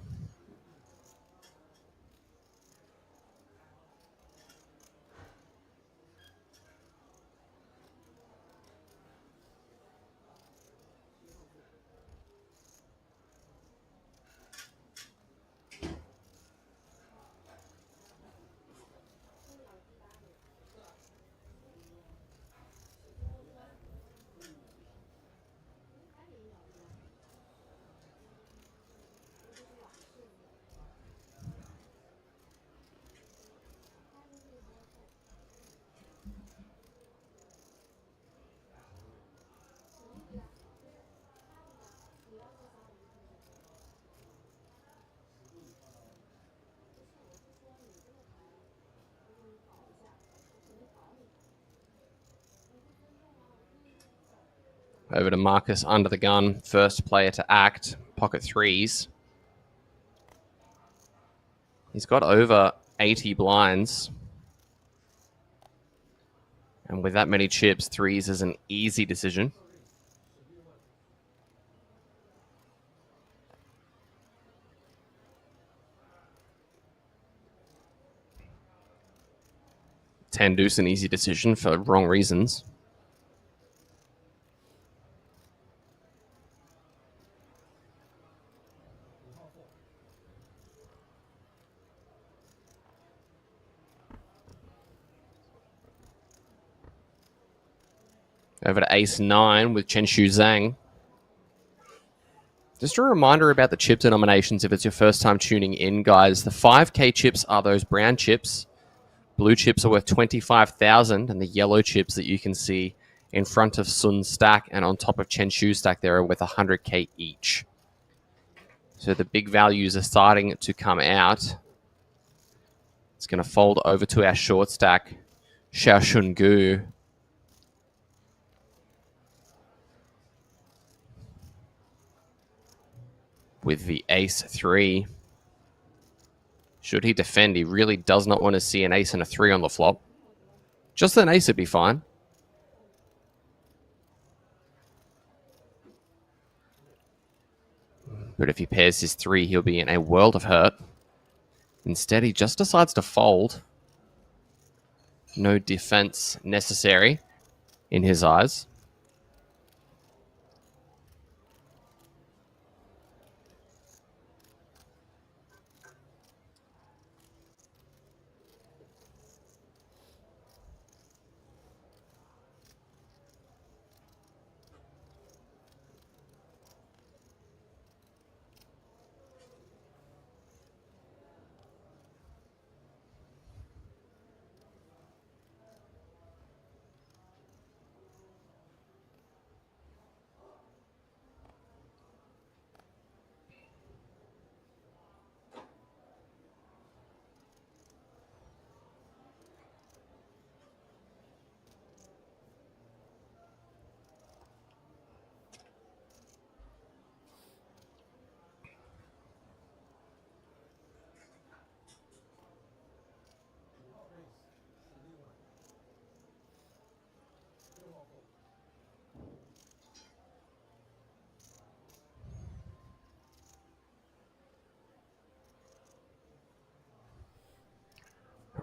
Over to Marcus under the gun. First player to act. Pocket threes. He's got over 80 blinds. And with that many chips, threes is an easy decision. Ten deuce, an easy decision for wrong reasons. Over to ace 9 with Chen Shu Zhang. Just a reminder about the chip denominations if it's your first time tuning in, guys. The 5K chips are those brown chips. Blue chips are worth 25,000, and the yellow chips that you can see in front of Sun's stack and on top of Chen Shu's stack there are worth 100K each. So the big values are starting to come out. It's going to fold over to our short stack, Xiaoshun Gu. With the ace 3. Should he defend, he really does not want to see an ace and a 3 on the flop. Just an ace would be fine. But if he pairs his 3, he'll be in a world of hurt. Instead, he just decides to fold. No defense necessary in his eyes.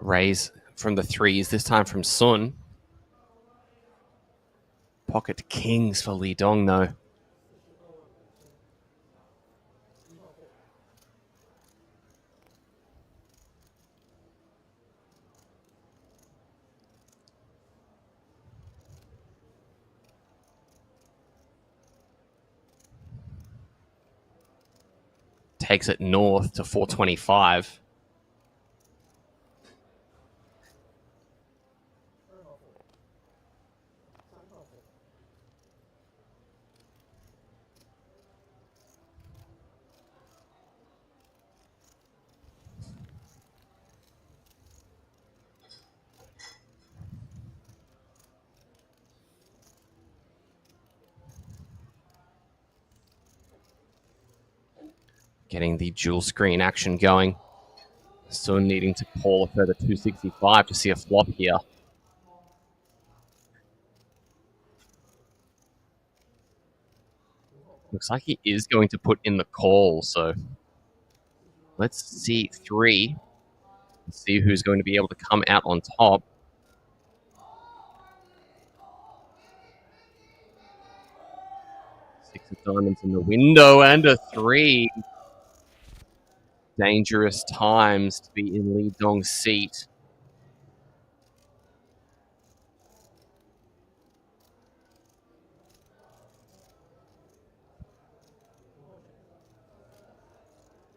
Raise from the 3s, this time from Sun. Pocket kings for Li Dong, though. Takes it north to 425. Getting the dual screen action going. Sun needing to call a further 265 to see a flop here. Looks like he is going to put in the call, so let's see 3. See who's going to be able to come out on top. Six of diamonds in the window and a 3. Dangerous times to be in Li Dong's seat.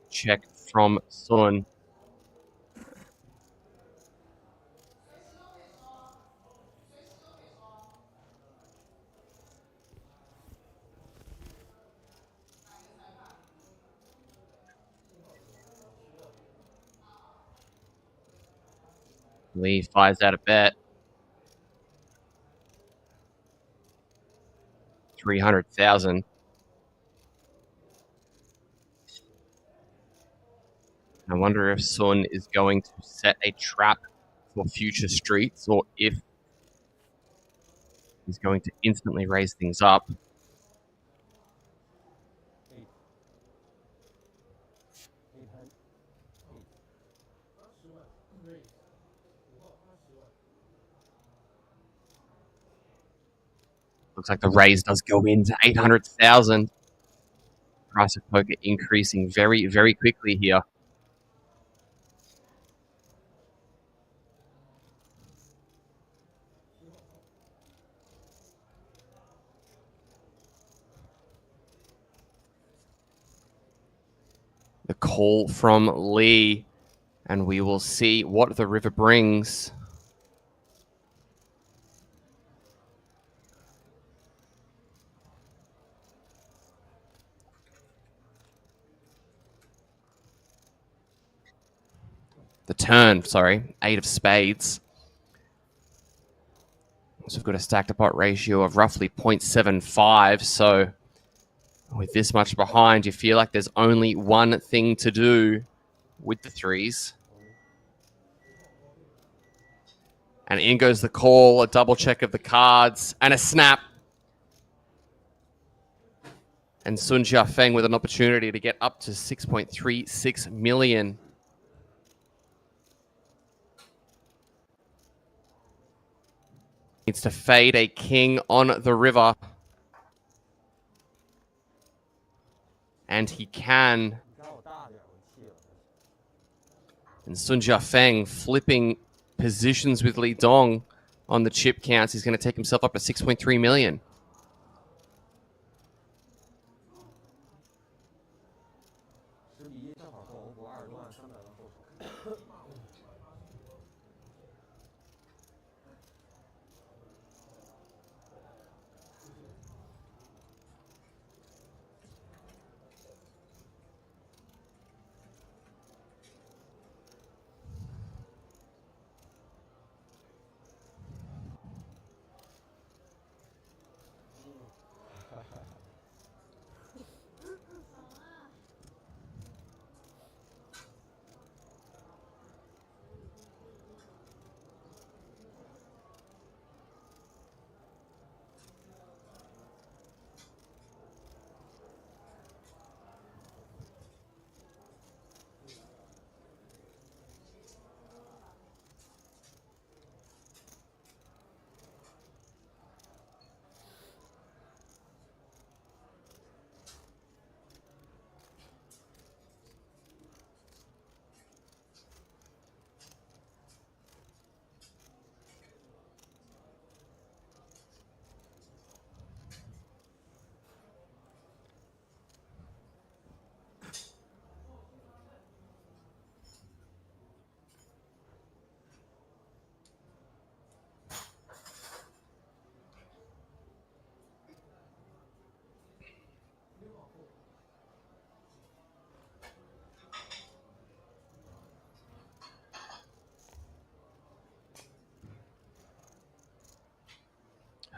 Check from Sun. Lee fires out a bet. 300,000. I wonder if Sun is going to set a trap for future streets or if he's going to instantly raise things up. Looks like the raise does go into 800,000. Price of poker increasing very, very quickly here. The call from Lee, and we will see what the river brings. The turn, sorry, 8 of spades. So we've got a stack to pot ratio of roughly 0.75. So with this much behind, you feel like there's only one thing to do with the threes. And in goes the call, a double check of the cards, and a snap. And Sun Jiafeng with an opportunity to get up to 6.36 million. Needs to fade a king on the river. And he can. And Sun Jiafeng flipping positions with Li Dong on the chip counts. He's going to take himself up to 6.3 million.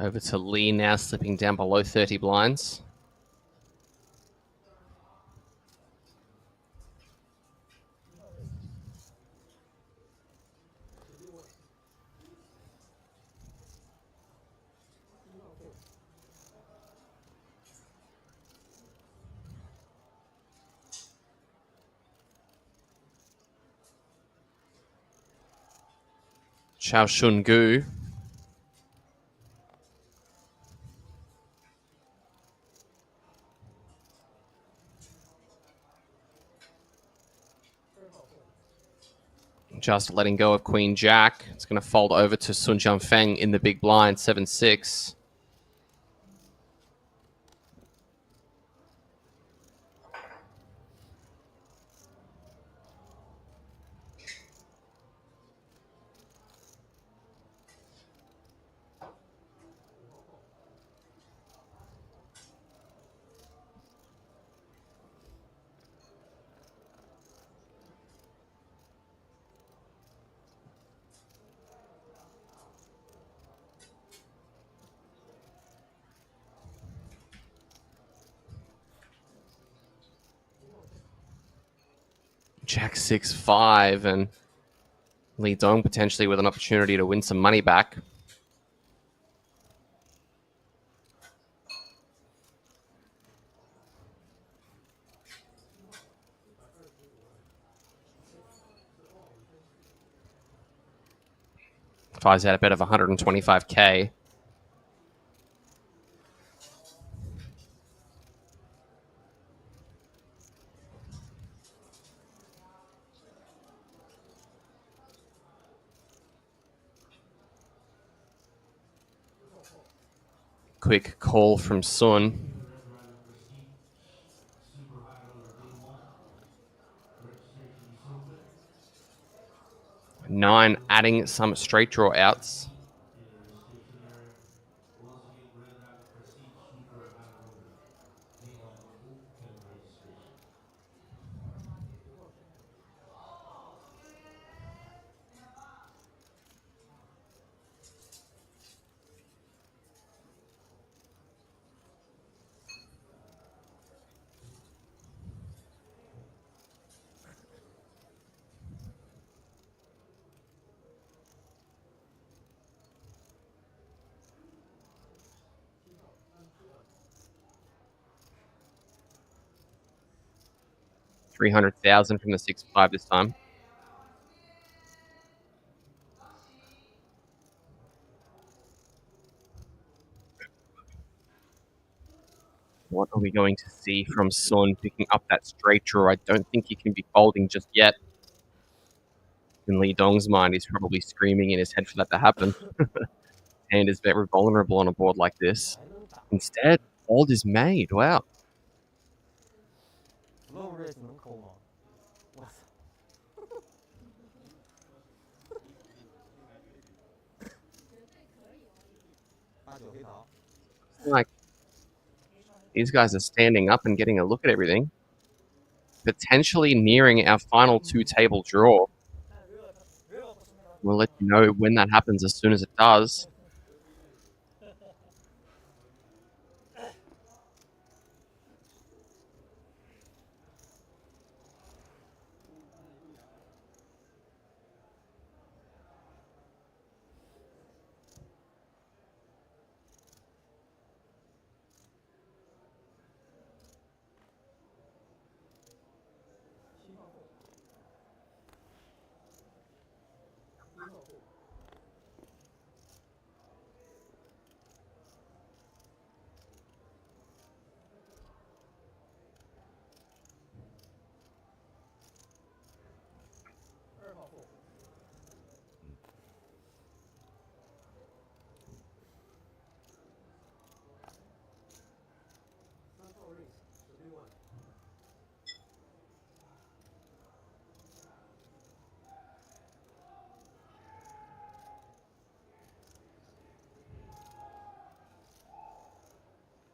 Over to Lee now, slipping down below 30 blinds. Chao Shun Gu. Just letting go of Queen Jack. It's going to fold over to Sun Jiafeng in the big blind, 7-6. Jack 6-5, and Li Dong potentially with an opportunity to win some money back. Fires out a bet of 125K. Quick call from Sun. 9 adding some straight draw outs. $300,000 from the 6-5 this time. What are we going to see from Sun picking up that straight draw? I don't think he can be folding just yet. In Li Dong's mind, he's probably screaming in his head for that to happen. And is very vulnerable on a board like this. Instead, fold is made. Wow. Slow race 能抠吗？哇塞！ Like, these guys are standing up and getting a look at everything. Potentially nearing our final 2-table draw. We'll let you know when that happens as soon as it does.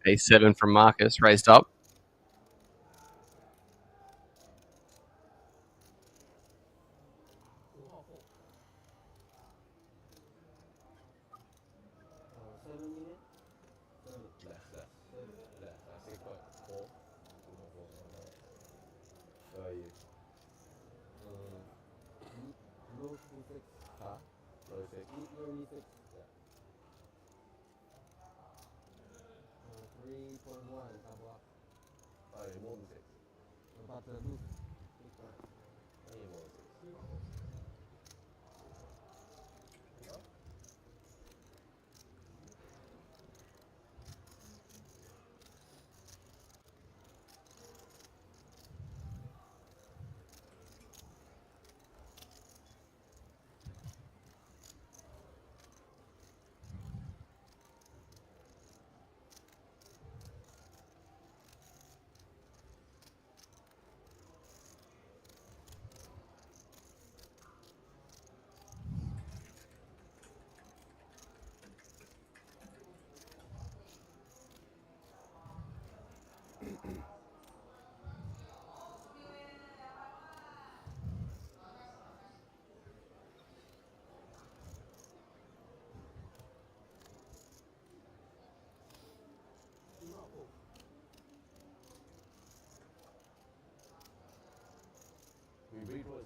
A7 from Marcus, raised up.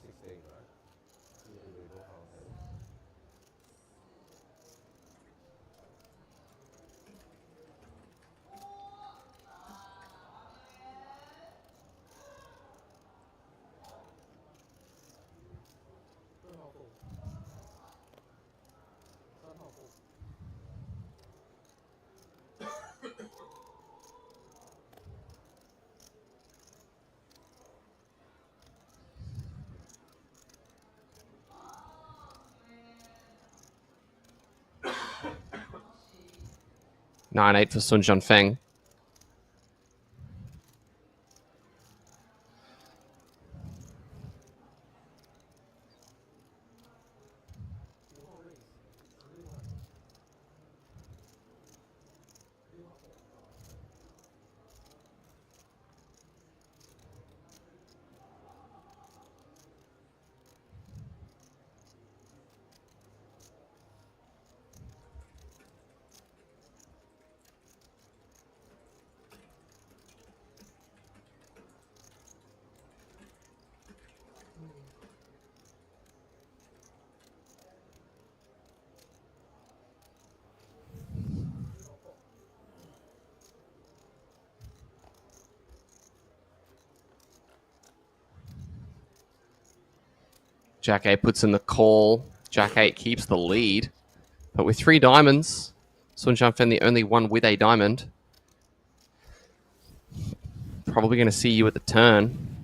16, right? Yeah, we go from there. Nine eight for Sun Jianfeng. Jack 8 puts in the call. Jack 8 keeps the lead. But with 3 diamonds, Sun Jianfeng the only one with a diamond. Probably going to see you at the turn.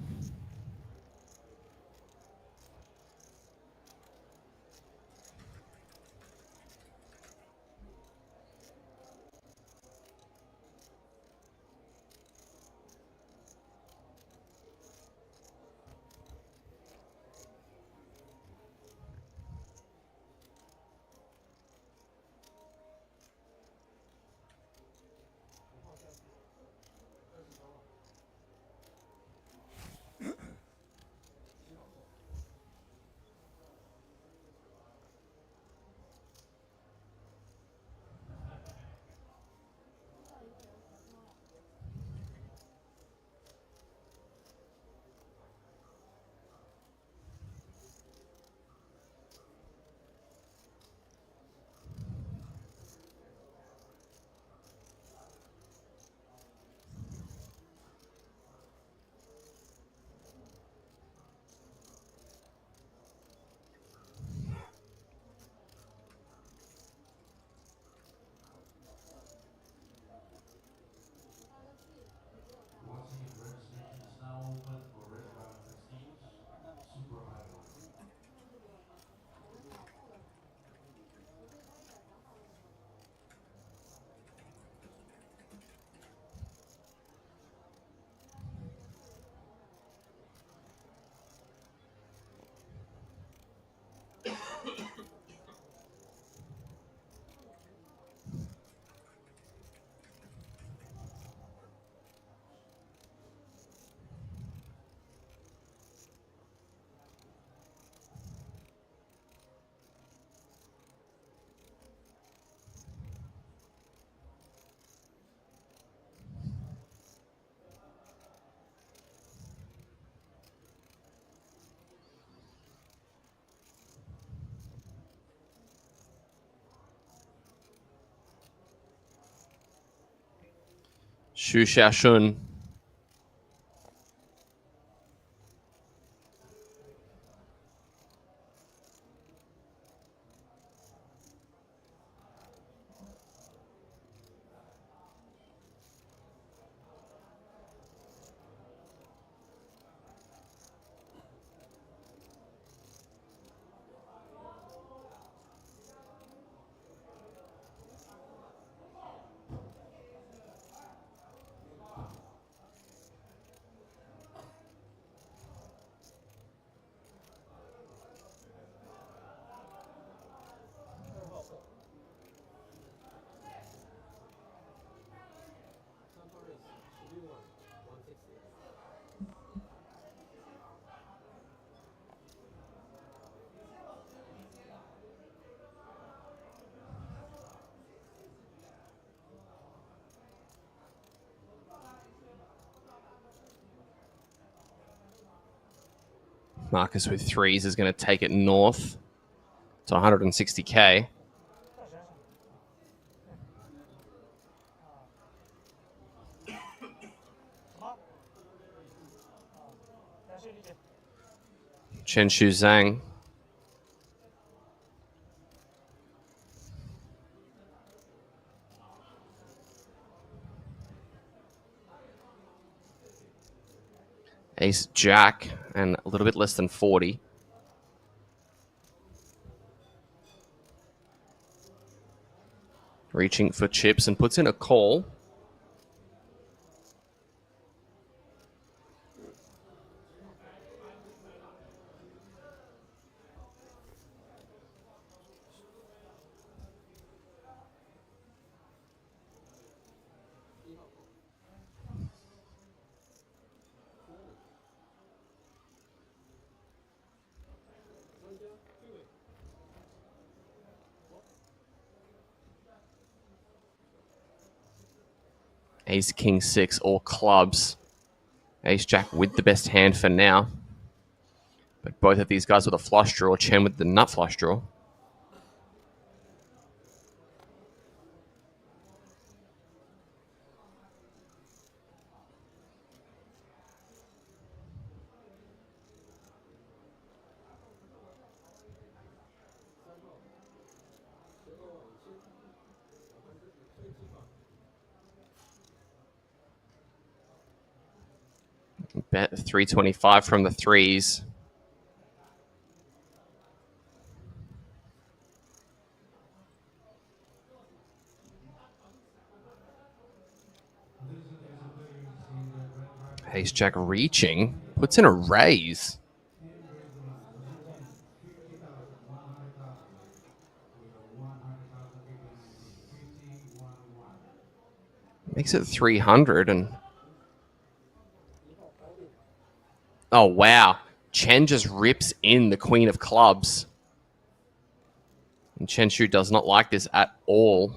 Xu Xiaoshun. Marcus with threes is going to take it north to 160K. Chen Shu Zhang. Ace Jack and a little bit less than 40. Reaching for chips and puts in a call. Ace King 6, all clubs. Ace Jack with the best hand for now. But both of these guys with a flush draw. Chen with the nut flush draw. Bet 325 from the threes. Ace Jack reaching. Puts in a raise. Makes it 300 and... Oh, wow. Chen just rips in the queen of clubs. And Chen Shu does not like this at all.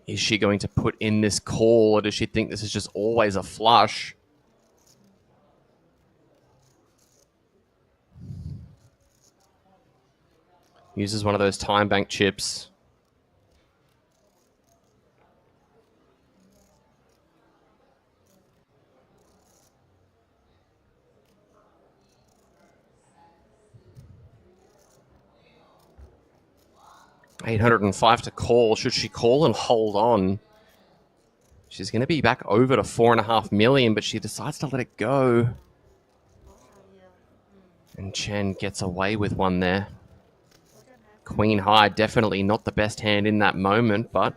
Is she going to put in this call, or does she think this is just always a flush? Uses one of those time bank chips. $805 to call. Should she call and hold on? She's going to be back over to $4.5 million, but she decides to let it go. And Chen gets away with one there. Queen high, definitely not the best hand in that moment, but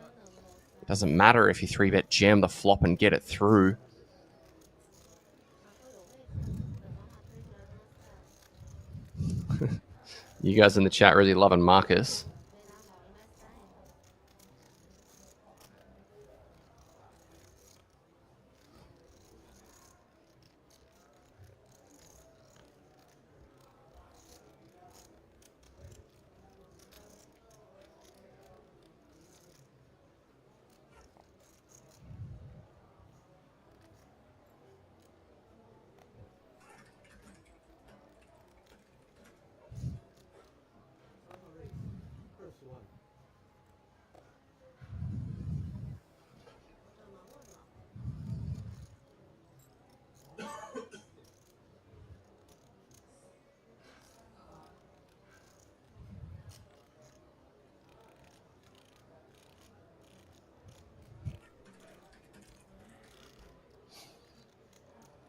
it doesn't matter if you 3-bet jam the flop and get it through. You guys in the chat really loving Marcus.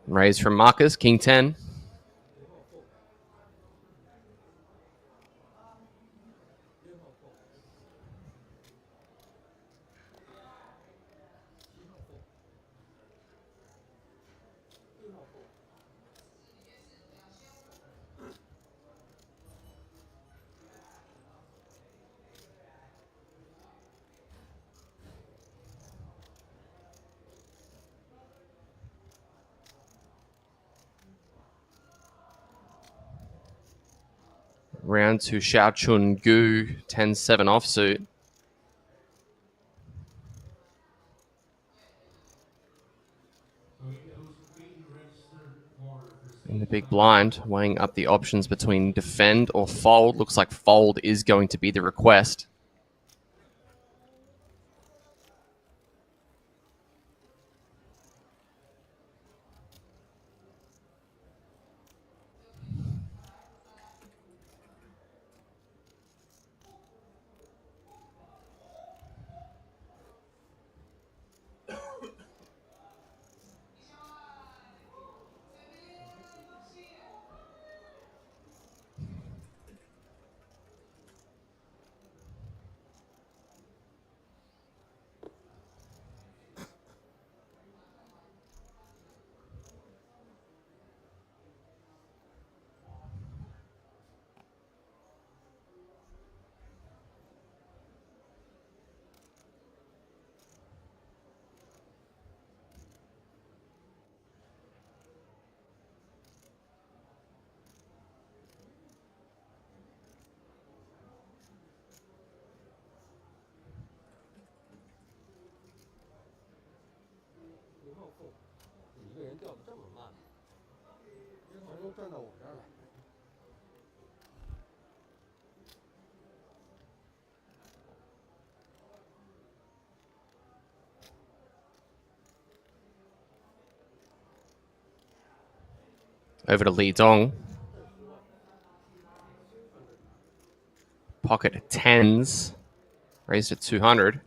Raise from Marcus, King 10. Round to Xiao Chun Gu, 10-7 offsuit. In the big blind, weighing up the options between defend or fold. Looks like fold is going to be the request. Over to Li Dong. Pocket tens. Raised at 200.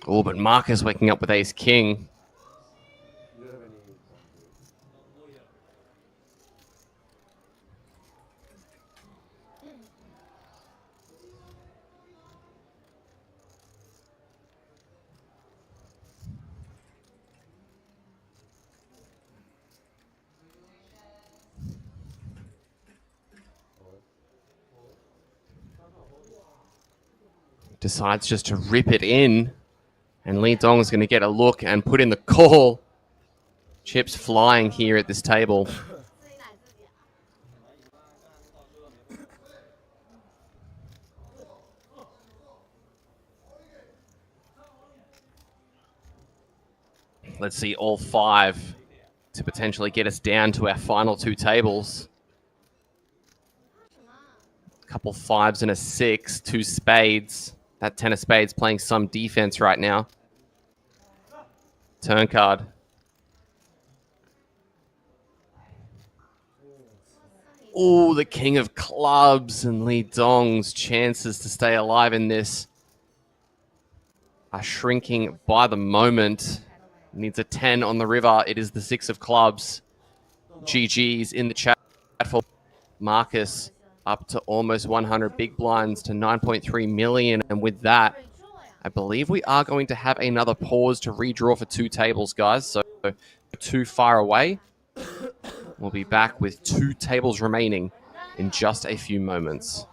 Oh, but Marcus waking up with ace king. Decides just to rip it in. And Li Dong is going to get a look and put in the call. Chips flying here at this table. Let's see all five to potentially get us down to our final two tables. A couple fives and a six, two spades. That 10 of spades playing some defense right now. Turn card. Oh, the king of clubs, and Li Dong's chances to stay alive in this are shrinking by the moment. Needs a 10 on the river. It is the six of clubs. GG's in the chat for Marcus, up to almost 100 big blinds to 9.3 million. And with that, I believe we are going to have another pause to redraw for two tables, guys. So too far away. We'll be back with two tables remaining in just a few moments.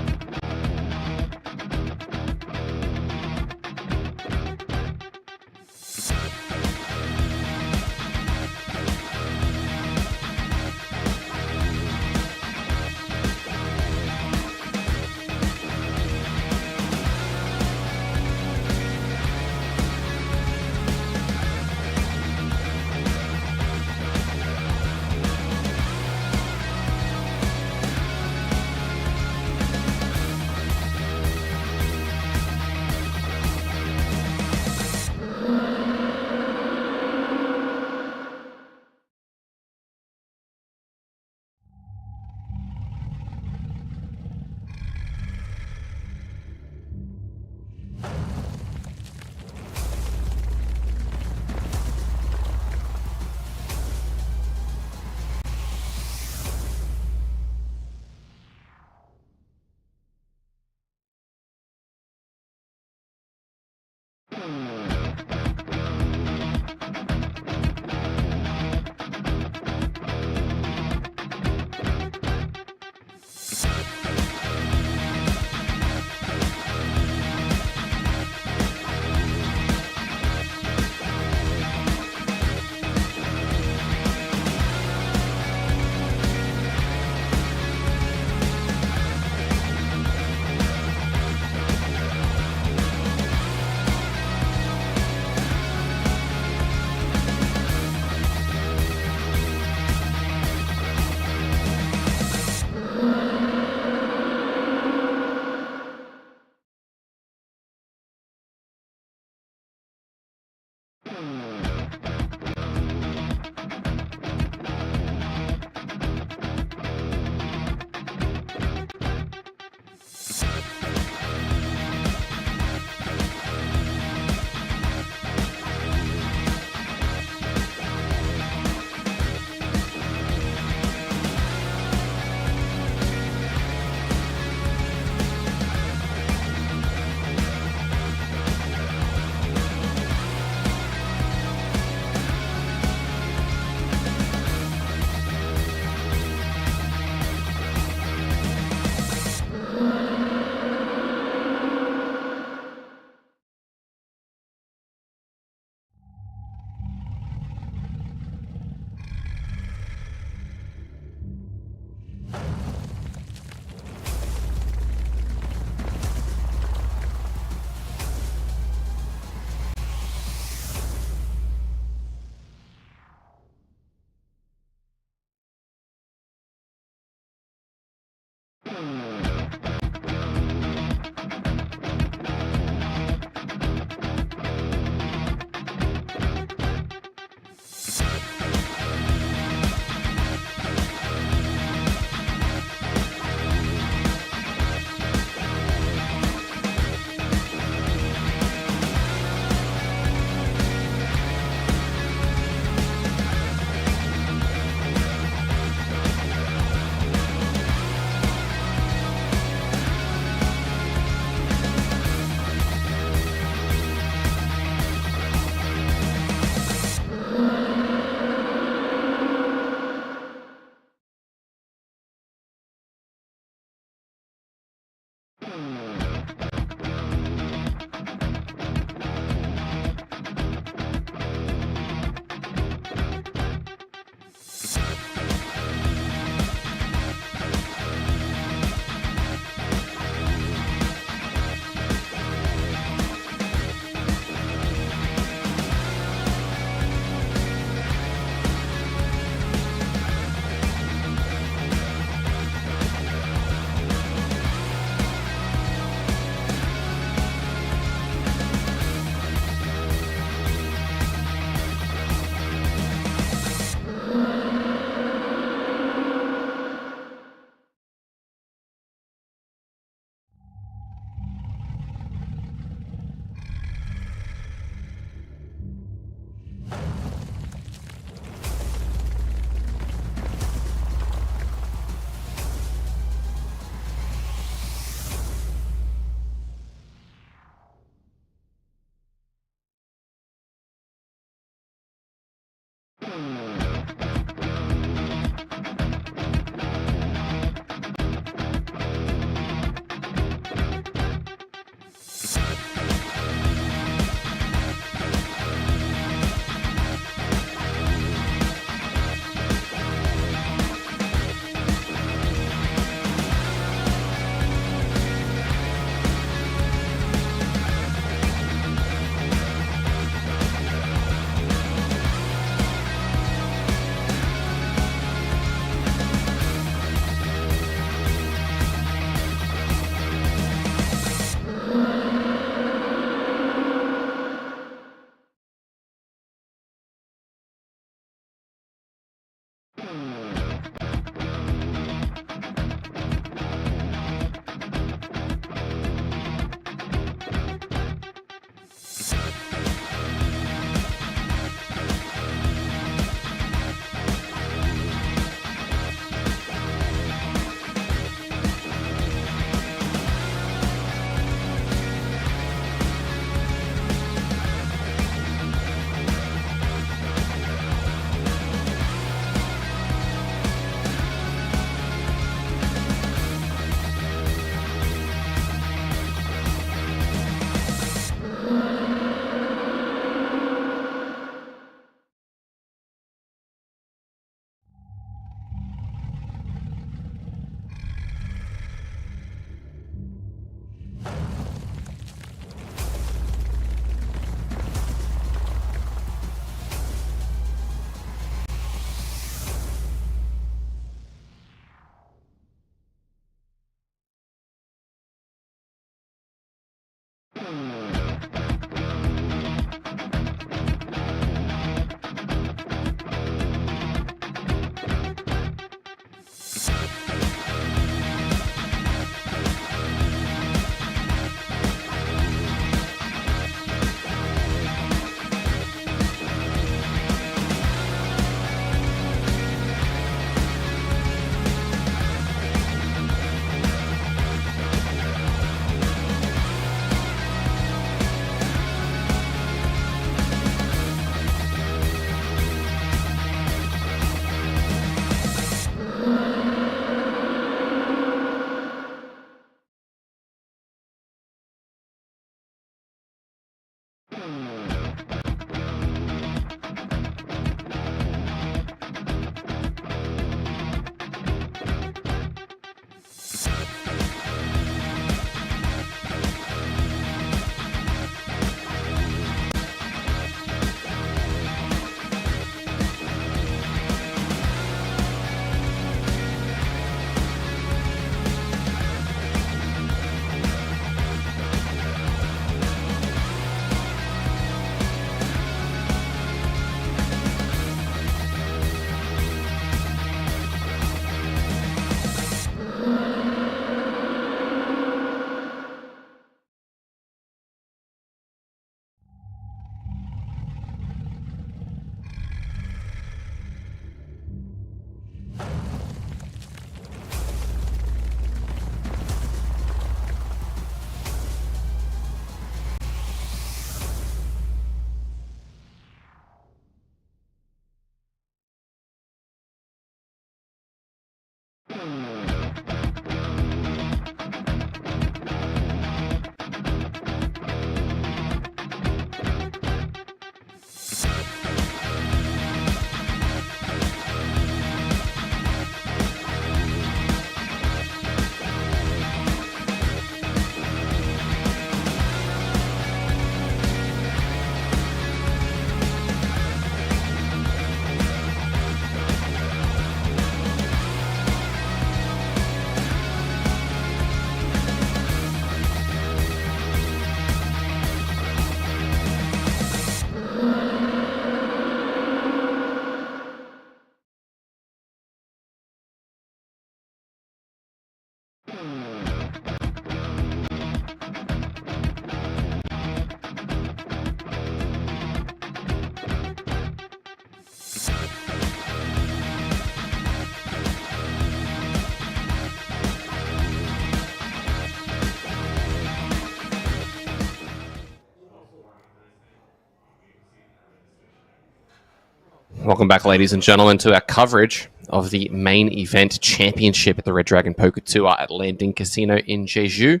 Welcome back, ladies and gentlemen, to our coverage of the main event championship at the Red Dragon Poker Tour at Landing Casino in Jeju.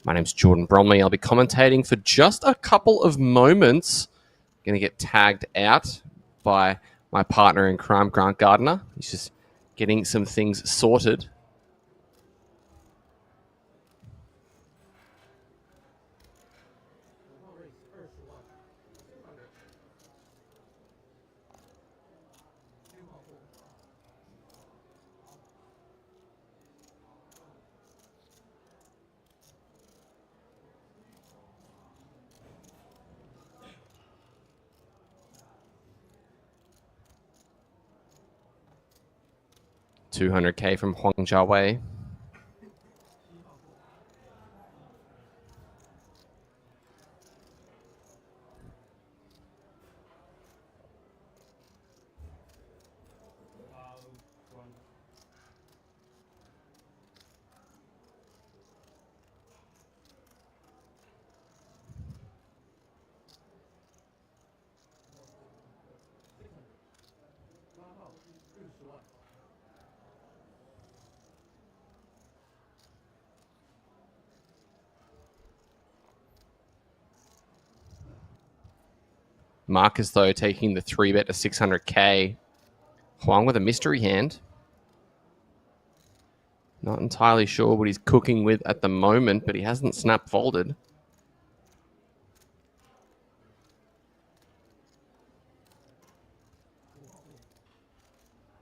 My name's Jordan Bromley. I'll be commentating for just a couple of moments. Going to get tagged out by my partner in crime, Grant Gardner. He's just getting some things sorted. $200K from Huang Jiawei. Marcus, though, taking the 3-bet to 600K. Huang with a mystery hand. Not entirely sure what he's cooking with at the moment, but he hasn't snap folded.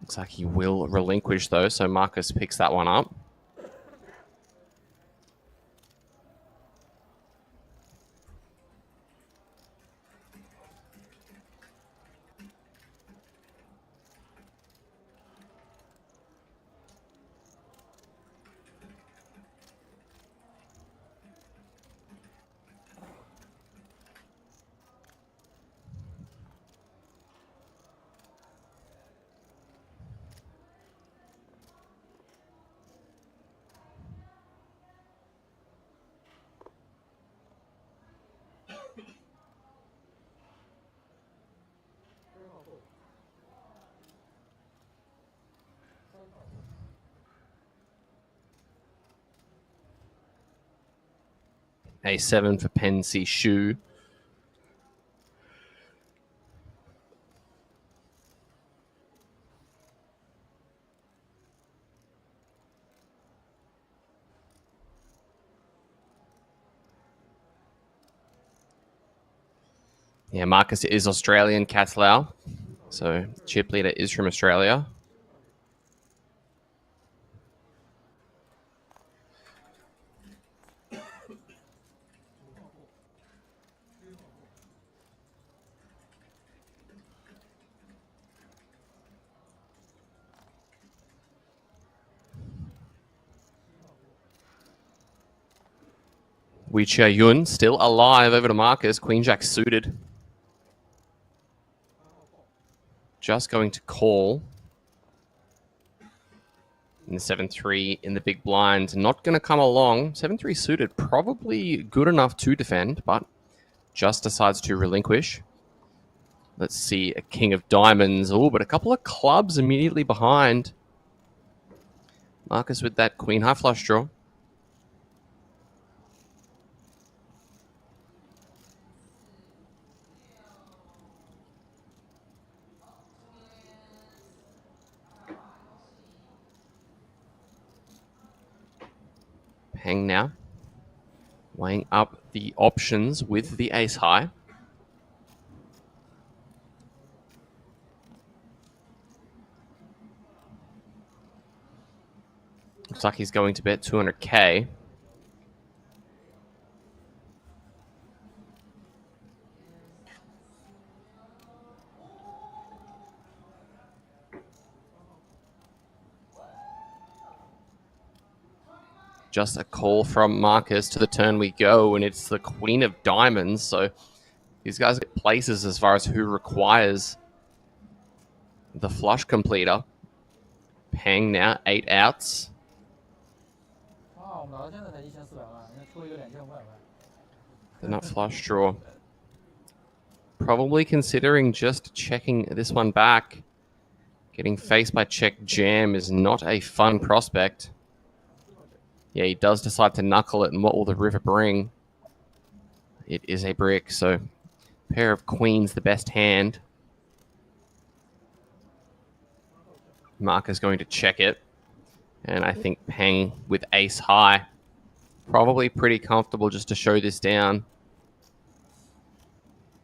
Looks like he will relinquish, though, so Marcus picks that one up. A7 for Pen C Shu. Yeah, Marcus is Australian, Catlau. So chip leader is from Australia. Wei Chia Yun still alive over to Marcus. Queen Jack suited. Just going to call. In the 7-3 in the big blind. Not going to come along. 7-3 suited. Probably good enough to defend, but just decides to relinquish. Let's see a king of diamonds. Oh, but a couple of clubs immediately behind. Marcus with that queen high flush draw. Hang now. Weighing up the options with the ace high. Looks like he's going to bet 200K. Just a call from Marcus. To the turn we go, and it's the queen of diamonds. So these guys get places as far as who requires the flush completer. Peng now, 8 outs. The nut flush draw. Probably considering just checking this one back. Getting faced by check jam is not a fun prospect. Yeah, he does decide to knuckle it, and what will the river bring? It is a brick, so pair of queens, the best hand. Mark is going to check it, and I think Peng with ace high. Probably pretty comfortable just to show this down.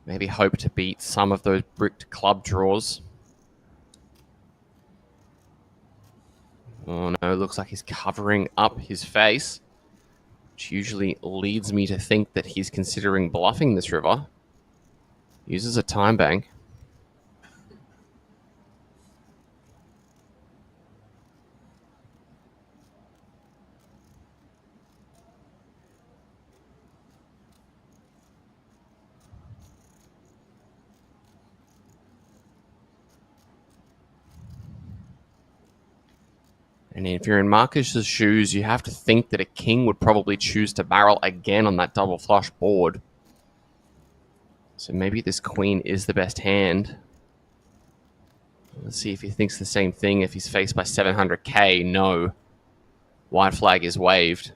Maybe hope to beat some of those bricked club draws. Oh no, looks like he's covering up his face, which usually leads me to think that he's considering bluffing this river. Uses a time bank. And if you're in Marcus's shoes, you have to think that a king would probably choose to barrel again on that double flush board. So maybe this queen is the best hand. Let's see if he thinks the same thing. If he's faced by 700k, no. White flag is waved.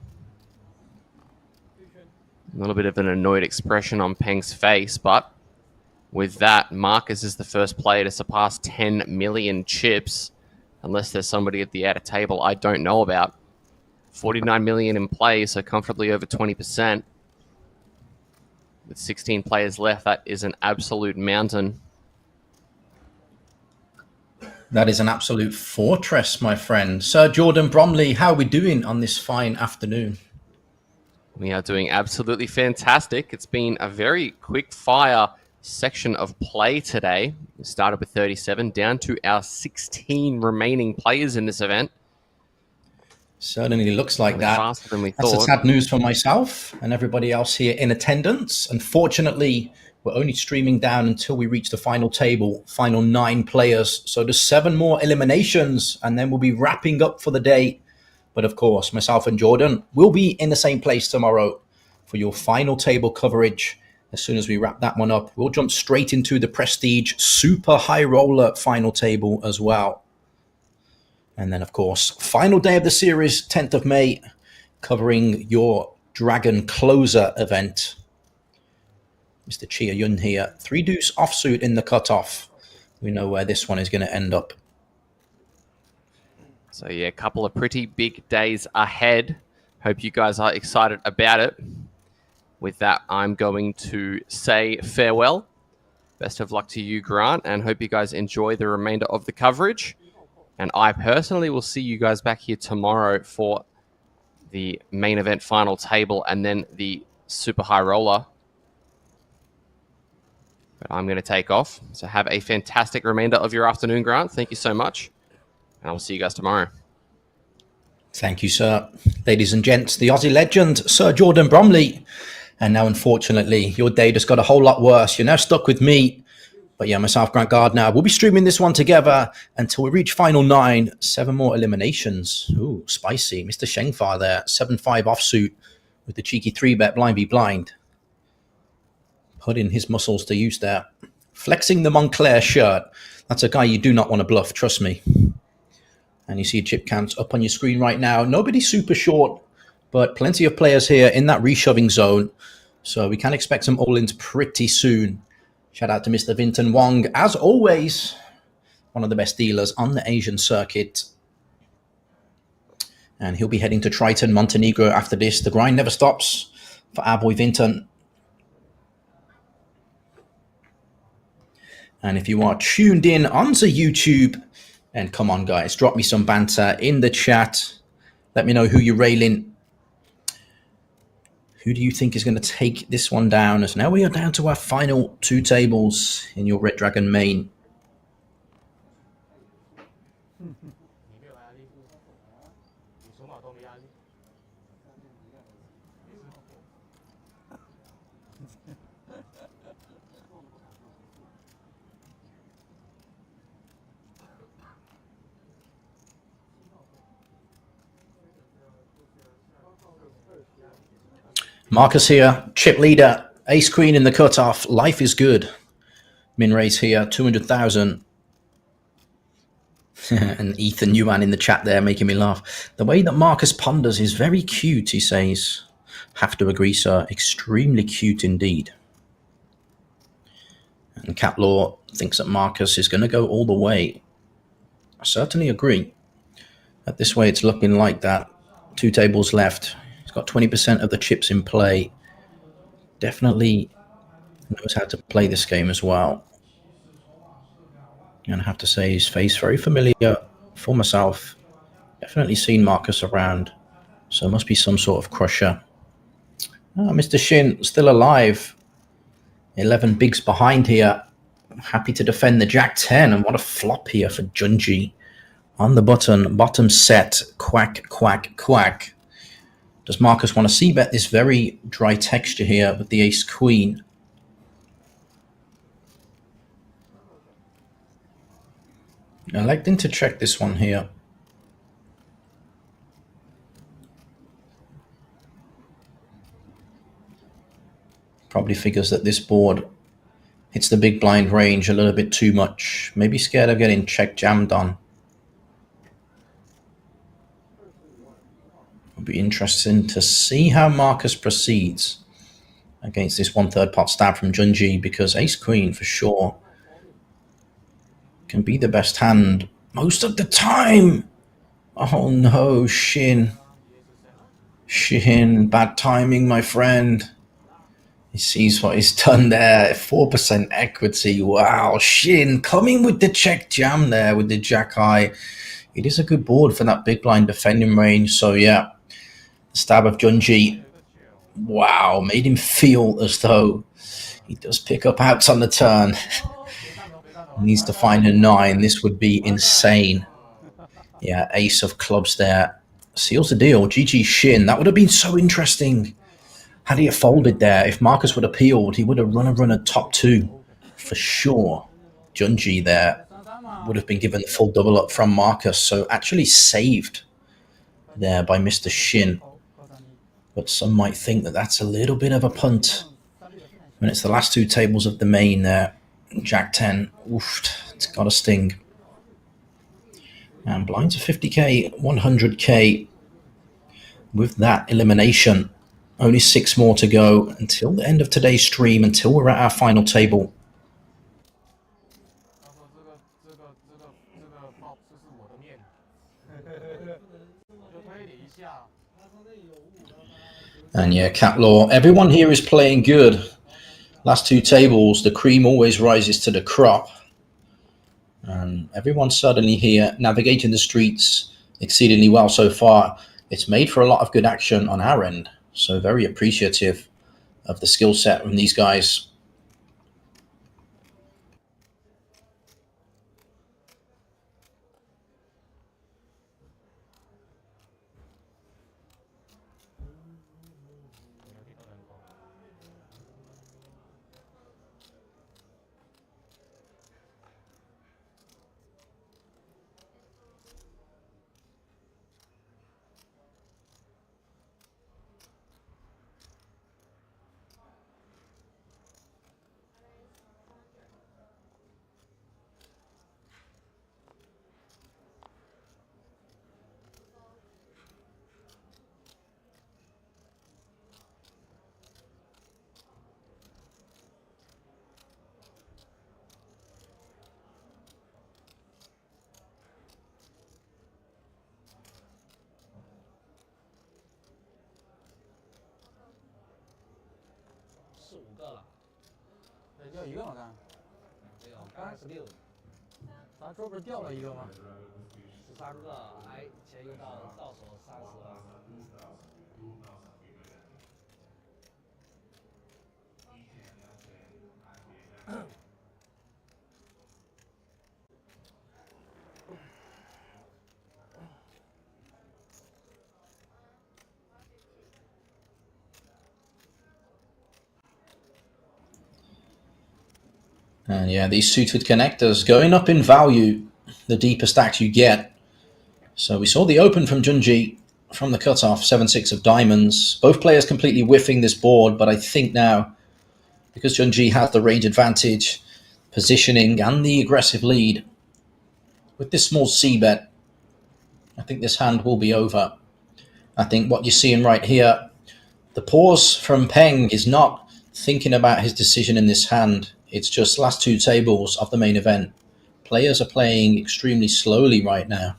A little bit of an annoyed expression on Peng's face, but with that, Marcus is the first player to surpass 10 million chips. Unless there's somebody at the outer table I don't know about. 49 million in play, so comfortably over 20%. With 16 players left, that is an absolute mountain. That is an absolute fortress, my friend. Sir Jordan Bromley, how are we doing on this fine afternoon? We are doing absolutely fantastic. It's been a very quick fire section of play today. We started with 37, down to our 16 remaining players in this event. Certainly looks like that. Faster than we That's thought. sad news for myself and everybody else here in attendance. Unfortunately, we're only streaming down until we reach the final table, final 9 players. So there's 7 more eliminations, and then we'll be wrapping up for the day. But of course, myself and Jordan will be in the same place tomorrow for your final table coverage. As soon as we wrap that one up, we'll jump straight into the Prestige Super High Roller final table as well. And then, of course, final day of the series, 10th of May, covering your Dragon Closer event. Mr. Chia Yun here. 3 deuce offsuit in the cutoff. We know where this one is going to end up. So yeah, a couple of pretty big days ahead. Hope you guys are excited about it. With that, I'm going to say farewell. Best of luck to you, Grant, and hope you guys enjoy the remainder of the coverage. And I personally will see you guys back here tomorrow for the main event final table and then the Super High Roller. But I'm going to take off. So have a fantastic remainder of your afternoon, Grant. Thank you so much. And I will see you guys tomorrow. Thank you, sir. Ladies and gents, the Aussie legend, Sir Jordan Bromley. And now, unfortunately, your day just got a whole lot worse. You're now stuck with me. But yeah, myself, Grant Gardner, we'll be streaming this one together until we reach final 9. 7 more eliminations. Ooh, spicy. Mr. Shinhwa there. 7-5 offsuit with the cheeky 3-bet blind be blind. Putting his muscles to use there. Flexing the Montclair shirt. That's a guy you do not want to bluff, trust me. And you see chip counts up on your screen right now. Nobody super short, but plenty of players here in that reshoving zone. So we can expect some all-ins pretty soon. Shout out to Mr. Vinton Wong. As always, one of the best dealers on the Asian circuit. And he'll be heading to Triton, Montenegro after this. The grind never stops for our boy Vinton. And if you are tuned in onto YouTube, and come on, guys, drop me some banter in the chat. Let me know who you're railing. Who do you think is going to take this one down? As now we are down to our final 2 tables in your Red Dragon main. Marcus here, chip leader, ace queen in the cutoff. Life is good. Min raise here, 200,000. And Ethan Newman in the chat there making me laugh. The way that Marcus ponders is very cute, he says. Have to agree, sir. Extremely cute indeed. And Catlaw thinks that Marcus is going to go all the way. I certainly agree. At this way, it's looking like that. 2 tables left. He's got 20% of the chips in play. Definitely knows how to play this game as well. And I have to say, his face very familiar for myself. Definitely seen Marcus around. So it must be some sort of crusher. Mr. Shin still alive. 11 bigs behind here. Happy to defend the Jack 10. And what a flop here for Junji. On the button, bottom set. Quack, quack, quack. Does Marcus want to c-bet this very dry texture here with the ace queen? Electing to check this one here. Probably figures that this board hits the big blind range a little bit too much. Maybe scared of getting check jammed on. It'll be interesting to see how Marcus proceeds against this 1/3 pot stab from Junji, because ace queen for sure can be the best hand most of the time. Oh no, Shin. Shin, bad timing, my friend. He sees what he's done there. 4% equity. Wow, Shin coming with the check jam there with the jack high. It is a good board for that big blind defending range. So yeah, the stab of Junji. Wow, made him feel as though he does pick up outs on the turn. Needs to find a 9. This would be insane. Yeah, ace of clubs there. Seals the deal. GG Shin. That would have been so interesting. Had he folded there, if Marcus would have peeled, he would have run a top 2 for sure. Junji there would have been given the full double up from Marcus. So actually saved there by Mr. Shin. But some might think that that's a little bit of a punt. When it's the last 2 tables of the main there. Jack 10. Oof, it's got a sting. And blinds are 50k, 100k. With that elimination. Only 6 more to go until the end of today's stream, until we're at our final table. And yeah, Catlaw, everyone here is playing good. Last 2 tables, the cream always rises to the crop. And everyone's suddenly here navigating the streets exceedingly well so far. It's made for a lot of good action on our end. So very appreciative of the skill set from these guys.掉一个吗？刚才16，咱桌不是掉了一个吗？13个，哎，前一个到手30了。And yeah, these suited connectors going up in value the deeper stacks you get. So we saw the open from Junji from the cutoff, 7-6 of diamonds. Both players completely whiffing this board, but I think now, because Junji has the range advantage, positioning and the aggressive lead. With this small C bet, I think this hand will be over. I think what you're seeing right here, the pause from Peng is not thinking about his decision in this hand. It's just last two tables of the main event. Players are playing extremely slowly right now.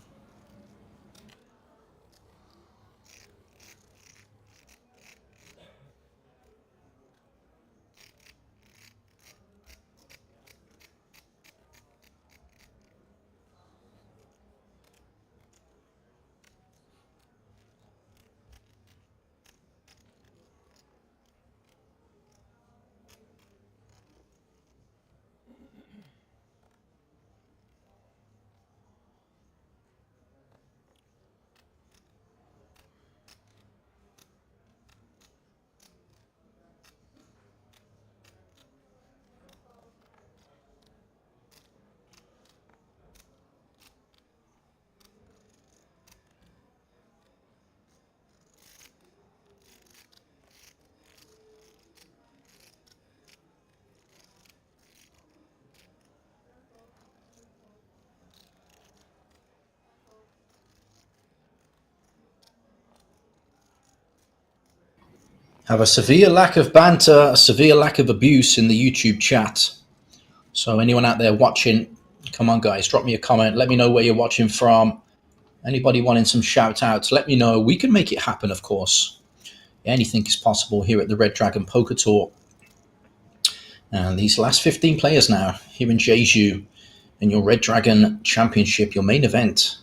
Have a severe lack of banter, a severe lack of abuse in the YouTube chat. So anyone out there watching, come on guys, drop me a comment. Let me know where you're watching from. Anybody wanting some shout outs, let me know. We can make it happen, of course. Anything is possible here at the Red Dragon Poker Tour. And these last 15 players now here in Jeju in your Red Dragon Championship, your main event.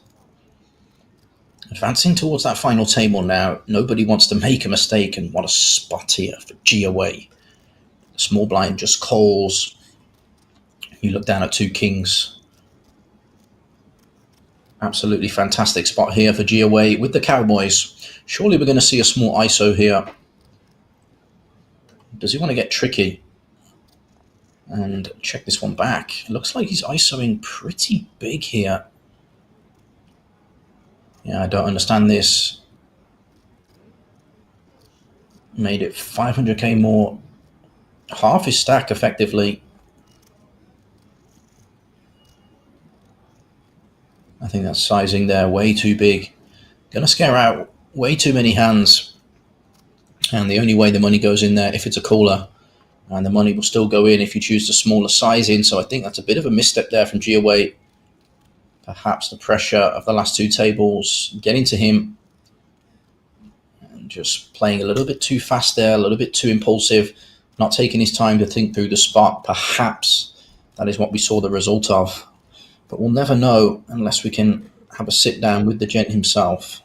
Advancing towards that final table now. Nobody wants to make a mistake, and what a spot here for G away. Small blind just calls. You look down at two kings. Absolutely fantastic spot here for G away with the Cowboys. Surely we're going to see a small ISO here. Does he want to get tricky and check this one back? It looks like he's ISOing pretty big here. Yeah, I don't understand this. Made it 500k more. Half his stack effectively. I think that's sizing there way too big. Gonna scare out way too many hands. And the only way the money goes in there if it's a caller. And the money will still go in if you choose the smaller sizing. So I think that's a bit of a misstep there from Giaway. Perhaps the pressure of the last two tables getting to him. And just playing a little bit too fast there, a little bit too impulsive. Not taking his time to think through the spot. Perhaps that is what we saw the result of. But we'll never know unless we can have a sit down with the gent himself.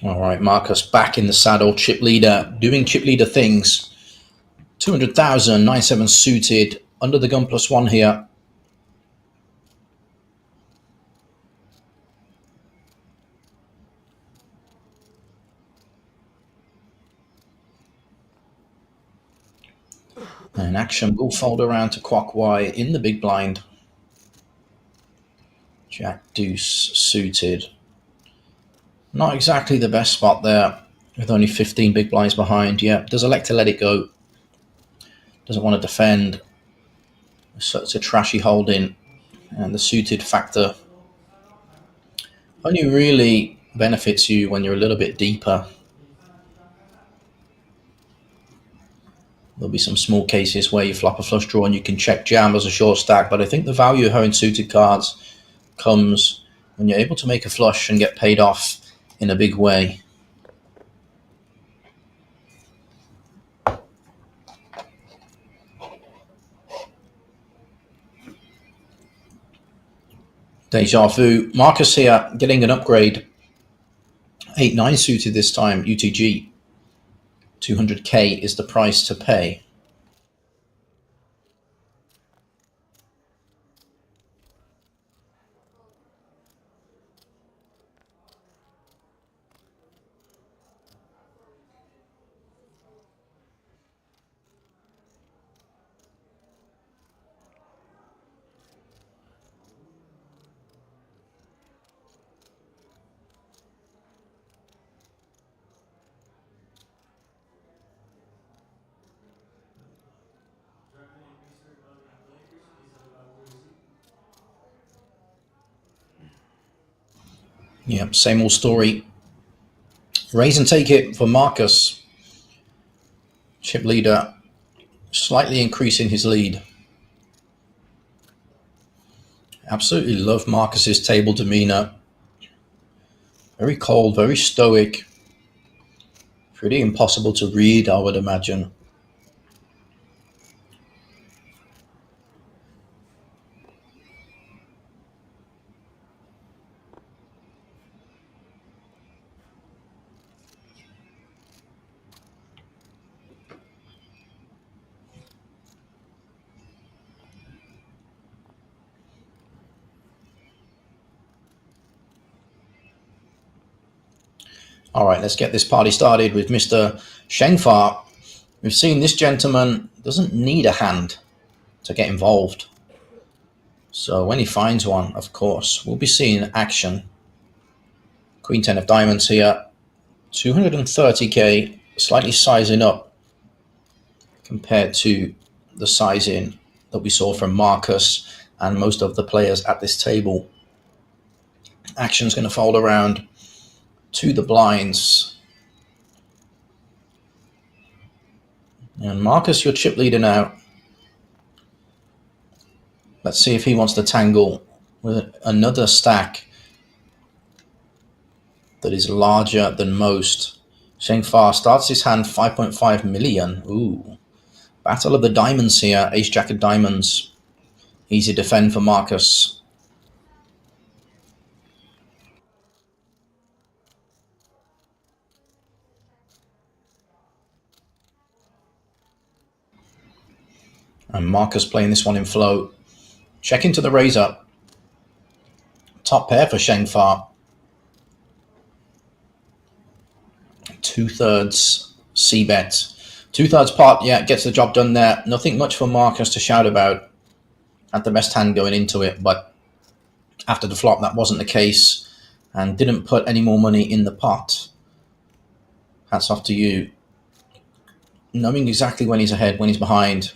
All right, Marcus back in the saddle, chip leader, doing chip leader things. 200,000, 9-7 suited, under the gun +1 here. And action will fold around to Quack Y in the big blind. Jack Deuce suited. Not exactly the best spot there, with only 15 big blinds behind. Yeah, does elect to let it go. Doesn't want to defend. So it's a trashy holding. And the suited factor only really benefits you when you're a little bit deeper. There'll be some small cases where you flop a flush draw and you can check jam as a short stack, but I think the value of having suited cards comes when you're able to make a flush and get paid off in a big way. Deja vu. Marcus here getting an upgrade. 8-9 suited this time, UTG. 200k is the price to pay. Yep, same old story. Raise and take it for Marcus. Chip leader slightly increasing his lead. Absolutely love Marcus's table demeanor. Very cold, very stoic. Pretty impossible to read, I would imagine. All right, let's get this party started with Mr. Shinhwa. We've seen this gentleman doesn't need a hand to get involved. So when he finds one, of course, we'll be seeing action. Queen 10 of diamonds here. 230k, slightly sizing up compared to the sizing that we saw from Marcus and most of the players at this table. Action's going to fold around to the blinds. And Marcus, your chip leader now. Let's see if he wants to tangle with another stack that is larger than most. Shinhwa starts his hand 5.5 million. Ooh. Battle of the diamonds here. Ace jack of diamonds. Easy defend for Marcus. And Marcus playing this one in float. Check into the razor. Top pair for Shinhwa. 2/3 c-bet. 2/3 pot, yeah, gets the job done there. Nothing much for Marcus to shout about. Had the best hand going into it, but after the flop, that wasn't the case. And didn't put any more money in the pot. Hats off to you. Knowing exactly when he's ahead, when he's behind.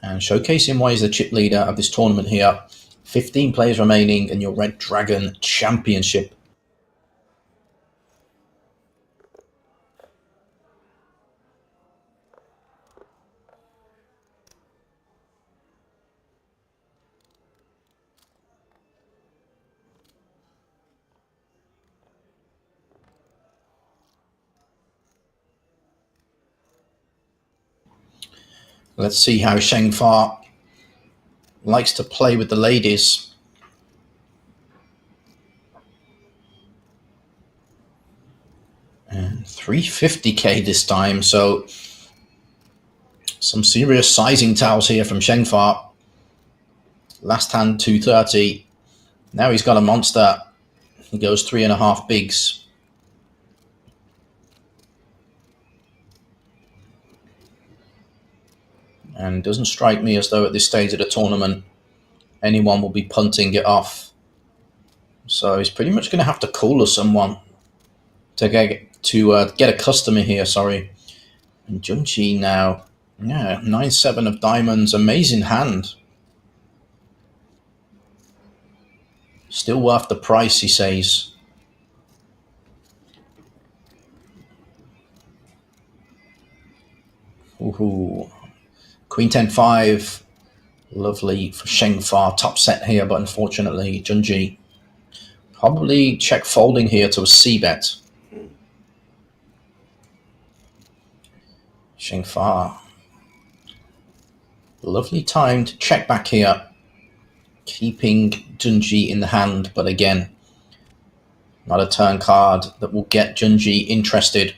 And showcasing why he's the chip leader of this tournament here. 15 players remaining in your Red Dragon Championship. Let's see how Shinhwa likes to play with the ladies. And 350k this time, so some serious sizing towels here from Shinhwa. Last hand 230. Now he's got a monster. He goes 3.5 bigs. And doesn't strike me as though at this stage of the tournament anyone will be punting it off. So he's pretty much going to have to cooler someone to get a customer here. Sorry. And Junji now, yeah, 9/7 of diamonds, amazing hand. Still worth the price, he says. Ooh. Queen 10-5. Lovely for Shinhwa. Top set here, but unfortunately, Junji probably check folding here to a c-bet. Shinhwa. Lovely timed check back here. Keeping Junji in the hand, but again, not a turn card that will get Junji interested.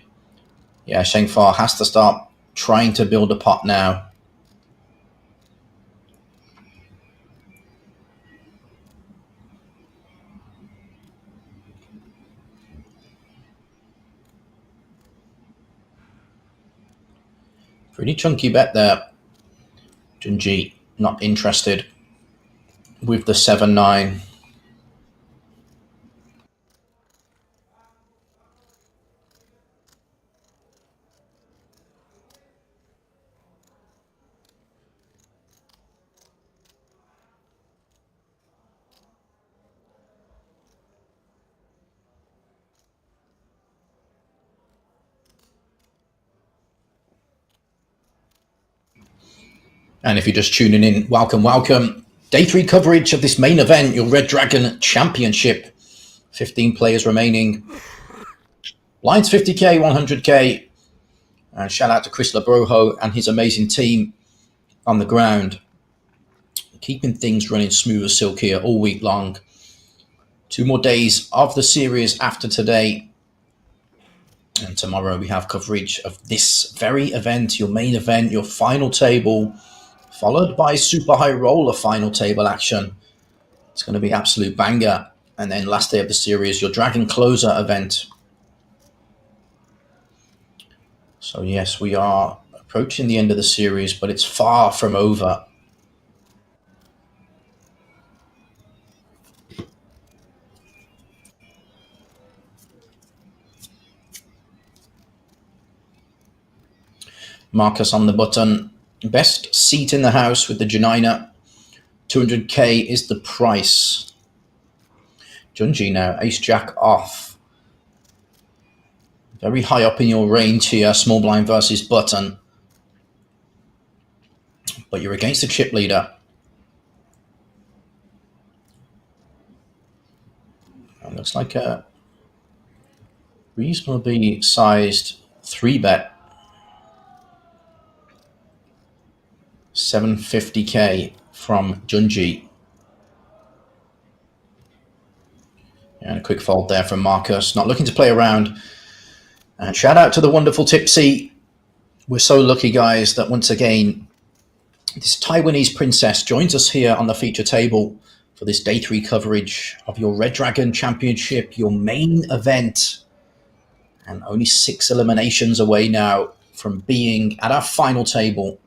Yeah, Shinhwa has to start trying to build a pot now. Pretty chunky bet there. Junji not interested with the 7-9. And if you're just tuning in, welcome, welcome. Day 3 coverage of this main event, your Red Dragon Championship. 15 players remaining. Blinds 50k, 100k. And shout out to Chris Labrojo and his amazing team on the ground. Keeping things running smooth as silk here all week long. 2 more days of the series after today. And tomorrow we have coverage of this very event, your main event, your final table, followed by super high roller final table action. It's going to be absolute banger. And then last day of the series, your Dragon Closer event. So yes, we are approaching the end of the series, but it's far from over. Marcus on the button. Best seat in the house with the Janina. 200k is the price. Junji now, ace jack off. Very high up in your range here, small blind versus button. But you're against the chip leader. It looks like a reasonably sized 3-bet. 750k from Junji. And a quick fold there from Marcus. Not looking to play around. And shout out to the wonderful Tipsy. We're so lucky, guys, that once again, this Taiwanese princess joins us here on the feature table for this day 3 coverage of your Red Dragon Championship, your main event. And only 6 eliminations away now from being at our final table.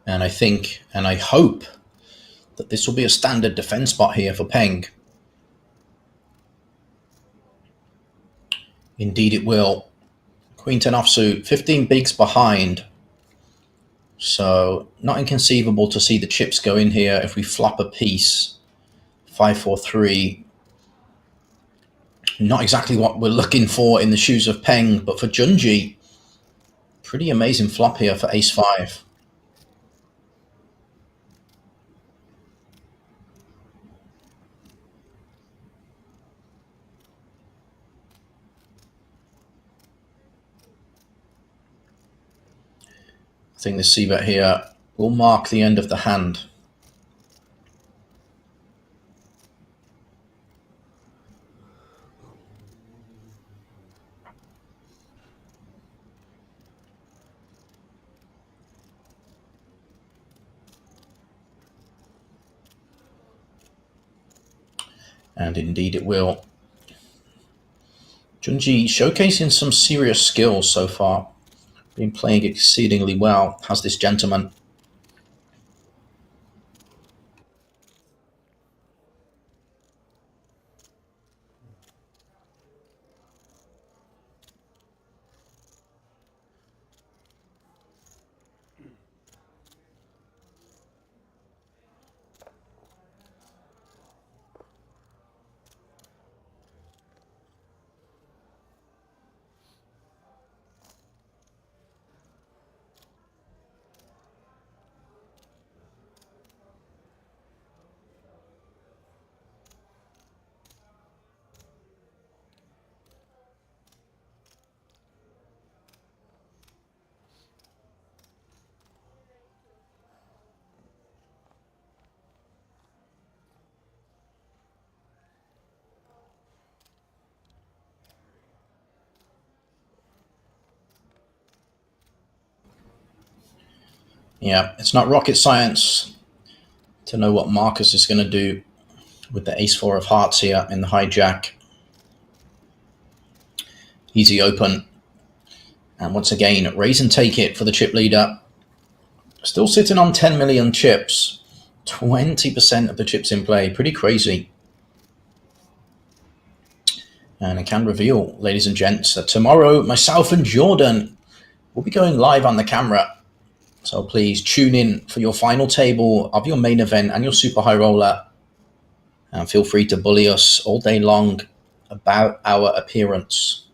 And I think, and I hope, that this will be a standard defense spot here for Peng. Indeed it will. Queen 10 offsuit, 15 bigs behind. So not inconceivable to see the chips go in here if we flop a piece. 5-4-3. Not exactly what we're looking for in the shoes of Peng, but for Junji, pretty amazing flop here for ace-5. I think the c-bet here will mark the end of the hand. And indeed it will. Junji showcasing some serious skills so far. Been playing exceedingly well, has this gentleman. Yeah, it's not rocket science to know what Marcus is going to do with the ace-4 of hearts here in the hijack. Easy open. And once again, raise and take it for the chip leader. Still sitting on 10 million chips. 20% of the chips in play. Pretty crazy. And I can reveal, ladies and gents, that tomorrow myself and Jordan will be going live on the camera. So please tune in for your final table of your main event and your super high roller. And feel free to bully us all day long about our appearance.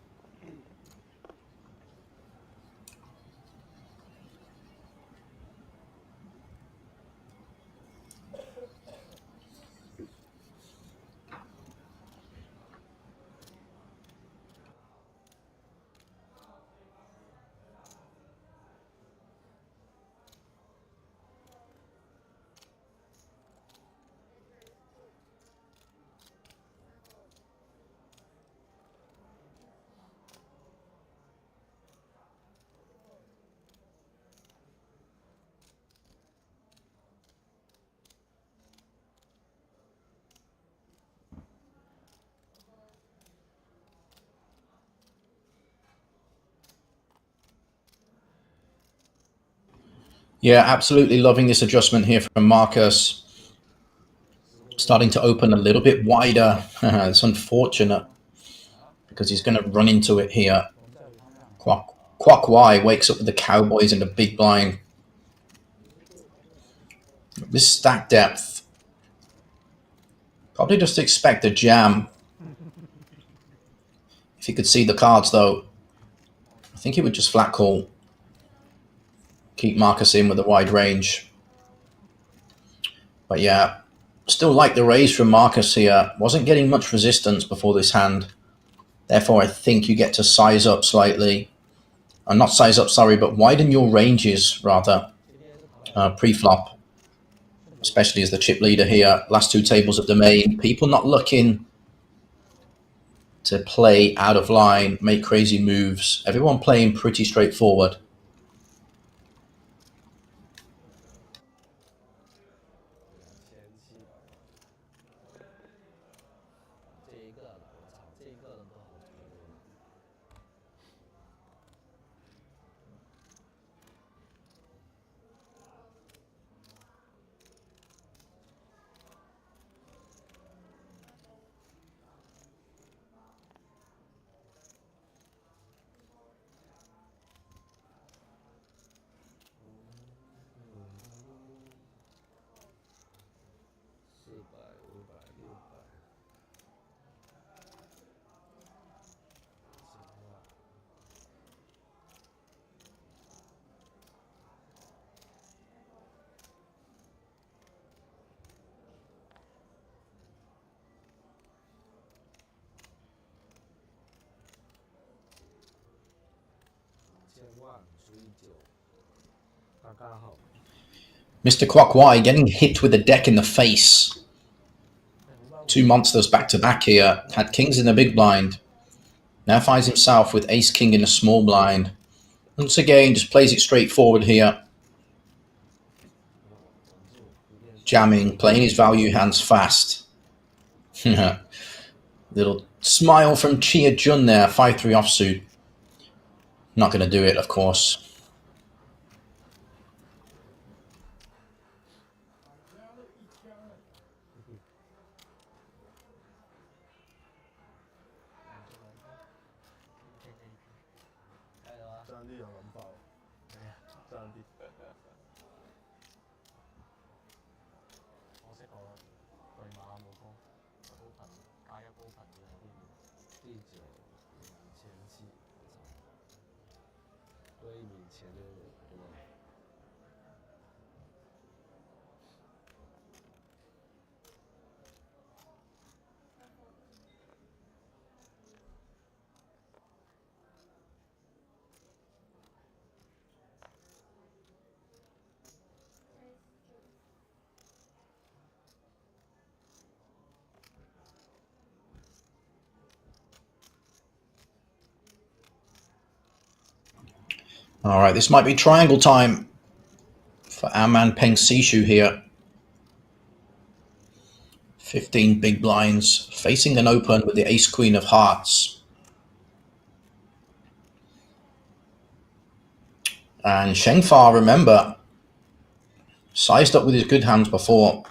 Yeah, absolutely loving this adjustment here from Marcus. Starting to open a little bit wider. It's unfortunate because he's going to run into it here. Kwok Y wakes up with the Cowboys in the big blind. This stack depth. Probably just expect a jam. If he could see the cards, though, I think he would just flat call. Keep Marcus in with a wide range. But yeah, still like the raise from Marcus here. Wasn't getting much resistance before this hand. Therefore, I think you get to size up slightly. Not size up, sorry, but widen your ranges, rather, pre-flop. Especially as the chip leader here. Last two tables of the main. People not looking to play out of line, make crazy moves. Everyone playing pretty straightforward. Mr. Kwok Y getting hit with a deck in the face. Two monsters back to back here. Had kings in the big blind. Now finds himself with ace king in a small blind. Once again, just plays it straightforward here. Jamming, playing his value hands fast. Little smile from Chia Jun there. 5-3 offsuit. Not going to do it, of course. All right, this might be triangle time. for our man Peng Sishu here. 15 big blinds, facing an open with the ace-queen of hearts. And Shinhwa, remember, sized up with his good hands before.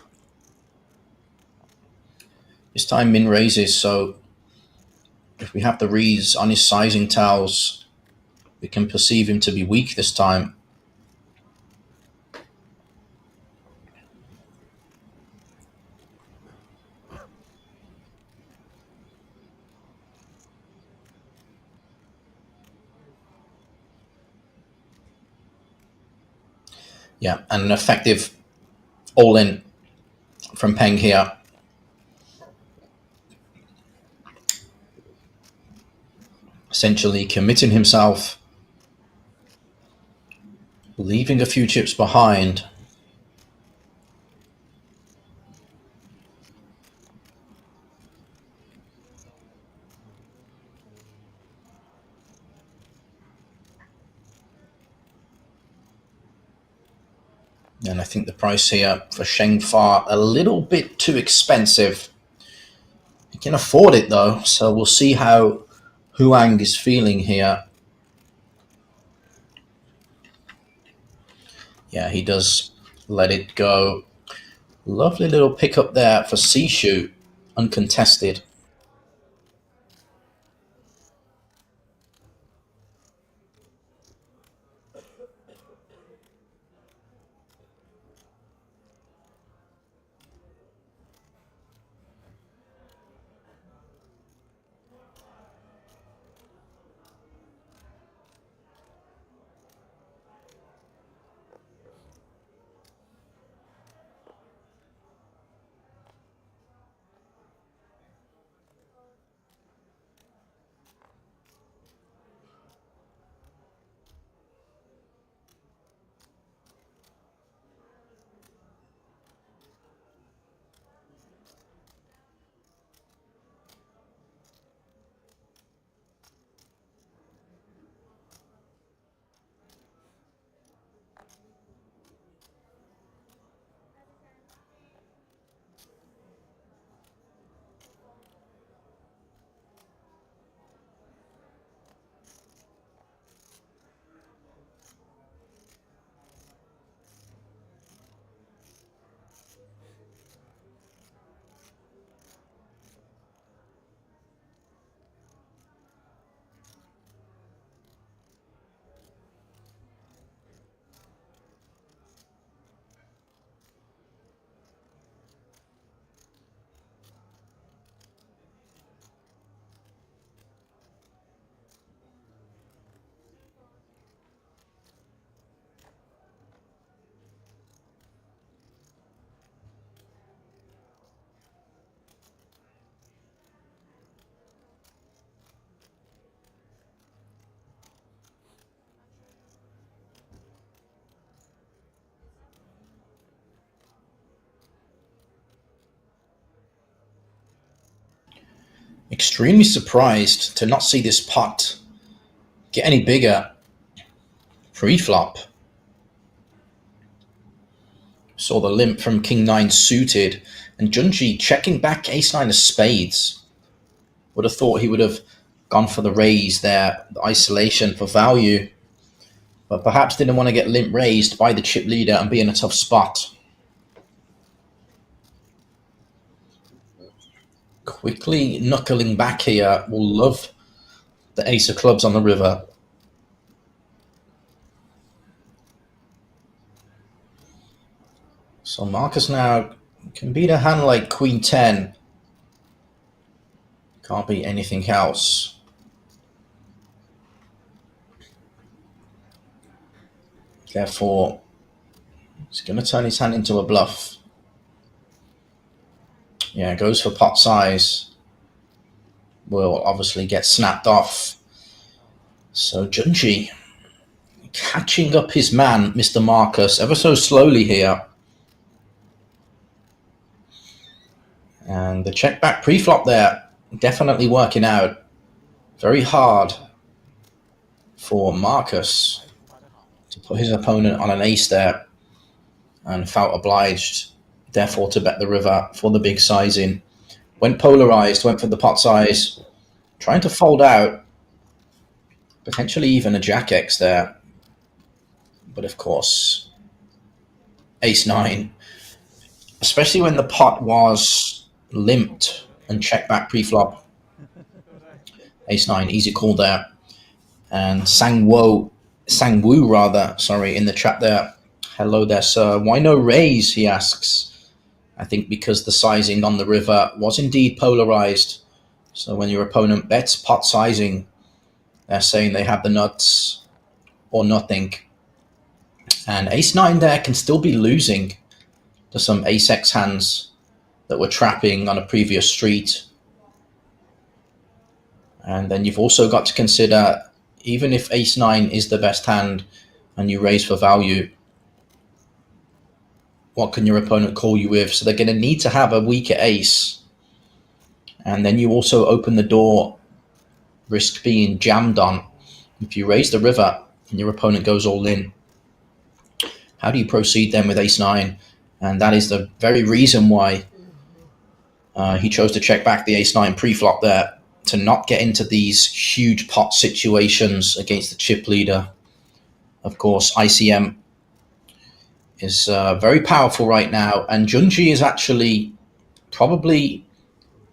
This time min raises, so if we have the reads on his sizing towels, we can perceive him to be weak this time. Yeah, and an effective all-in from Peng here. Essentially committing himself, leaving a few chips behind. And I think the price here for Shinhwa a little bit too expensive. He can afford it though, so we'll see how Huang is feeling here. Yeah, he does let it go. Lovely little pickup there for Sishu, uncontested. Extremely surprised to not see this pot get any bigger pre-flop. Saw the limp from King 9 suited, and Junji checking back Ace 9 of spades. Would have thought he would have gone for the raise there, the isolation for value, but perhaps didn't want to get limp raised by the chip leader and be in a tough spot. Quickly knuckling back here, will love the ace of clubs on the river. So Marcus now can beat a hand like Queen 10. Can't beat anything else. Therefore, he's going to turn his hand into a bluff. Yeah, goes for pot size. Will obviously get snapped off. So Junji catching up his man, Mr. Marcus, ever so slowly here. And the check back pre-flop there, definitely working out. Very hard for Marcus to put his opponent on an ace there. and felt obliged, therefore, to bet the river for the big sizing. Went polarized, went for the pot size, trying to fold out, potentially even a jack X there. But of course, ace nine, especially when the pot was limped and check back pre-flop. Ace nine, easy call there. And Sangwoo rather, sorry, in the chat there. Hello there, sir. Why no raise, he asks. I think because the sizing on the river was indeed polarized. So when your opponent bets pot sizing, they're saying they have the nuts or nothing. And ace nine there can still be losing to some ace X hands that were trapping on a previous street. And then you've also got to consider, even if ace nine is the best hand and you raise for value, what can your opponent call you with? So they're going to need to have a weaker ace. And then you also open the door, risk being jammed on. If you raise the river and your opponent goes all in, how do you proceed then with ace nine? And that is the very reason why he chose to check back the ace nine pre-flop there, to not get into these huge pot situations against the chip leader. Of course, ICM is very powerful right now, and Junji is actually probably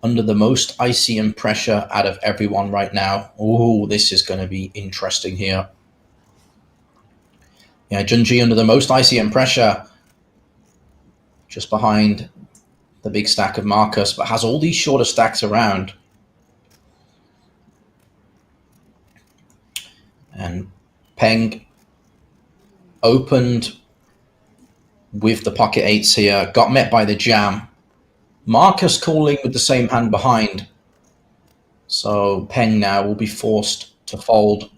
under the most ICM pressure out of everyone right now. Oh, this is going to be interesting here. Yeah, Junji under the most ICM pressure, just behind the big stack of Marcus, but has all these shorter stacks around. And Peng opened with the pocket eights here, got met by the jam. Marcus calling with the same hand behind. So Peng now will be forced to fold.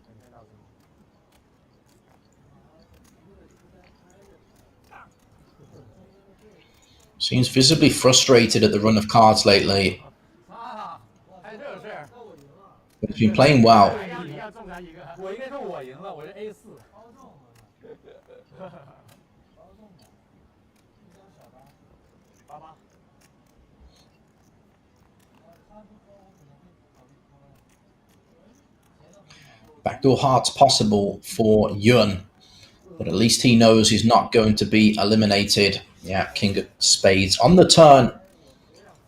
Seems visibly frustrated at the run of cards lately. But he's been playing well. Backdoor hearts possible for Yun, but at least he knows he's not going to be eliminated. Yeah, king of spades on the turn,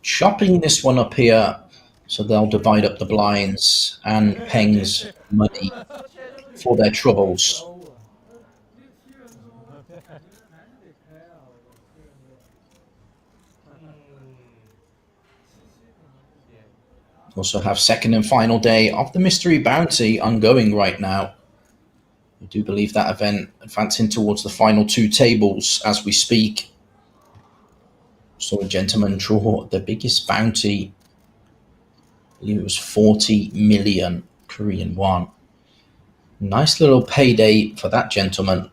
chopping this one up here, so they'll divide up the blinds and Peng's money for their troubles. Also have second and final day of the mystery bounty ongoing right now. I do believe that event advancing towards the final two tables as we speak. Saw a gentleman draw the biggest bounty. I believe it was 40 million Korean won. Nice little payday for that gentleman.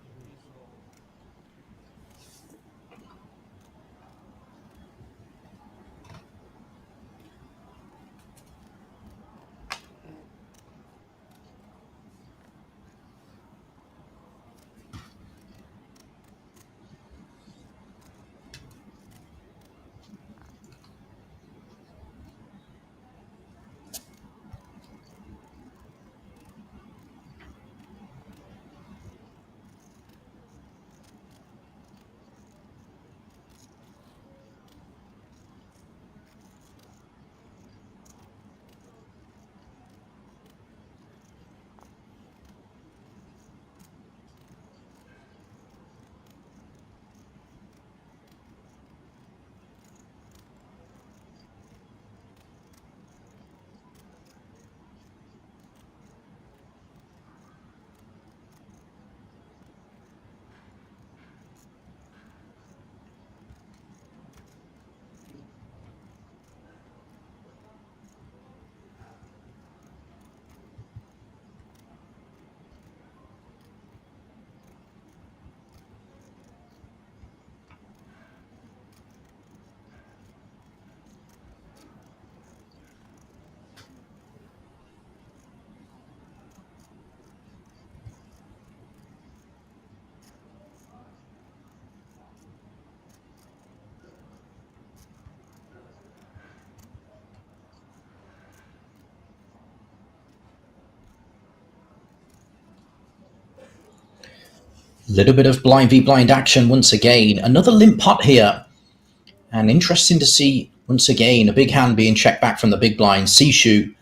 Little bit of blind v blind action once again. Another limp pot here. And interesting to see, once again, a big hand being checked back from the big blind. Sishu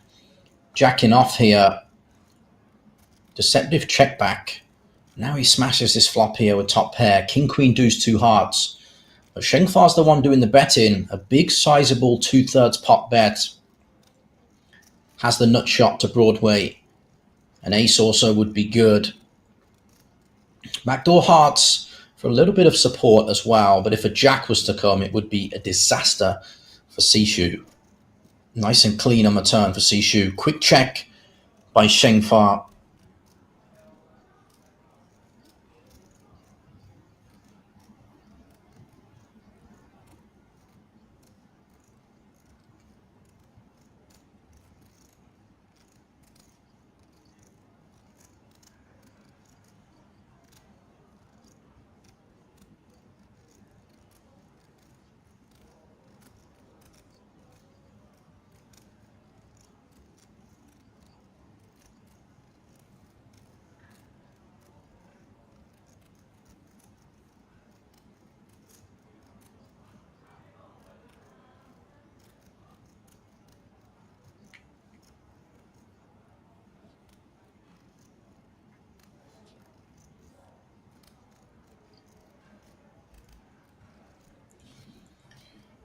jacking off here. Deceptive check back. Now he smashes this flop here with top pair. King, queen, deuce, two hearts. But Shinhwa's the one doing the betting. A big sizable 2/3 pot bet. Has the nut shot to Broadway. An ace also would be good. Backdoor hearts for a little bit of support as well. But if a jack was to come, it would be a disaster for Sishu. Nice and clean on the turn for Sishu. Quick check by Shinhwa.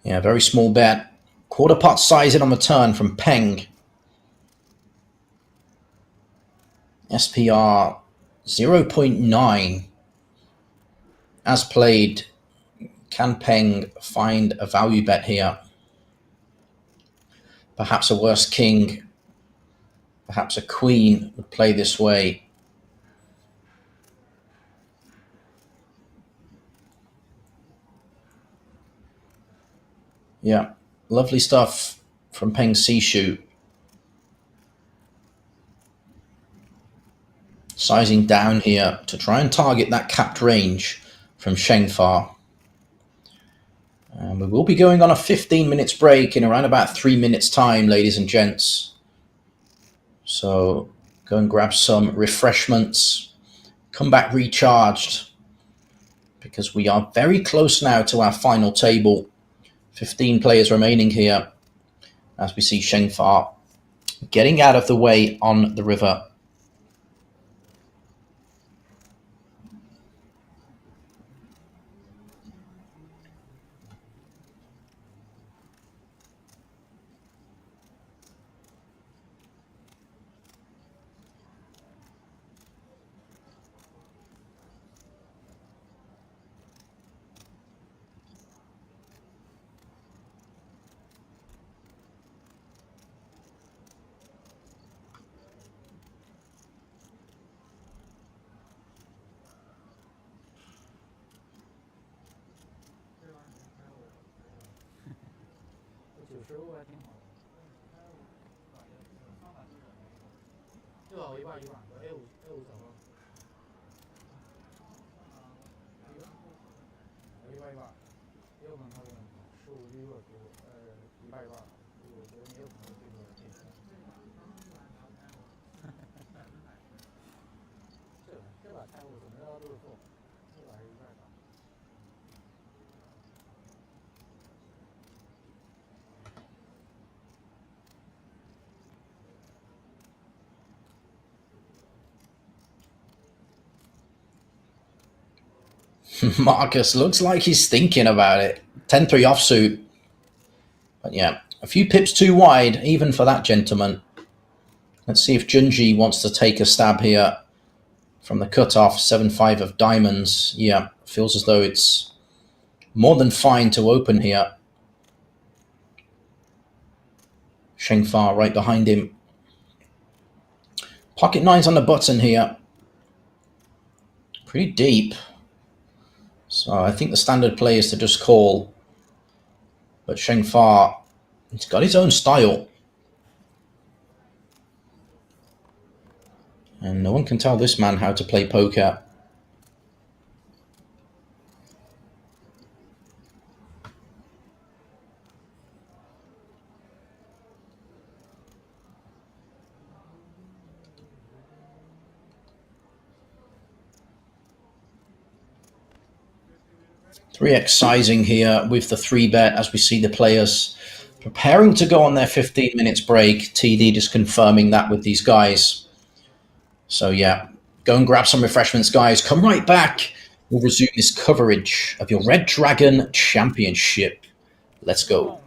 Yeah, very small bet. Quarter pot sizing on the turn from Peng. SPR 0.9. As played, can Peng find a value bet here? Perhaps a worse king, perhaps a queen would play this way. Yeah, lovely stuff from Peng Sishu. Sizing down here to try and target that capped range from Shinhwa. And we will be going on a 15 minutes break in around about 3 minutes time, ladies and gents. So go and grab some refreshments. Come back recharged, because we are very close now to our final table. 15 players remaining here as we see Shinhwa getting out of the way on the river.95还挺好的。对吧？我一半一半，我 A5怎么？我一半一半，也有可能他这个15局弱出，一半一半，我觉得也有可能这个这个。这把菜我怎么着都是错，这把是一半打。Marcus looks like he's thinking about it. 10-3 offsuit. But yeah, a few pips too wide, even for that gentleman. Let's see if Junji wants to take a stab here from the cutoff. 7-5 of diamonds. Yeah, feels as though it's more than fine to open here. Shinhwa right behind him. Pocket nines on the button here. Pretty deep. So I think the standard play is to just call. But Shinhwa, he's got his own style. And no one can tell this man how to play poker. 3x sizing here with the 3-bet as we see the players preparing to go on their 15 minutes break. TD just confirming that with these guys. So yeah, go and grab some refreshments, guys. Come right back. We'll resume this coverage of your Red Dragon Championship. Let's go.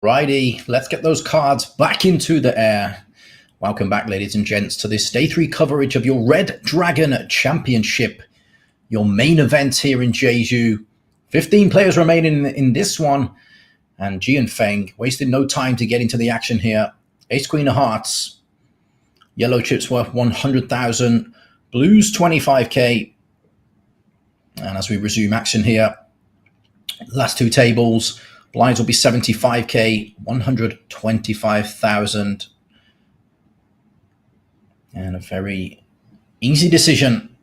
Righty, let's get those cards back into the air. Welcome back, ladies and gents, to this Day 3 coverage of your Red Dragon Championship, your main event here in Jeju. 15 players remaining in this one, and Jian Feng wasted no time to get into the action here. Ace Queen of Hearts, yellow chips worth 100,000, blues 25k. And as we resume action here, last two tables, blinds will be 75k, 125,000. And a very easy decision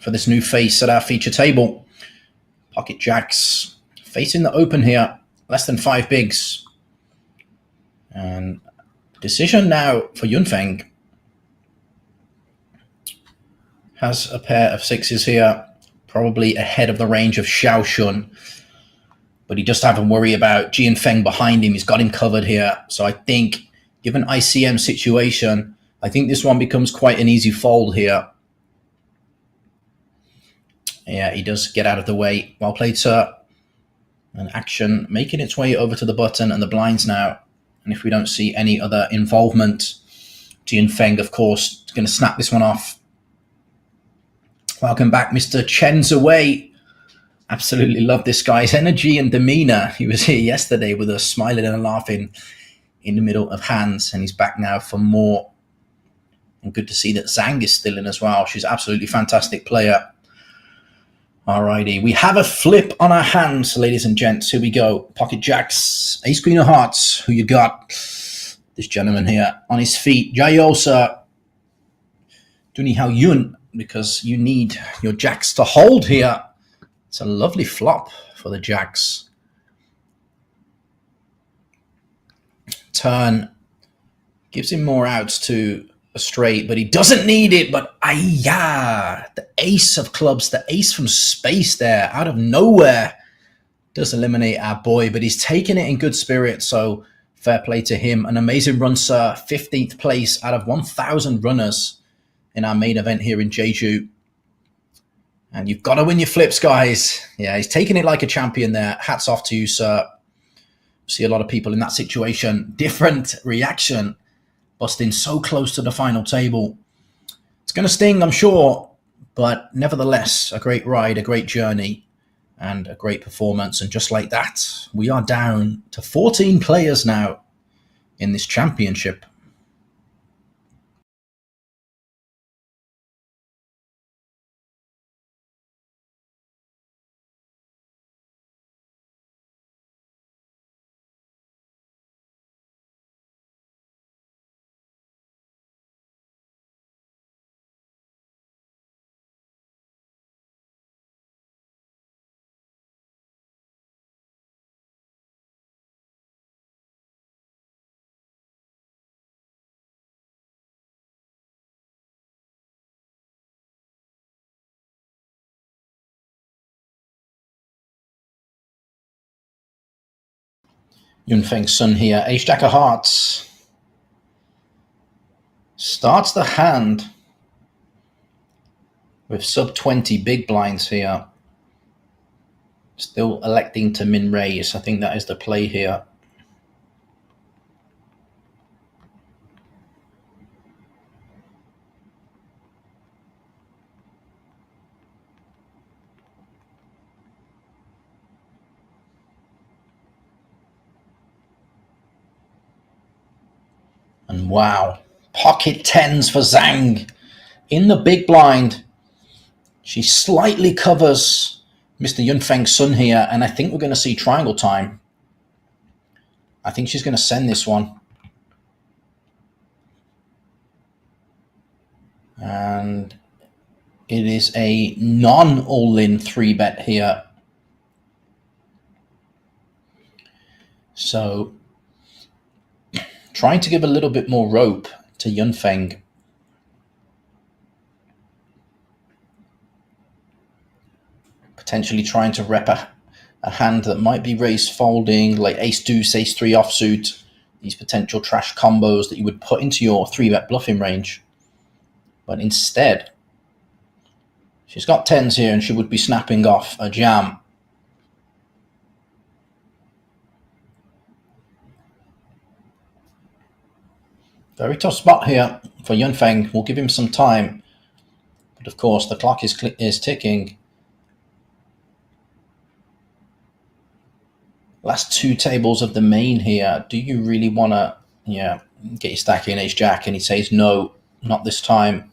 for this new face at our feature table. Pocket jacks facing the open here, less than 5 bigs. And decision now for Yunfeng. Has a pair of sixes here, probably ahead of the range of Xiaoshun. But he doesn't have to worry about Jian Feng behind him. He's got him covered here. So I think, given ICM situation, I think this one becomes quite an easy fold here. Yeah, he does get out of the way. Well played, sir. And action making its way over to the button and the blinds now. And if we don't see any other involvement, Jian Feng, of course, is going to snap this one off. Welcome back, Mr. Chen Ziwei. Absolutely love this guy's energy and demeanor. He was here yesterday with us, smiling and laughing in the middle of hands, and he's back now for more. And good to see that Zhang is still in as well. She's an absolutely fantastic player. Alrighty, we have a flip on our hands, ladies and gents. Here we go. Pocket jacks, ace queen of hearts. Who you got? This gentleman here on his feet. Jayosa. Duni Hao Yun, because you need your jacks to hold here. It's a lovely flop for the jacks. Turn gives him more outs to a straight, but he doesn't need it. But the ace of clubs, the ace from space there, out of nowhere, does eliminate our boy, but he's taking it in good spirit, so fair play to him. An amazing run, sir. 15th place out of 1,000 runners in our main event here in Jeju. And you've got to win your flips, guys. Yeah, he's taking it like a champion there. Hats off to you, sir. See a lot of people in that situation. Different reaction. Busting so close to the final table. It's going to sting, I'm sure. But nevertheless, a great ride, a great journey, and a great performance. And just like that, we are down to 14 players now in this championship. Yunfeng's son here, ace jack of hearts. Starts the hand with sub 20 big blinds here. Still electing to min raise. I think that is the play here. And wow, pocket tens for Zhang in the big blind. She slightly covers Mr. Yunfeng's son here, and I think we're going to see triangle time. I think she's going to send this one. And it is a non-all-in 3-bet here. So trying to give a little bit more rope to Yunfeng. Potentially trying to rep a hand that might be raised folding, like ace deuce, ace three offsuit. These potential trash combos that you would put into your 3-bet bluffing range. But instead, she's got tens here and she would be snapping off a jam. Very tough spot here for Yunfeng. We'll give him some time. But of course, the clock is ticking. Last 2 tables of the main here. Do you really want to, get your stack in ace-jack? And he says, no, not this time.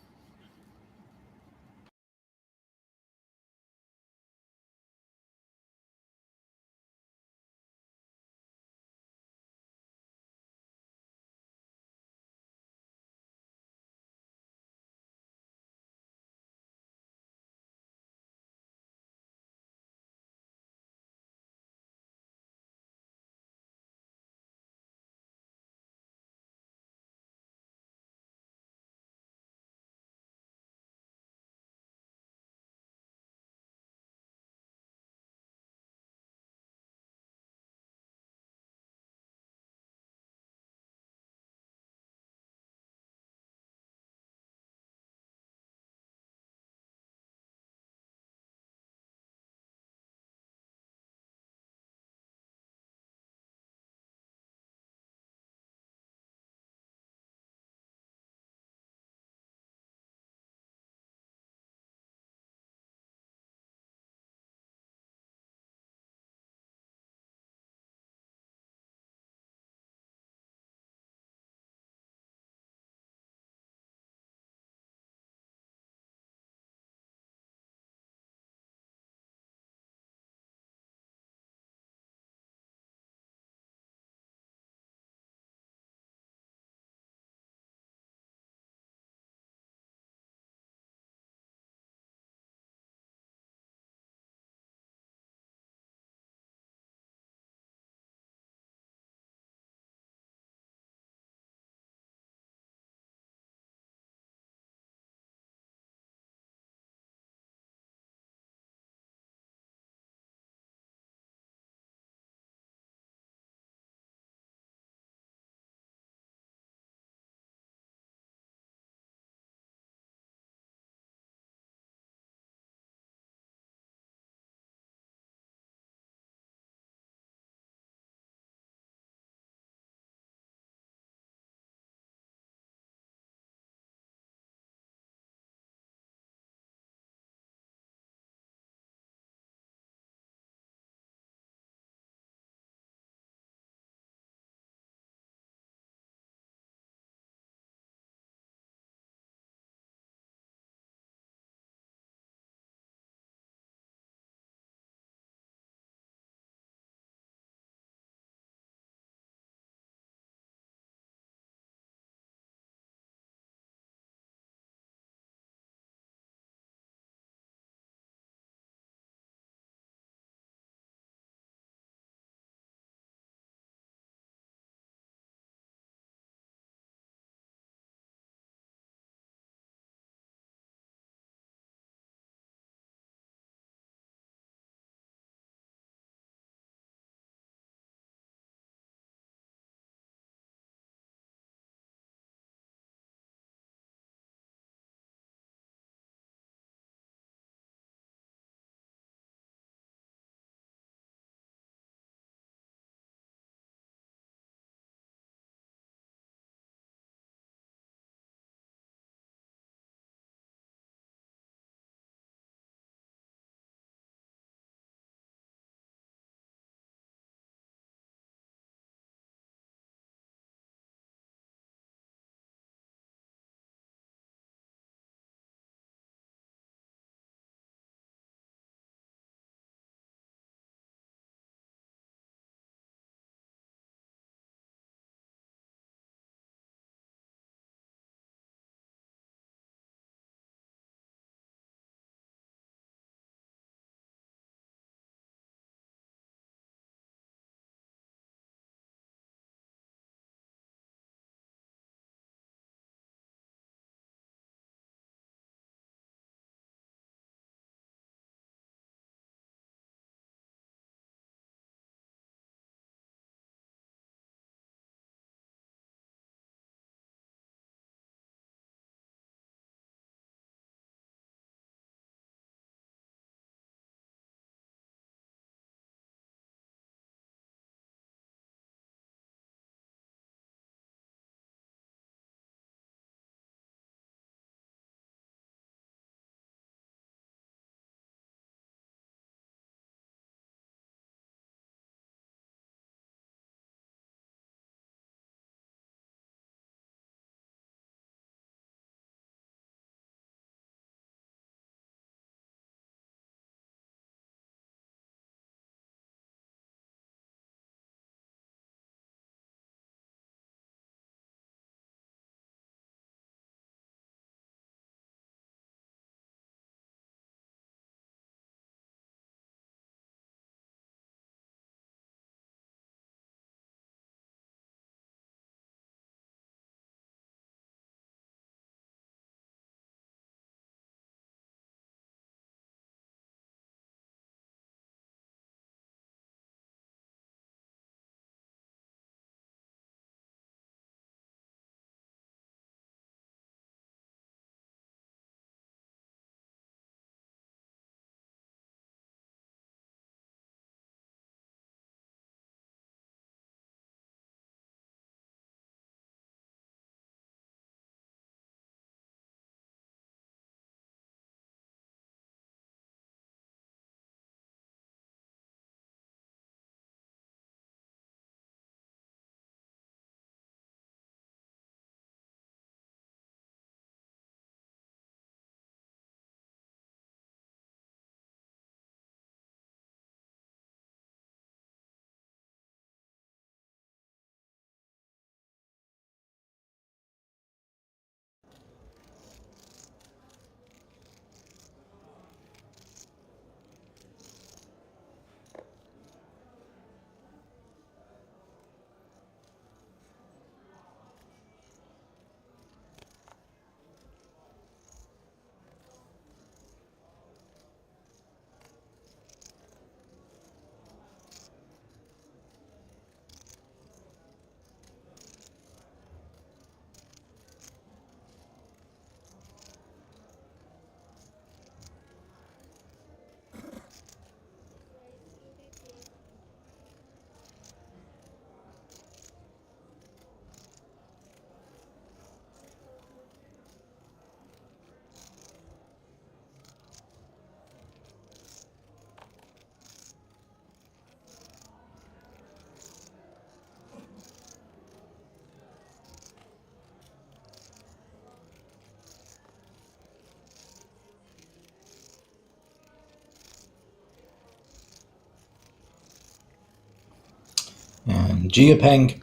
Jiapeng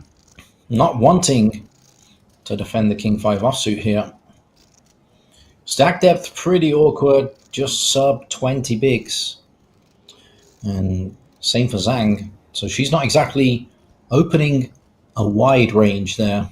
not wanting to defend the king 5 offsuit here. Stack depth pretty awkward, just sub 20 bigs. And same for Zhang. So she's not exactly opening a wide range there.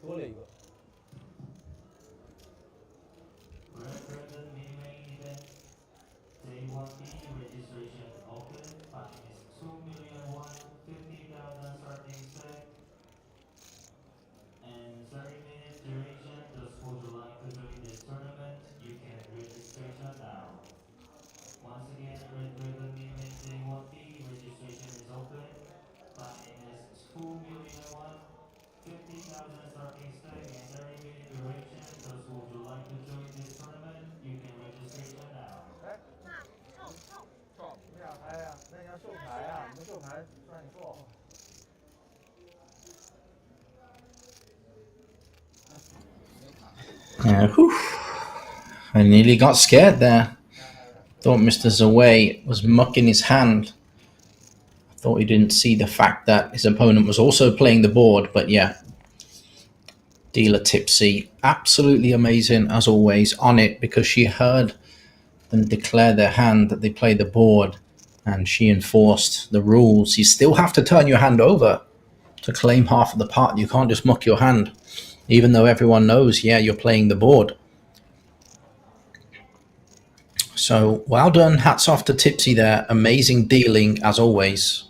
多了一个。 registration open. Funding is 2,050,000 starting stake. And 30-minute duration. Just would you like to join this tournament? You can registration now. Once again, Red Dragon Minimum Day 1B registration is open. Funding is 2,050,000 starting stake and 30-minute duration. Just would you like to join this tournament? You can registration now. 你俩牌呀？那你要秀牌呀？没秀牌算你错。Whew. I nearly got scared there. Thought Mr. Zaway was mucking his hand. Thought he didn't see the fact that his opponent was also playing the board, but yeah. Dealer Tipsy, absolutely amazing as always on it, because she heard them declare their hand that they play the board, and she enforced the rules. You still have to turn your hand over to claim half of the pot. You can't just muck your hand, even though everyone knows, yeah, you're playing the board. So well done, hats off to Tipsy there. Amazing dealing as always.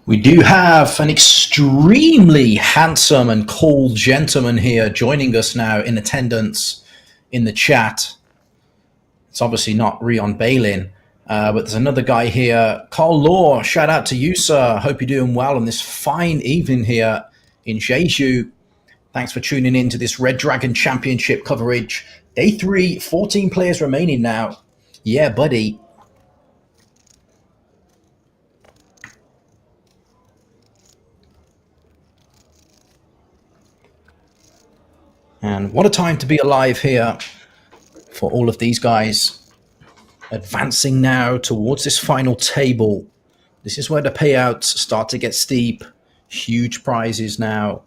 We do have an extremely handsome and cool gentleman here joining us now in attendance in the chat. It's obviously not Rion Balin, but there's another guy here. Carl Law, shout out to you, sir. Hope you're doing well on this fine evening here in Jeju. Thanks for tuning in to this Red Dragon Championship coverage. Day 3, 14 players remaining now. Yeah, buddy. And what a time to be alive here for all of these guys. Advancing now towards this final table. This is where the payouts start to get steep. Huge prizes now.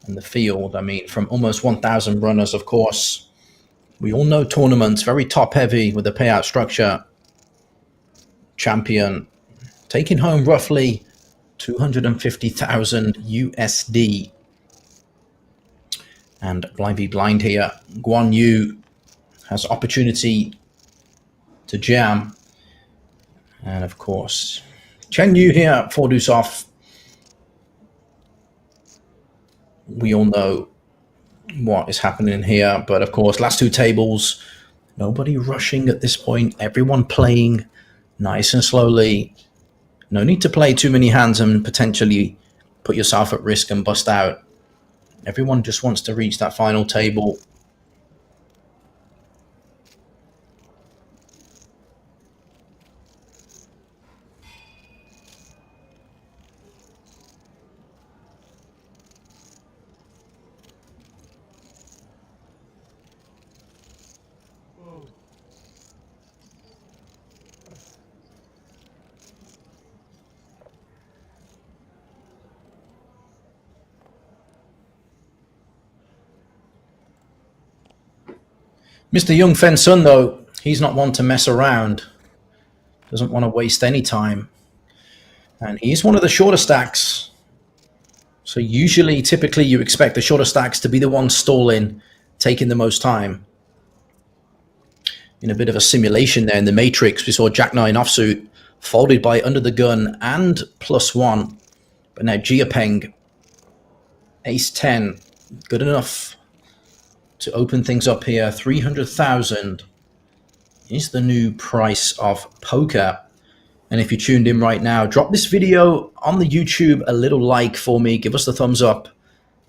And the field, I mean, from almost 1,000 runners, of course. We all know tournaments, very top heavy with the payout structure. Champion taking home roughly 250,000 USD. And blind v blind here. Guan Yu has opportunity to jam. And of course, Chen Yu here, 4 deuce off. We all know what is happening here. But of course, last 2 tables, nobody rushing at this point. Everyone playing nice and slowly. No need to play too many hands and potentially put yourself at risk and bust out. Everyone just wants to reach that final table. Mr. Young Fen Sun, though, he's not one to mess around. Doesn't want to waste any time. And he's one of the shorter stacks. So usually, typically, you expect the shorter stacks to be the ones stalling, taking the most time. In a bit of a simulation there in the Matrix, we saw Jack 9 offsuit, folded by under the gun and +1. But now Giapeng, Ace 10, good enough to open things up here. 300,000 is the new price of poker. And if you tuned in right now, drop this video on the YouTube a little like for me. Give us the thumbs up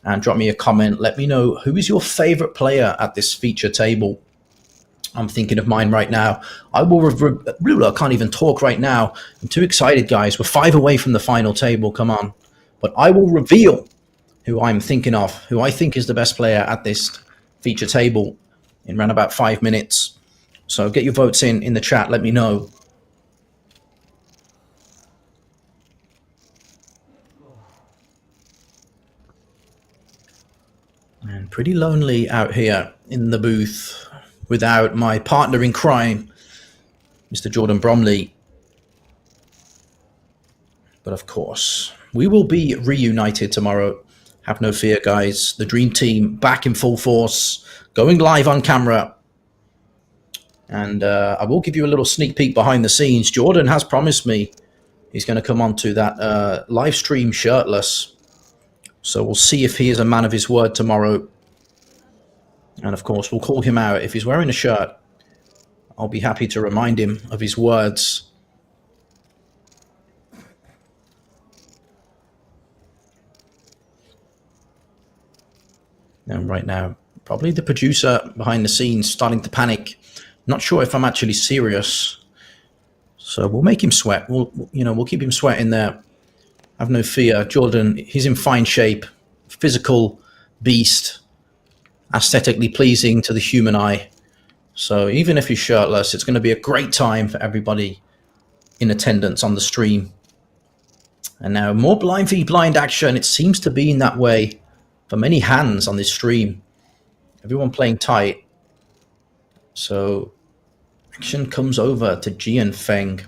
and drop me a comment. Let me know who is your favorite player at this feature table. I'm thinking of mine right now. I can't even talk right now. I'm too excited, guys. We're 5 away from the final table. Come on. But I will reveal who I'm thinking of, who I think is the best player at this feature table in around about 5 minutes. So get your votes in the chat. Let me know. And pretty lonely out here in the booth without my partner in crime, Mr. Jordan Bromley. But of course, we will be reunited tomorrow. Have no fear, guys. The Dream Team back in full force, going live on camera. And I will give you a little sneak peek behind the scenes. Jordan has promised me he's going to come onto that live stream shirtless. So we'll see if he is a man of his word tomorrow. And of course, we'll call him out. If he's wearing a shirt, I'll be happy to remind him of his words. And right now, probably the producer behind the scenes starting to panic. Not sure if I'm actually serious. So we'll make him sweat. We'll keep him sweating there. Have no fear. Jordan, he's in fine shape. Physical beast. Aesthetically pleasing to the human eye. So even if he's shirtless, it's going to be a great time for everybody in attendance on the stream. And now more blind v blind action. It seems to be in that way for many hands on this stream. Everyone playing tight. So action comes over to Jian Feng.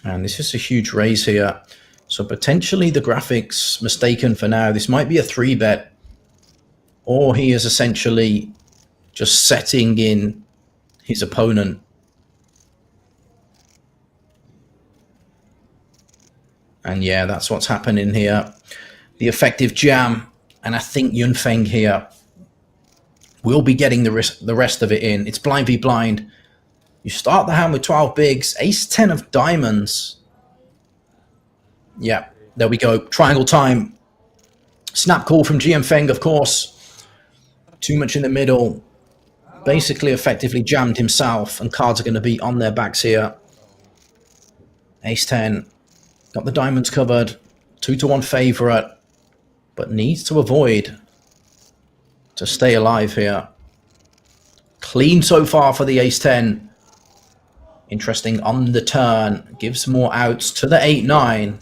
And this is a huge raise here. So potentially the graphics mistaken for now. This might be a 3-bet. Or he is essentially just setting in his opponent. And yeah, that's what's happening here. The effective jam. And I think Yunfeng here will be getting the rest of it in. It's blind v blind. You start the hand with 12 bigs. Ace 10 of diamonds. Yeah, there we go. Triangle time. Snap call from Jianfeng, of course. Too much in the middle. Basically, effectively jammed himself, and cards are going to be on their backs here. Ace 10. Got the diamonds covered. 2-1 favorite. But needs to avoid to stay alive here. Clean so far for the Ace 10. Interesting on the turn. Gives more outs to the 8-9.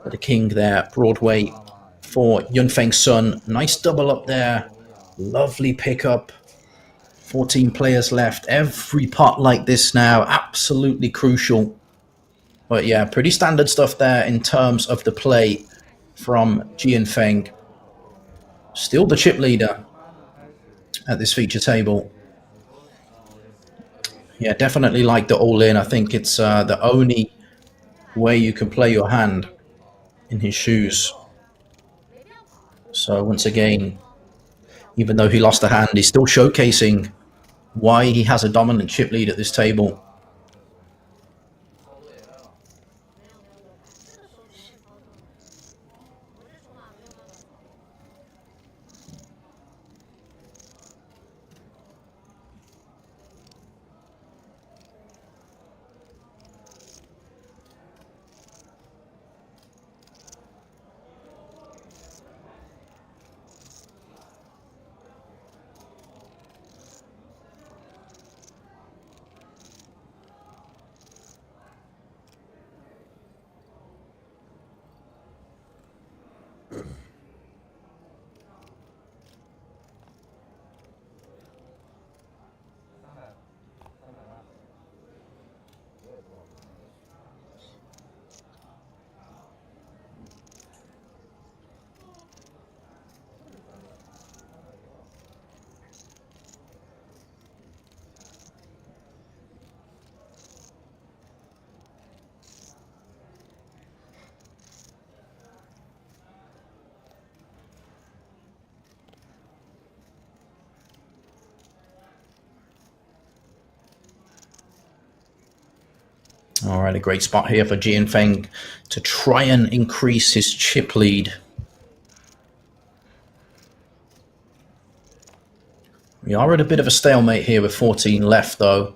But the king there. Broadway for Yunfeng's son. Nice double up there. Lovely pickup. 14 players left. Every pot like this now. Absolutely crucial. But yeah, pretty standard stuff there in terms of the play from Jianfeng. Still the chip leader at this feature table. Yeah, definitely like the all-in. I think it's the only way you can play your hand in his shoes. So once again, even though he lost the hand, he's still showcasing why he has a dominant chip lead at this table. All right, a great spot here for Jianfeng to try and increase his chip lead. We are at a bit of a stalemate here with 14 left, though.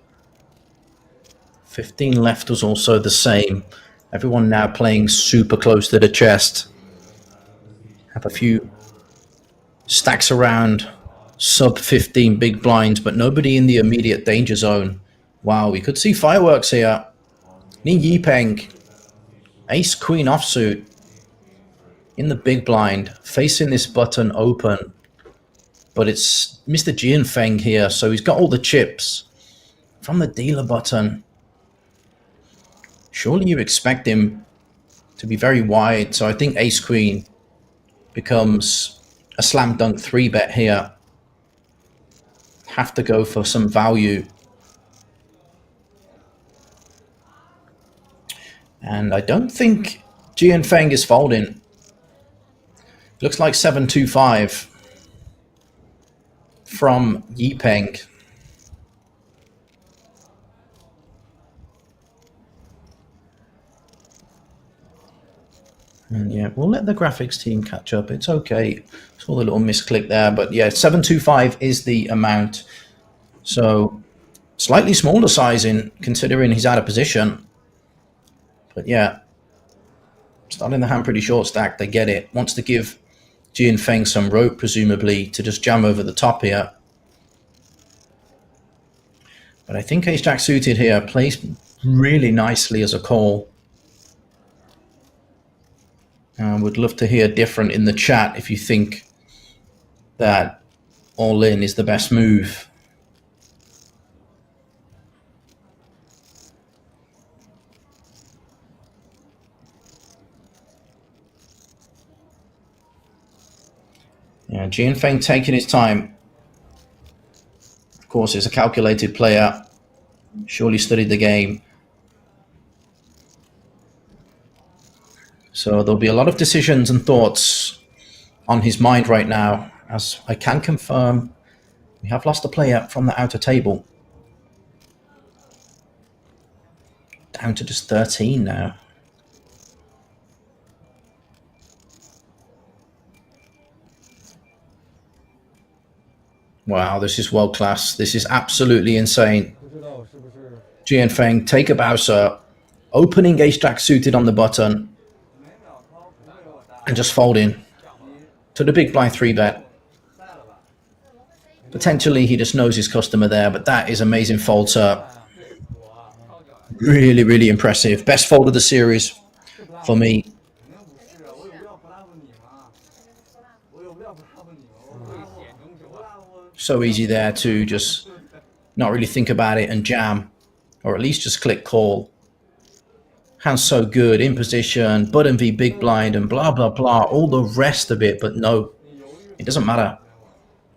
15 left was also the same. Everyone now playing super close to the chest. Have a few stacks around, sub 15 big blinds, but nobody in the immediate danger zone. Wow, we could see fireworks here. Ni Yipeng, ace queen offsuit in the big blind, facing this button open. But it's Mr. Jianfeng here, so he's got all the chips from the dealer button. Surely you expect him to be very wide, so I think ace queen becomes a slam dunk 3-bet here. Have to go for some value. And I don't think Jianfeng is folding. Looks like 7-2-5 from Yipeng. And yeah, we'll let the graphics team catch up. It's okay. Saw the little misclick there, but yeah, 7-2-5 is the amount. So slightly smaller sizing considering he's out of position. But yeah, starting the hand pretty short stacked. They get it. Wants to give Jianfeng some rope, presumably, to just jam over the top here. But I think ace-jack suited here plays really nicely as a call. I would love to hear different in the chat if you think that all-in is the best move. Yeah, Jianfeng taking his time. Of course, he's a calculated player. Surely studied the game. So there'll be a lot of decisions and thoughts on his mind right now, as I can confirm we have lost a player from the outer table. Down to just 13 now. Wow, this is world class. This is absolutely insane. Jianfeng, take a bow, sir. Opening ace-jack suited on the button. And just folding to the big blind 3-bet. Potentially he just knows his customer there, but that is amazing fold, sir. Really, really impressive. Best fold of the series for me. So easy there to just not really think about it and jam, or at least just click call. Hand's so good, in position, button v big blind and blah, blah, blah, all the rest of it, but no, it doesn't matter.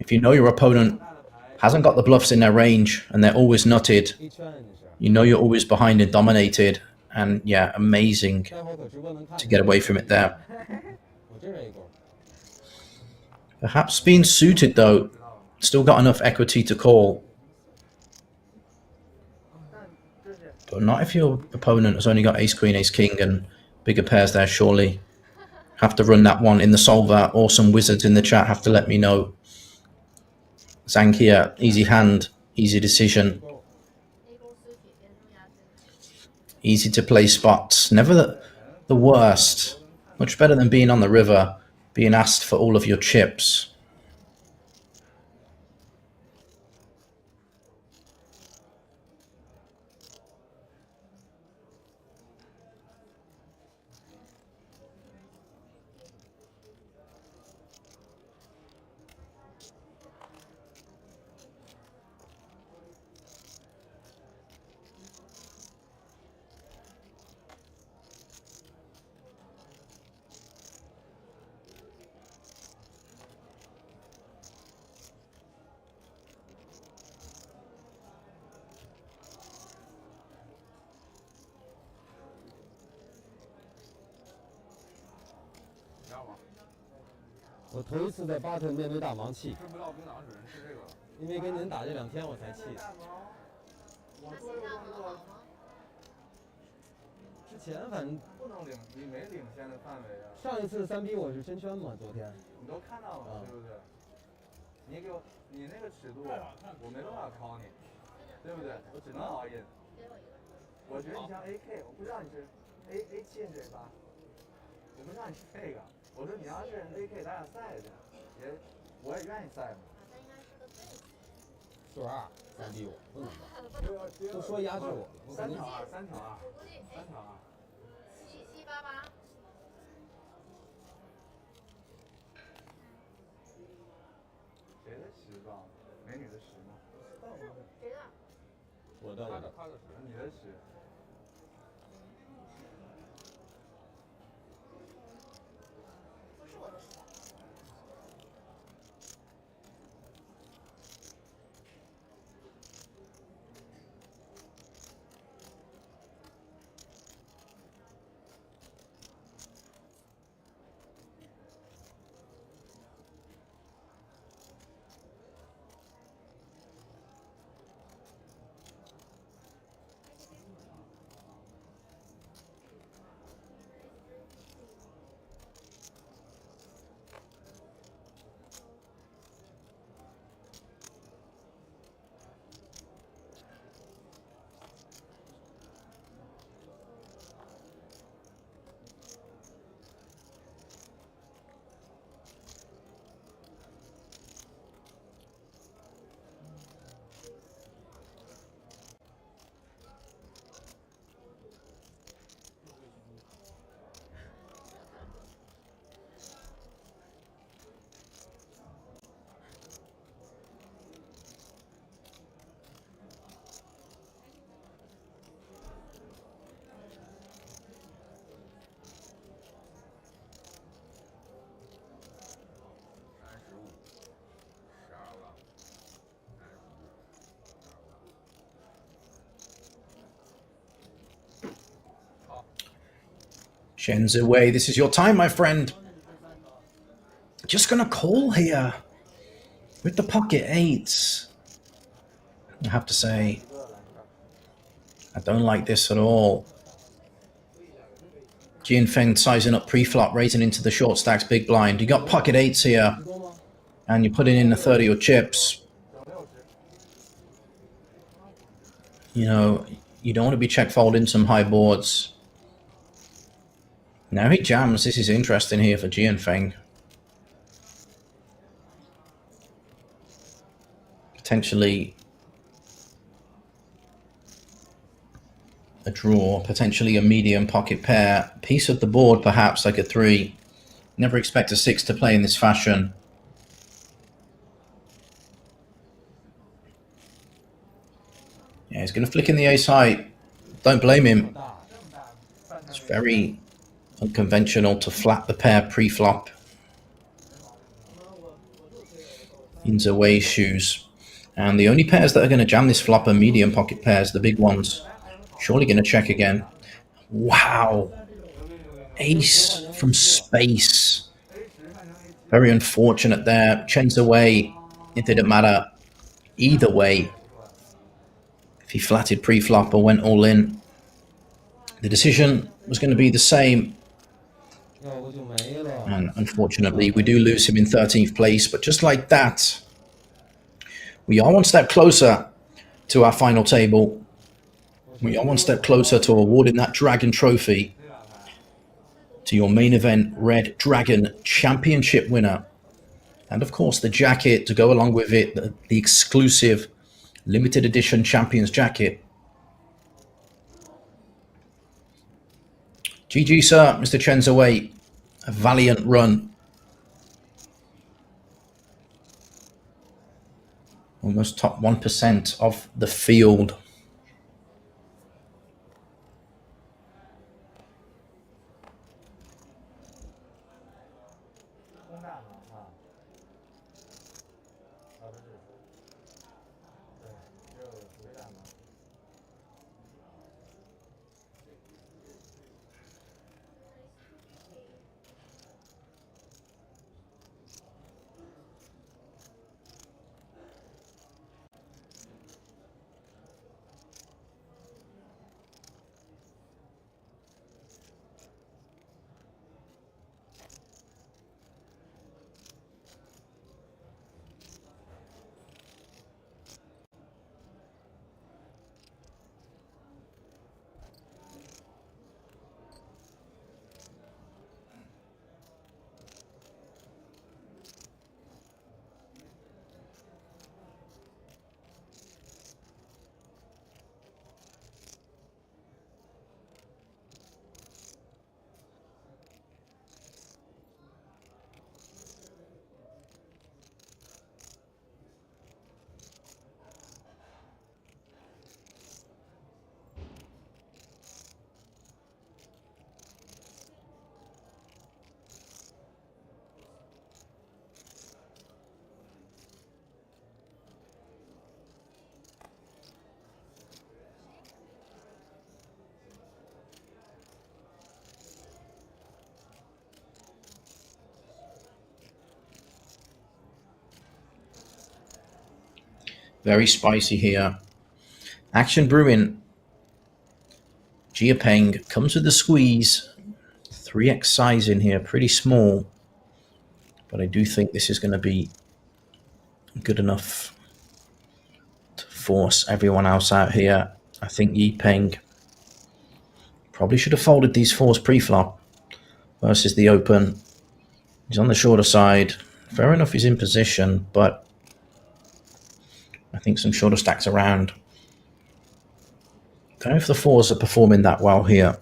If you know your opponent hasn't got the bluffs in their range and they're always nutted, you know you're always behind and dominated, and yeah, amazing to get away from it there. Perhaps being suited though, still got enough equity to call. But not if your opponent has only got ace queen, ace king and bigger pairs there, surely. Have to run that one in the solver, or some wizards in the chat have to let me know. Zhang here, easy hand, easy decision. Easy to play spots, never the worst. Much better than being on the river, being asked for all of your chips.我头一次在巴特面对大盲气，因为跟您打这2天我才气。之前反正不能你没领先的范围啊。上一次3-1我是真圈嘛，昨天。你都看到了，对不对？你给我，你那个尺度，我没办法考你，对不对？我只能all in。我觉得你像 AK， 我不知道你是 A7 还是 A8， 我不知道你是这个。我说你要是 AK， 咱俩赛去，我也愿意赛嘛。4-2，3-1我不能吧？都说压制我了。3条2，3条2，3条2。788。谁的10吧？美女的10吗？谁的？我的。他的10，你的10。Shen's away. This is your time, my friend. Just going to call here with the pocket eights. I have to say, I don't like this at all. Jianfeng sizing up pre-flop, raising into the short stacks big blind. You got pocket eights here, and you're putting in the 30 or chips. You know, you don't want to be check folding some high boards. Now he jams. This is interesting here for Jianfeng. Potentially a draw, potentially a medium pocket pair. Piece of the board, perhaps, like a 3. Never expect a 6 to play in this fashion. Yeah, he's going to flick in the ace high. Don't blame him. It's very unconventional to flat the pair pre-flop. In Zawei's shoes. And the only pairs that are going to jam this flop are medium pocket pairs, the big ones. Surely going to check again. Wow. Ace from space. Very unfortunate there. Chen's away. It didn't matter either way. If he flatted pre-flop or went all in, the decision was going to be the same. And unfortunately, we do lose him in 13th place. But just like that, we are one step closer to our final table. We are one step closer to awarding that Dragon Trophy to your main event Red Dragon Championship winner. And of course, the jacket to go along with it, the exclusive limited edition Champions jacket. GG, sir. Mr. Chen's away. A valiant run. Almost top 1% of the field. Very spicy here. Action brewing. Jia Peng comes with the squeeze. 3x size in here, pretty small. But I do think this is going to be good enough to force everyone else out here. I think Yi Peng probably should have folded these fours pre-flop versus the open. He's on the shorter side. Fair enough, he's in position, but I think some shorter stacks around. Don't know if the fours are performing that well here.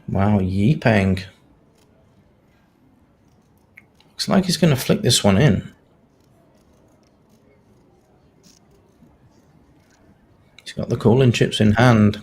Wow, Yi Peng. Looks like he's going to flick this one in. He's got the calling chips in hand.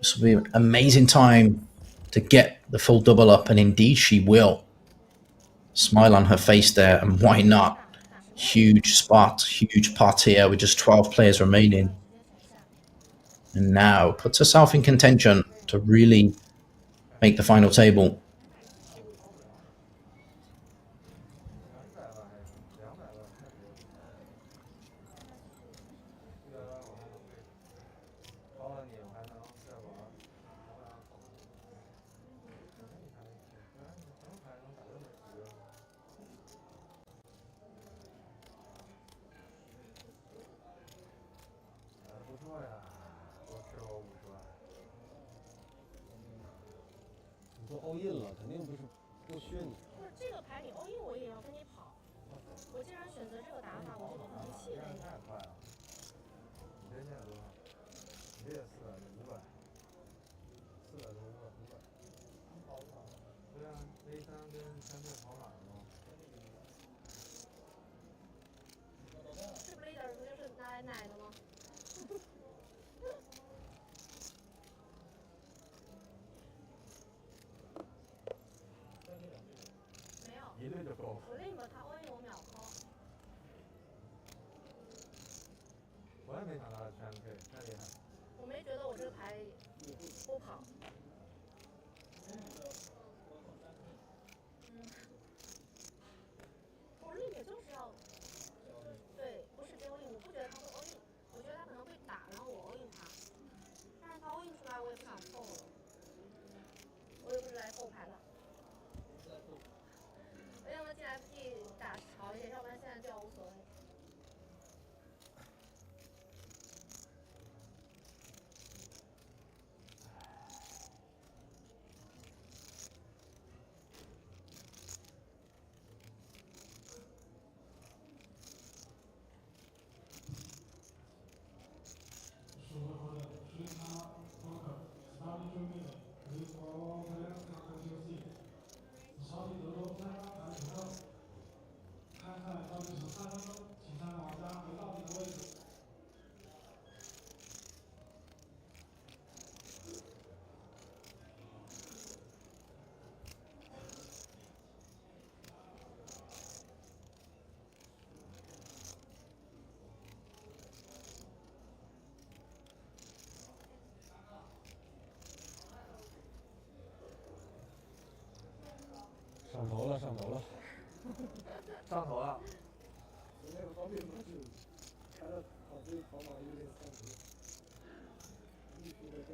This will be an amazing time to get the full double up, and indeed she will. Smile on her face there, and why not? Huge spot, huge pot here with just 12 players remaining. And now puts herself in contention to really make the final table. all in了，肯定不削你。不是这个牌你 all in 我也要跟你跑，我既然选择这个打法，我就不能气人。太快了，你这现在多少？你这也400，500，400多500。对啊 ，A3跟3队跑马了吗？是不是leader不就是拿来奶的吗？没有，一队就够。我另一个他 all in 我秒扣。我也没想到全 K， 太厉害。我没觉得我这个牌不跑。我另也就是要，对，不是 all in， 我不觉得他会 all in， 我觉得他可能会打，然后我 all in 他，但是他 all in 出来我也不想扣了，我也不是来扣牌的。我要么进 FT 打潮一点，要不然现在掉无所谓。上头了，上头了，上头了。那个方便模式开了跑队跑马有点上头，必须得这。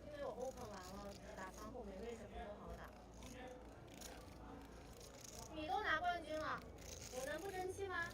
因为我 open 完了，打防护没位置不好打。你都拿冠军了，我能不争气吗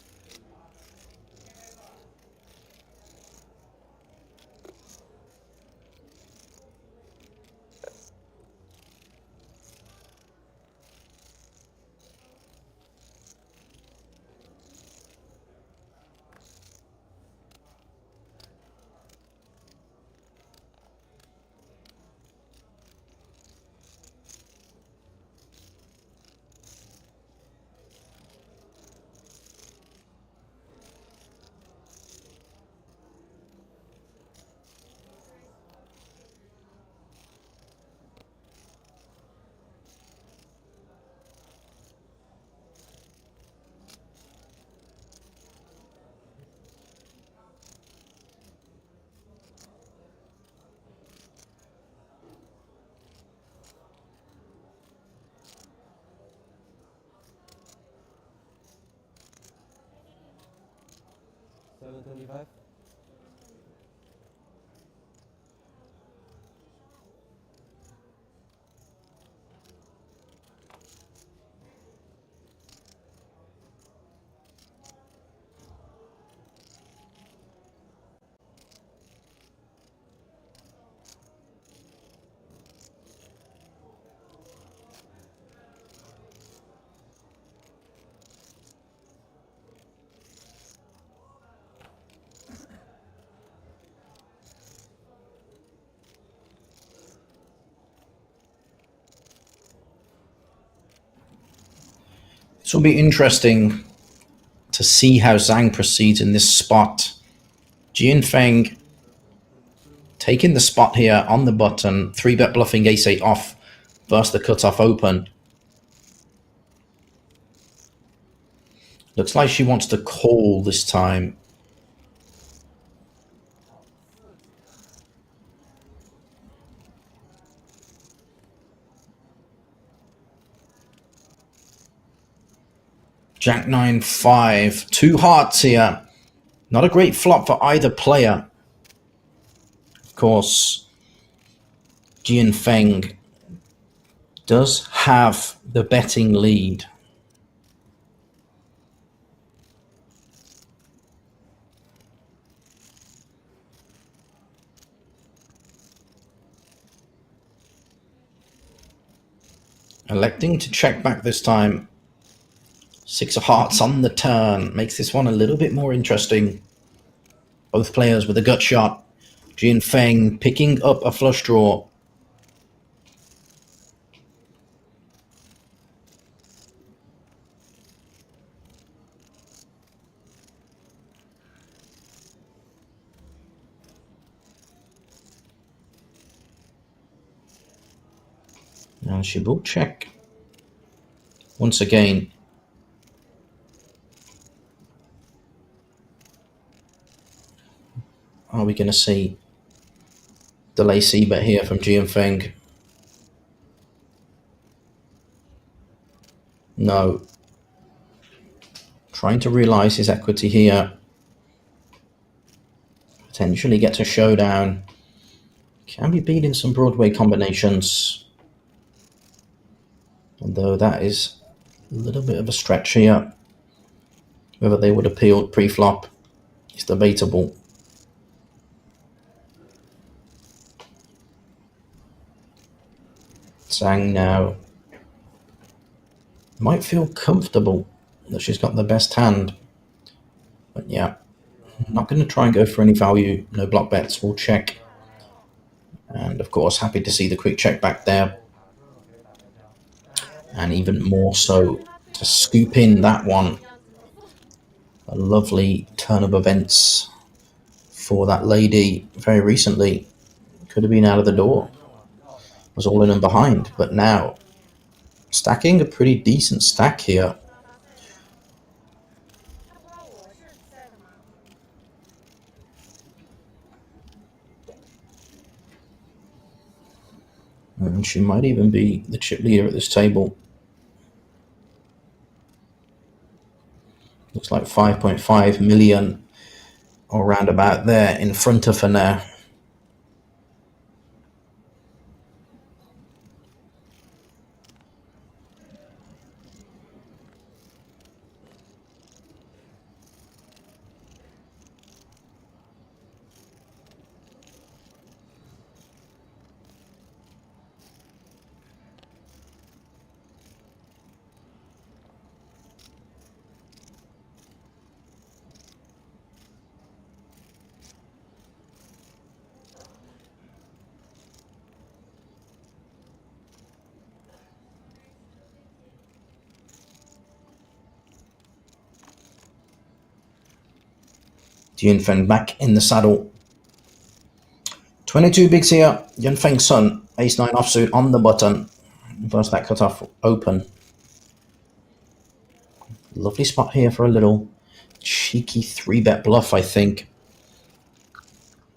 ？725。This will be interesting to see how Zhang proceeds in this spot. Jianfeng taking the spot here on the button. 3-bet bluffing ace-8 off versus the cutoff open. Looks like she wants to call this time. Jack 9-5. 2 hearts here. Not a great flop for either player. Of course, Jianfeng does have the betting lead. Electing to check back this time. 6 of hearts on the turn. Makes this one a little bit more interesting. Both players with a gut shot. Jianfeng picking up a flush draw. And she will check once again. Are we going to see delay c-bet here from Jianfeng? No. Trying to realize his equity here. Potentially gets a showdown. Can be beating some Broadway combinations. Although that is a little bit of a stretch here. Whether they would appeal pre-flop is debatable. Zhang now might feel comfortable that she's got the best hand. But yeah, not going to try and go for any value. No block bets. We'll check. And of course, happy to see the quick check back there. And even more so to scoop in that one. A lovely turn of events for that lady very recently. Could have been out of the door. Was all in and behind, but now stacking a pretty decent stack here. And she might even be the chip leader at this table. Looks like 5.5 million or round about there in front of her now. Jianfeng back in the saddle. 22 bigs here. Jianfeng's son, ace-9 offsuit on the button. Versus that cutoff open. Lovely spot here for a little cheeky 3-bet bluff, I think.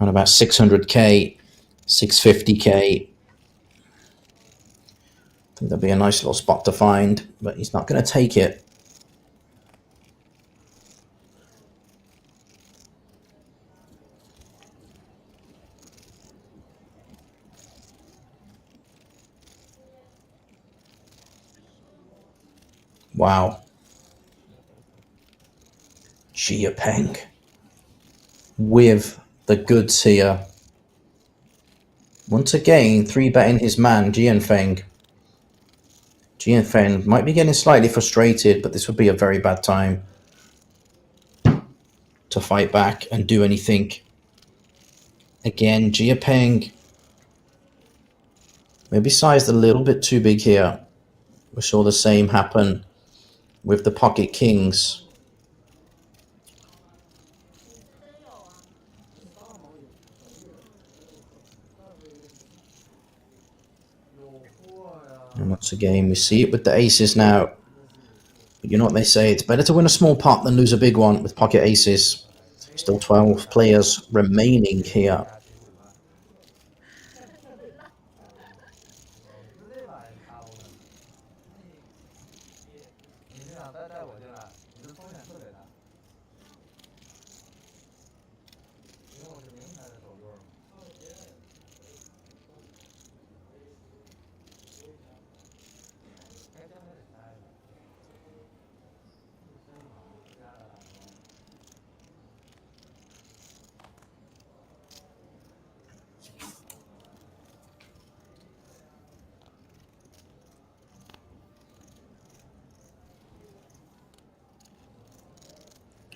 On about 600k, 650k. I think that'd be a nice little spot to find, but he's not going to take it. Wow. Jia Peng with the goods here. Once again, 3-betting his man, Jianfeng. Jianfeng might be getting slightly frustrated, but this would be a very bad time to fight back and do anything. Again, Jia Peng maybe sized a little bit too big here. We saw the same happen with the pocket kings. Once again, we see it with the aces now. But you know what they say, it's better to win a small pot than lose a big one with pocket aces. Still 12 players remaining here.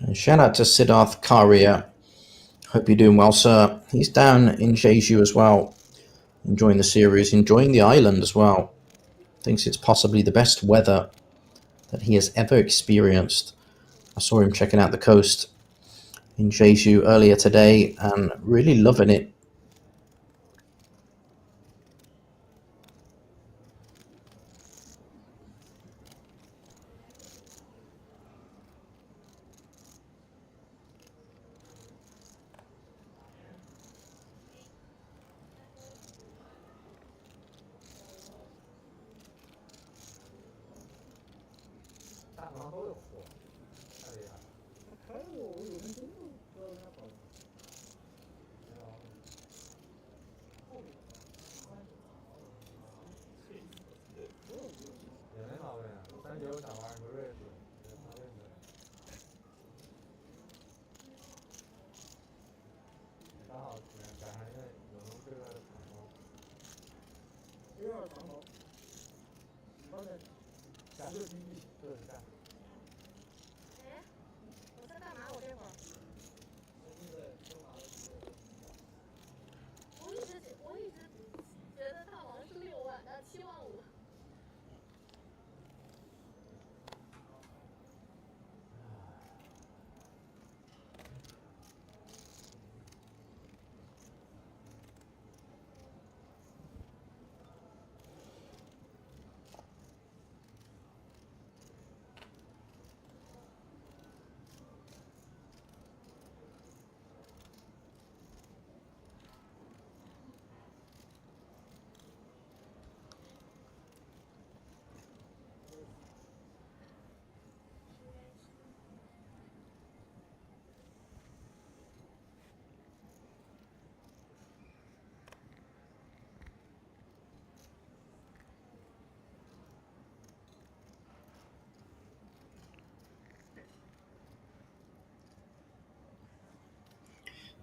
And shout out to Siddharth Karia. Hope you're doing well, sir. He's down in Jeju as well, enjoying the series, enjoying the island as well. Thinks it's possibly the best weather that he has ever experienced. I saw him checking out the coast in Jeju earlier today and really loving it.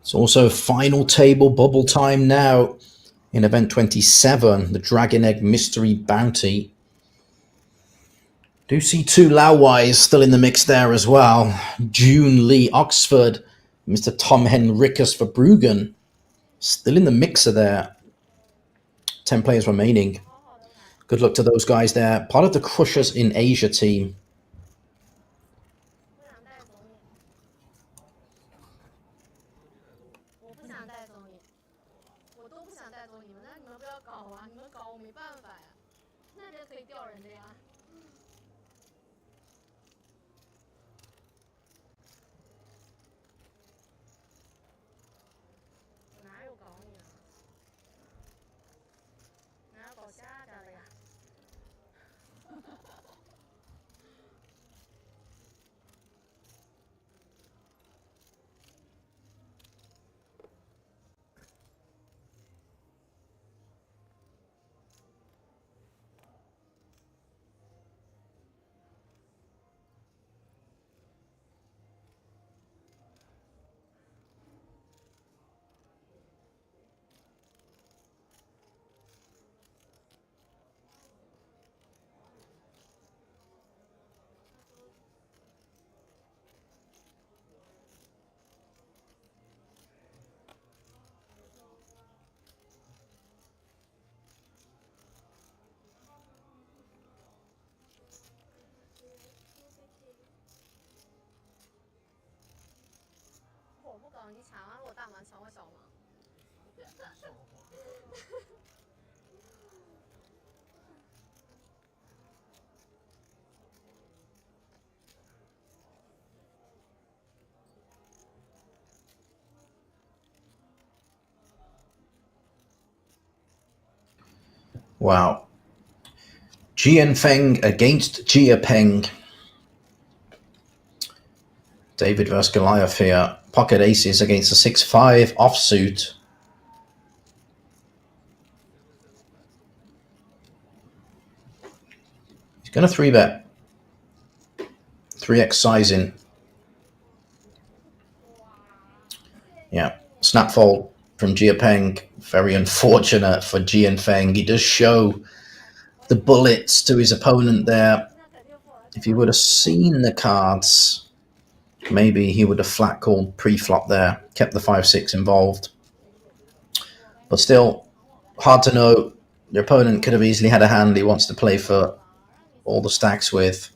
It's also final table bubble time now in event 27, the Dragon Egg Mystery Bounty. Do see two Lauwais still in the mix there as well. June Lee Oxford, Mr. Tom Henricus for Bruggen, still in the mixer there. 10 players remaining. Good luck to those guys there. Part of the Crushers in Asia team. Wow. Jian Feng against Jia Peng. David versus Goliath here. Pocket aces against a 6-5 offsuit. He's going to 3-bet. 3x sizing. Yeah. Snap fold from Jia Peng. Very unfortunate for Jian Feng. He does show the bullets to his opponent there. If he would have seen the cards, maybe he would have flat called pre-flop there, kept the 5-6 involved. But still, hard to know. Your opponent could have easily had a hand he wants to play for all the stacks with.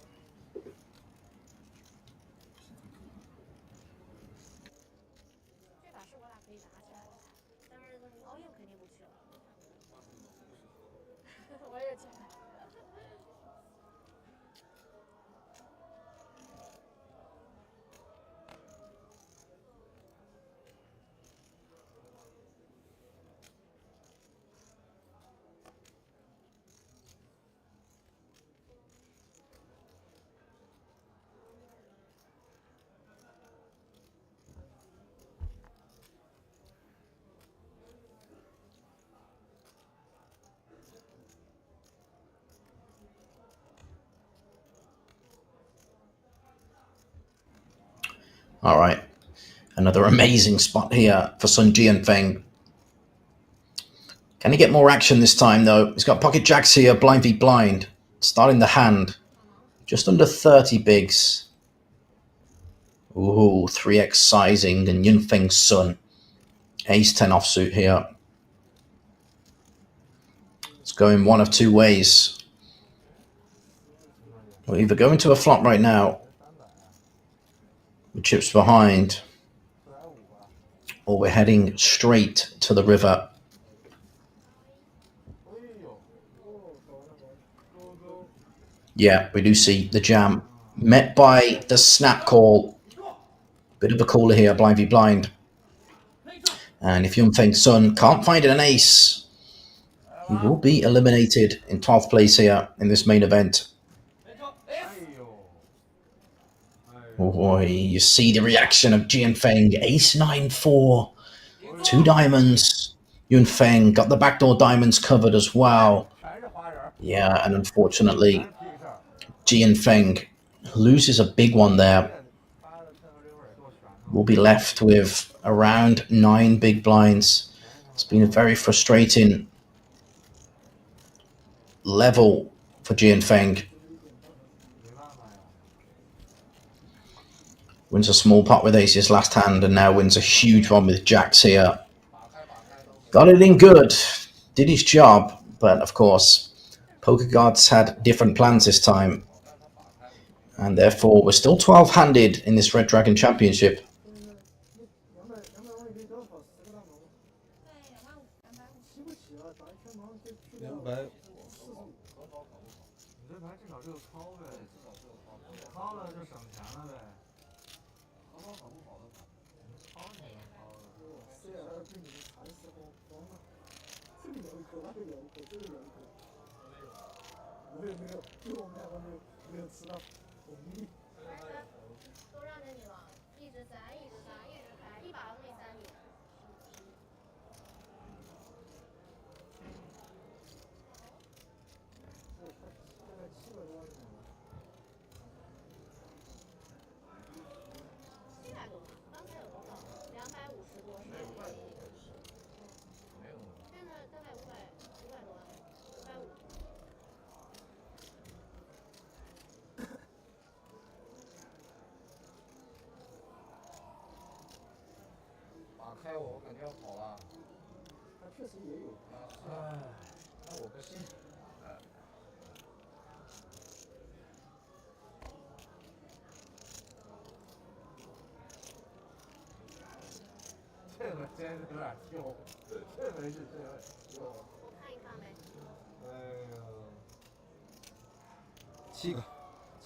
All right. Another amazing spot here for Sun Jian Feng. Can he get more action this time, though? He's got pocket jacks here, blind v blind. Starting the hand. Just under 30 bigs. Ooh, 3x sizing and Yun Feng's Sun. Ace 10 offsuit here. It's going one of two ways. We're either going to a flop right now, with chips behind, or we're heading straight to the river. Yeah, we do see the jam. Met by the snap call. Bit of a caller here, blind v blind. And if Yun Feng's Sun can't find an ace, he will be eliminated in 12th place here in this main event. Oh boy, you see the reaction of Jian Feng. Ace 9-4. 2 diamonds. Yun Feng got the backdoor diamonds covered as well. Yeah, and unfortunately, Jian Feng loses a big one there. We'll be left with around 9 big blinds. It's been a very frustrating level for Jian Feng. Wins a small pot with aces last hand and now wins a huge one with jacks here. Got it in good. Did his job, but of course, poker gods had different plans this time. And therefore, we're still 12-handed in this Red Dragon Championship.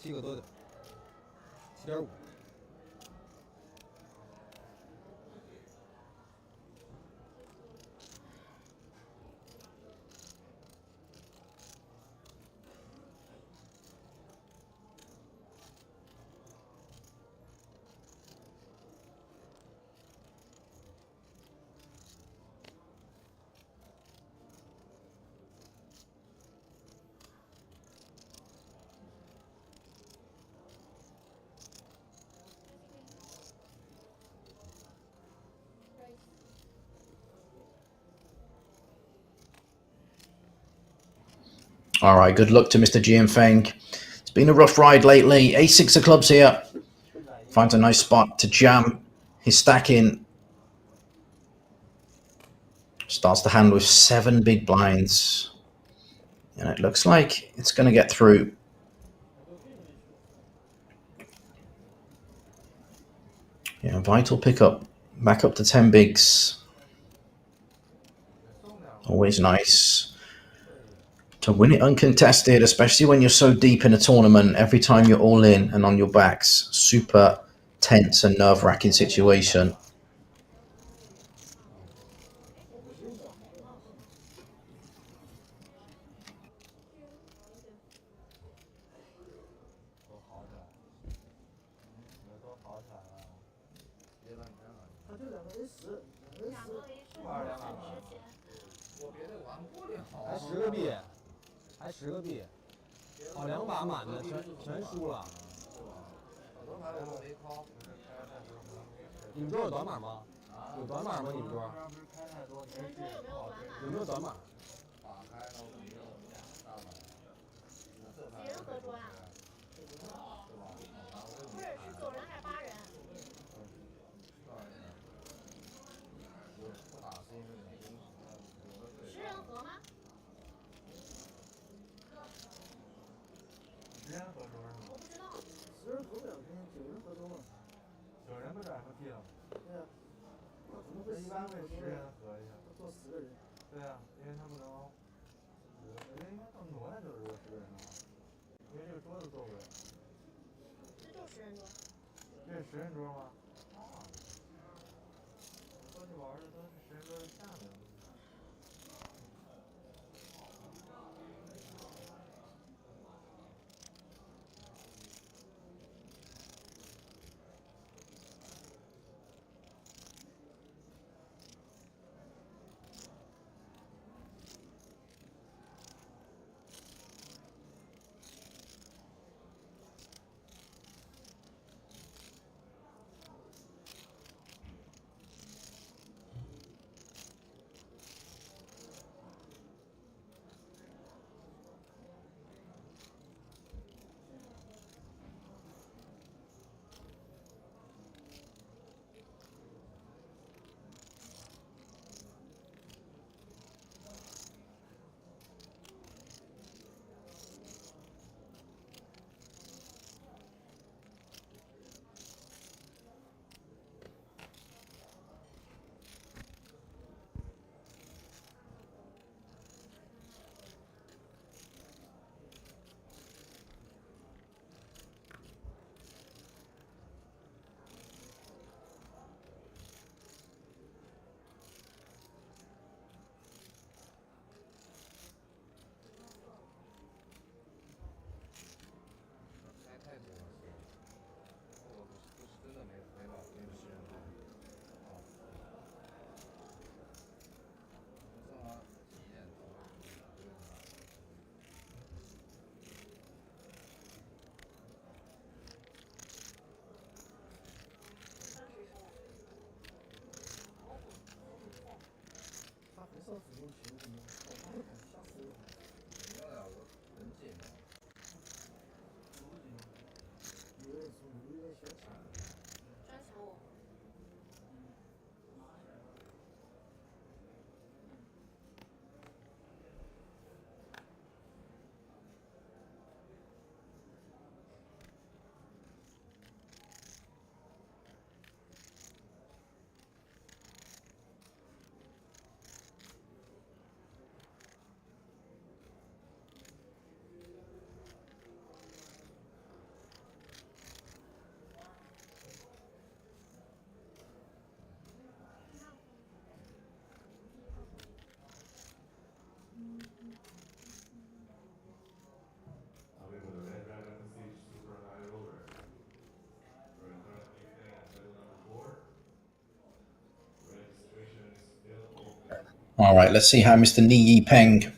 $7多点，7.5。All right, good luck to Mr. Jianfeng. It's been a rough ride lately. Ace-6 of clubs here. Finds a nice spot to jam his stack in. Starts the hand with 7 big blinds. And it looks like it's going to get through. Yeah, vital pickup. Back up to 10 bigs. Always nice to win it uncontested, especially when you're so deep in a tournament. Every time you're all in and on your backs, super tense and nerve-wracking situation.还10个币，还10个币，好2把满的全输了。你们桌有短码吗？有短码吗？你们桌？有没有短码？几人合桌呀？不是，是9人还是8人？10人合吗10人合桌是吗？我不知道。10人合不了，肯定9人合桌嘛。9人不是 FT 了吗？对啊。一般会10人合一下。坐10个人。对啊，因为他不能，我觉得应该更多的就是10个人的话，因为这个桌子坐不了。这就是10人桌。这是10人桌吗？啊。过去玩的都是10人桌下面。All right, let's see how Mr. Ni Yi Peng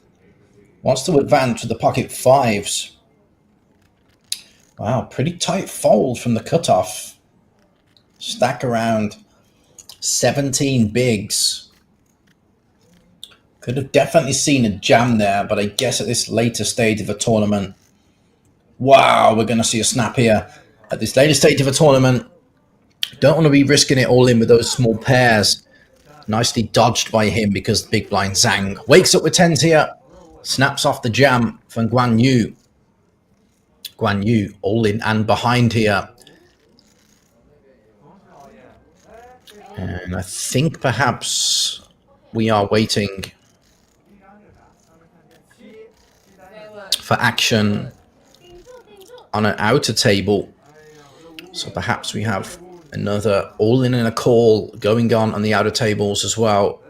wants to advance with the pocket fives. Wow, pretty tight fold from the cutoff. Stack around 17 bigs. Could have definitely seen a jam there, but I guess at this later stage of the tournament, wow, we're going to see a snap here. At this later stage of a tournament, don't want to be risking it all in with those small pairs. Nicely dodged by him because the big blind Zhang wakes up with tens here, snaps off the jam from Guan Yu. Guan Yu all in and behind here. And I think perhaps we are waiting for action on an outer table. So perhaps we have another all-in and a call going on the outer tables as well.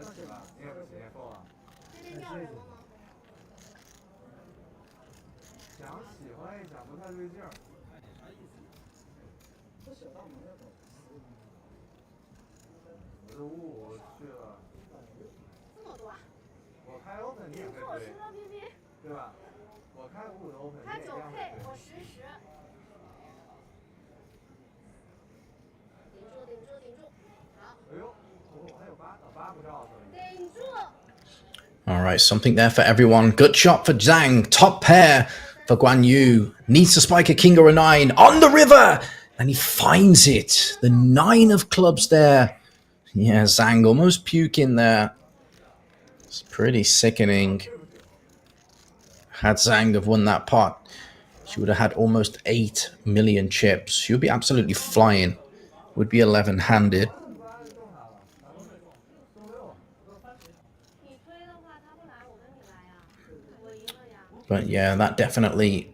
All right, something there for everyone. Good shot for Zhang. Top pair for Guan Yu. Needs to spike a king or a nine on the river. And he finds it. The 9 of clubs there. Yeah, Zhang almost puking there. It's pretty sickening. Had Zhang have won that pot, she would have had almost 8 million chips. She would be absolutely flying. Would be 11-handed. But yeah, that definitely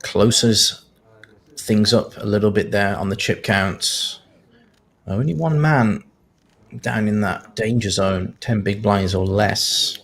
closes things up a little bit there on the chip counts. Only one man down in that danger zone, 10 big blinds or less.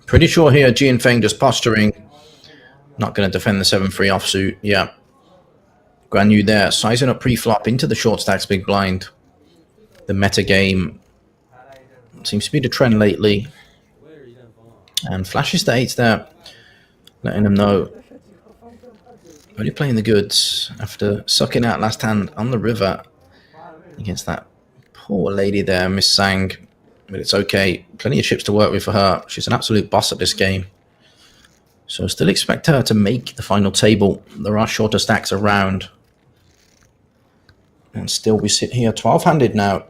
Pretty sure here Jian Feng just posturing. Not going to defend the 7-3 offsuit. Yeah. Guan Yu there, sizing up pre-flop into the short stacks big blind. The meta game seems to be the trend lately. And flashes the 8s there, letting them know. Only playing the goods after sucking out last hand on the river against that poor lady there, Miss Sang. But it's okay. Plenty of chips to work with for her. She's an absolute boss at this game. So still expect her to make the final table. There are shorter stacks around. And still we sit here 12-handed now.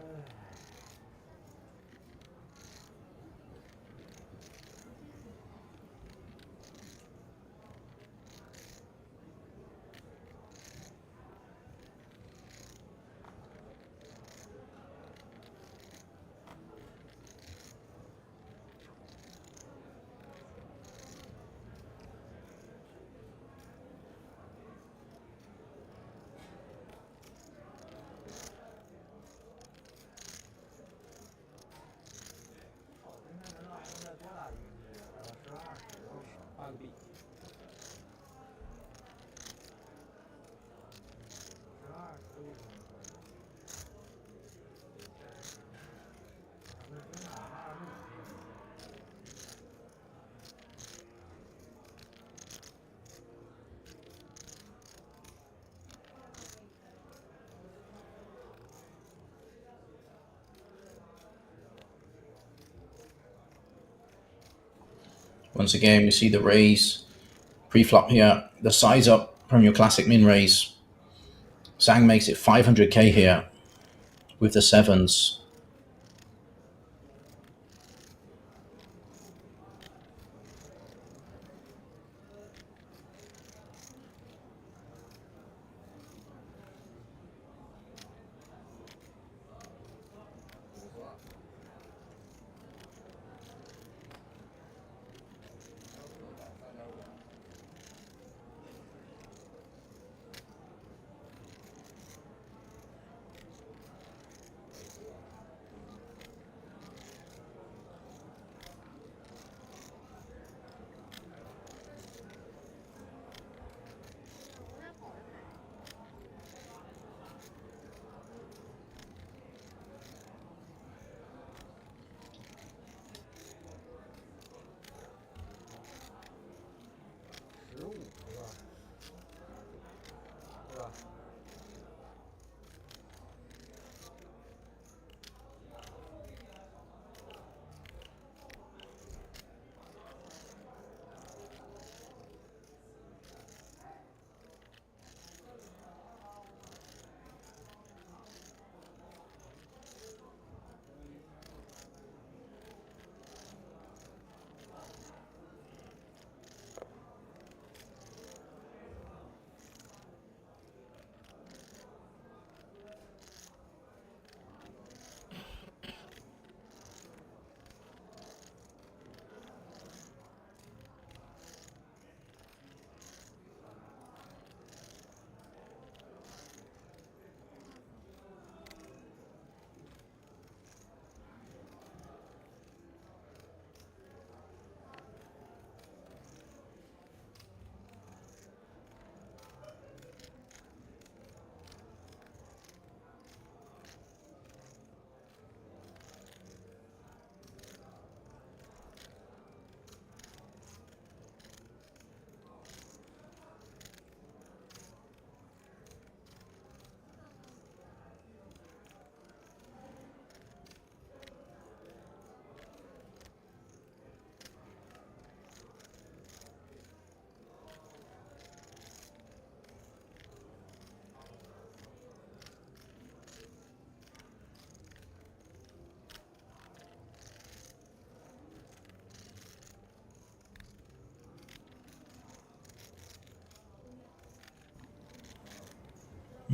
Once again, we see the raise pre-flop here. The size up from your classic min raise. Zhang makes it 500k here with the sevens.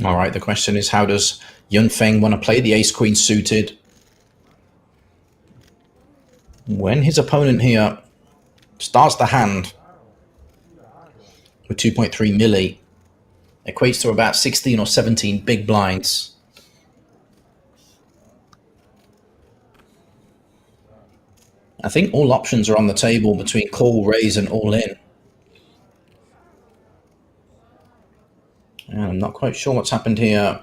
All right, the question is, how does Yunfeng want to play the ace-queen suited when his opponent here starts the hand with 2.3 milli, equates to about 16 or 17 big blinds. I think all options are on the table between call, raise, and all in. And I'm not quite sure what's happened here.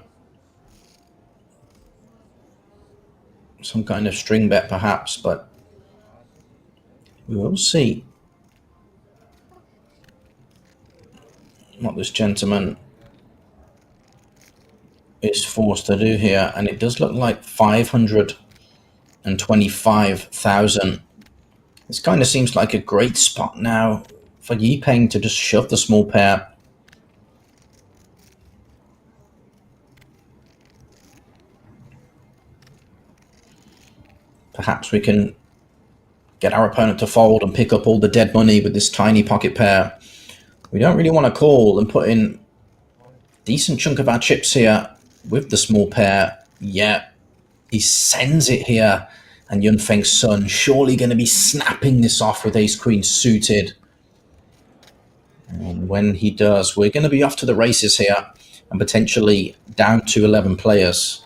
Some kind of string bet perhaps, but we will see what this gentleman is forced to do here. And it does look like 525,000. This kind of seems like a great spot now for Yipeng to just shove the small pair. Perhaps we can get our opponent to fold and pick up all the dead money with this tiny pocket pair. We don't really want to call and put in a decent chunk of our chips here with the small pair. Yeah, he sends it here. And Yunfeng's son surely going to be snapping this off with ace-queen suited. And when he does, we're going to be off to the races here and potentially down to 11 players.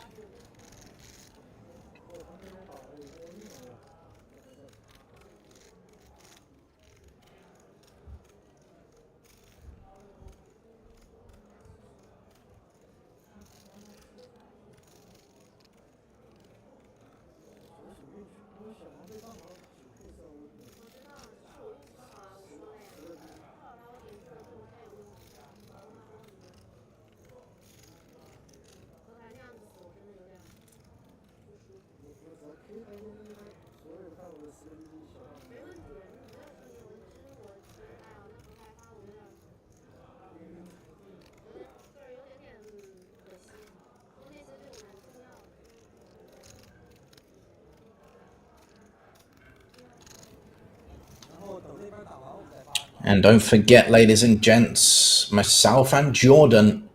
And don't forget, ladies and gents, myself and Jordan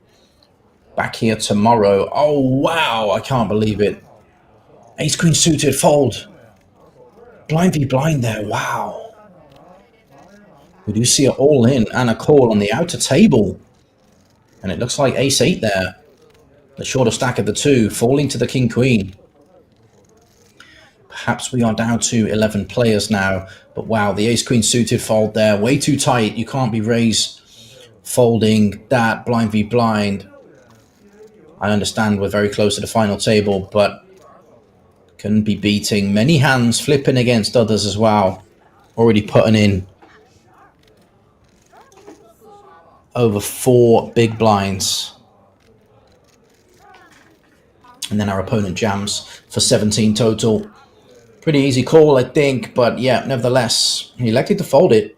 back here tomorrow. Oh, wow. I can't believe it. Ace queen suited fold. Blind v blind there. Wow. We do see it all in and a call on the outer table. And it looks like ace 8 there. The shorter stack of the two falling to the king queen. Perhaps we are down to 11 players now. But wow, the ace queen suited fold there. Way too tight. You can't be raised folding that blind v blind. I understand we're very close to the final table, but can be beating many hands, flipping against others as well. Already putting in over 4 big blinds. And then our opponent jams for 17 total. Pretty easy call, I think, but yeah, nevertheless, he elected to fold it.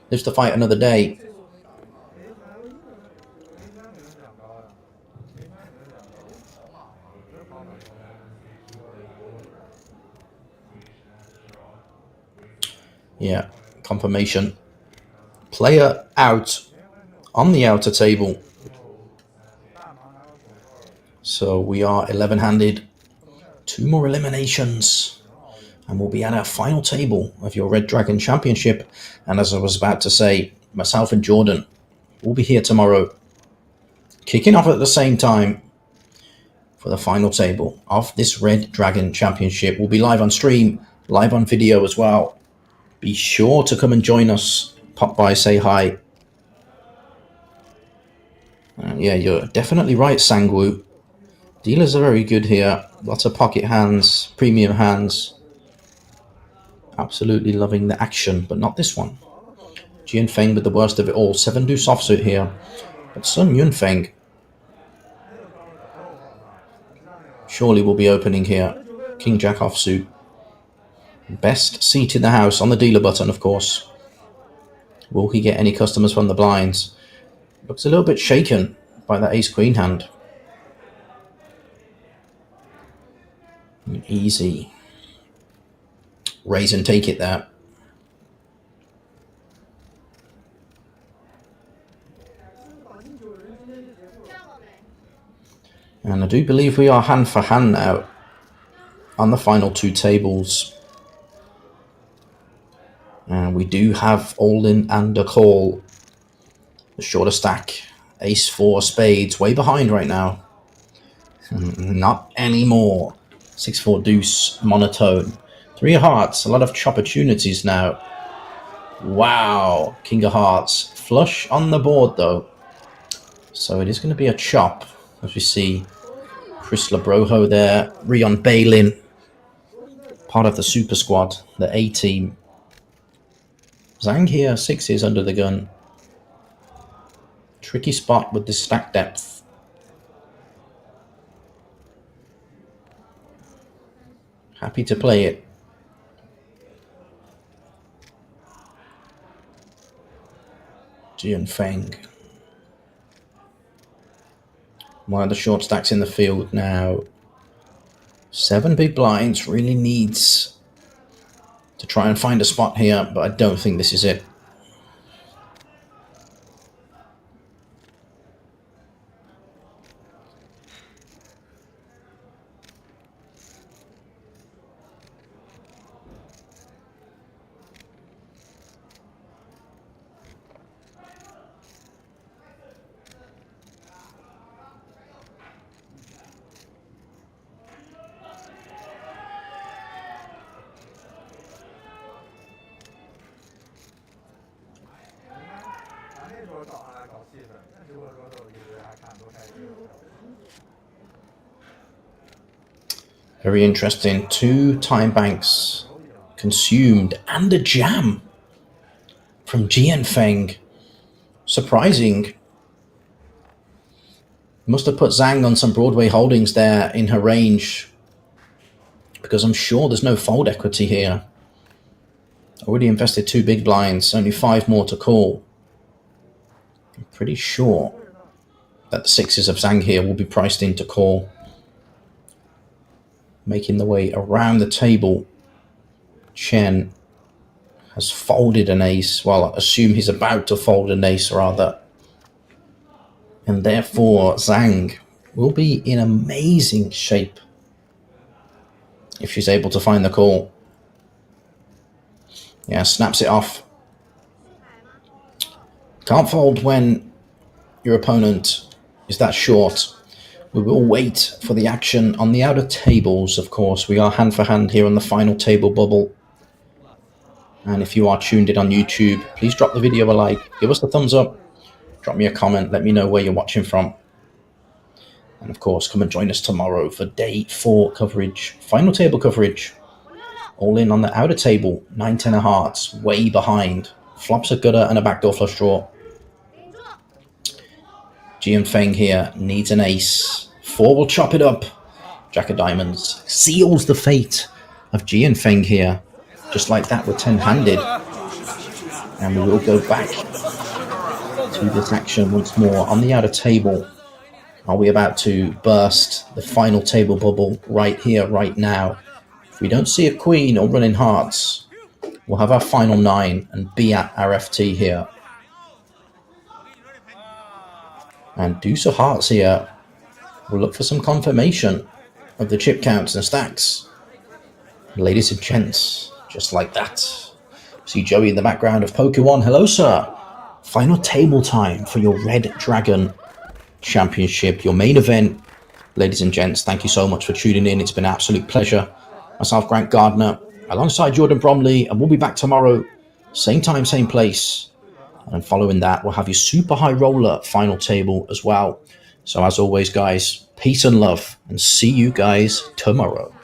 Lives to fight another day. Yeah, confirmation. Player out on the outer table. So we are 11-handed. 2 more eliminations. And we'll be at our final table of your Red Dragon Championship. And as I was about to say, myself and Jordan will be here tomorrow, kicking off at the same time for the final table of this Red Dragon Championship. We'll be live on stream, live on video as well. Be sure to come and join us. Pop by, say hi. Yeah, you're definitely right, Sangwoo. Dealers are very good here. Lots of pocket hands, premium hands. Absolutely loving the action, but not this one. Jian Feng with the worst of it all. 7 deuce offsuit here. But Sun Yunfeng surely will be opening here. King Jack offsuit. Best seat in the house on the dealer button, of course. Will he get any customers from the blinds? Looks a little bit shaken by that ace queen hand. Easy. Raise and take it there. And I do believe we are hand for hand now on the final 2 tables. And we do have all in and a call. The shorter stack. Ace 4 spades. Way behind right now. Not anymore. 6-4 deuce. Monotone. 3 of hearts. A lot of opportunities now. Wow. King of hearts. Flush on the board though. So it is going to be a chop. As we see Chris Labrojo there. Rion Balin. Part of the super squad. The A team. Zhang here. 6s under the gun. Tricky spot with the stack depth. Happy to play it. Jian Feng. One of the short stacks in the field now. 7 big blinds. Really needs to try and find a spot here, but I don't think this is it. Very interesting. 2 time banks consumed and a jam from Jian Feng. Surprising. Must have put Zhang on some Broadway holdings there in her range, because I'm sure there's no fold equity here. Already invested 2 big blinds, only 5 more to call. I'm pretty sure that the 6s of Zhang here will be priced in to call. Making the way around the table. Chen has folded an ace. Well, I assume he's about to fold an ace, rather. And therefore, Zhang will be in amazing shape if she's able to find the call. Yeah, snaps it off. Can't fold when your opponent is that short. We will wait for the action on the outer tables, of course. We are hand for hand here on the final table bubble. And if you are tuned in on YouTube, please drop the video a like, give us the thumbs up, drop me a comment, let me know where you're watching from. And of course, come and join us tomorrow for day 4 coverage, final table coverage. All in on the outer table, 9-10 of hearts, way behind. Flops a gutter and a backdoor flush draw. Jian Feng here needs an ace. 4 will chop it up. Jack of diamonds seals the fate of Jian Feng here. Just like that, we're 10-handed. And we will go back to this action once more on the outer table. Are we about to burst the final table bubble right here, right now? If we don't see a queen or running hearts, we'll have our final 9 and be at RFT here. And deuce of hearts here. We'll look for some confirmation of the chip counts and stacks. Ladies and gents, just like that. See Joey in the background of Pokemon. Hello, sir. Final table time for your Red Dragon Championship, your main event. Ladies and gents, thank you so much for tuning in. It's been an absolute pleasure. Myself, Grant Gardner, alongside Jordan Bromley, and we'll be back tomorrow. Same time, same place. And following that, we'll have your super high roller final table as well. So as always, guys, peace and love, and see you guys tomorrow.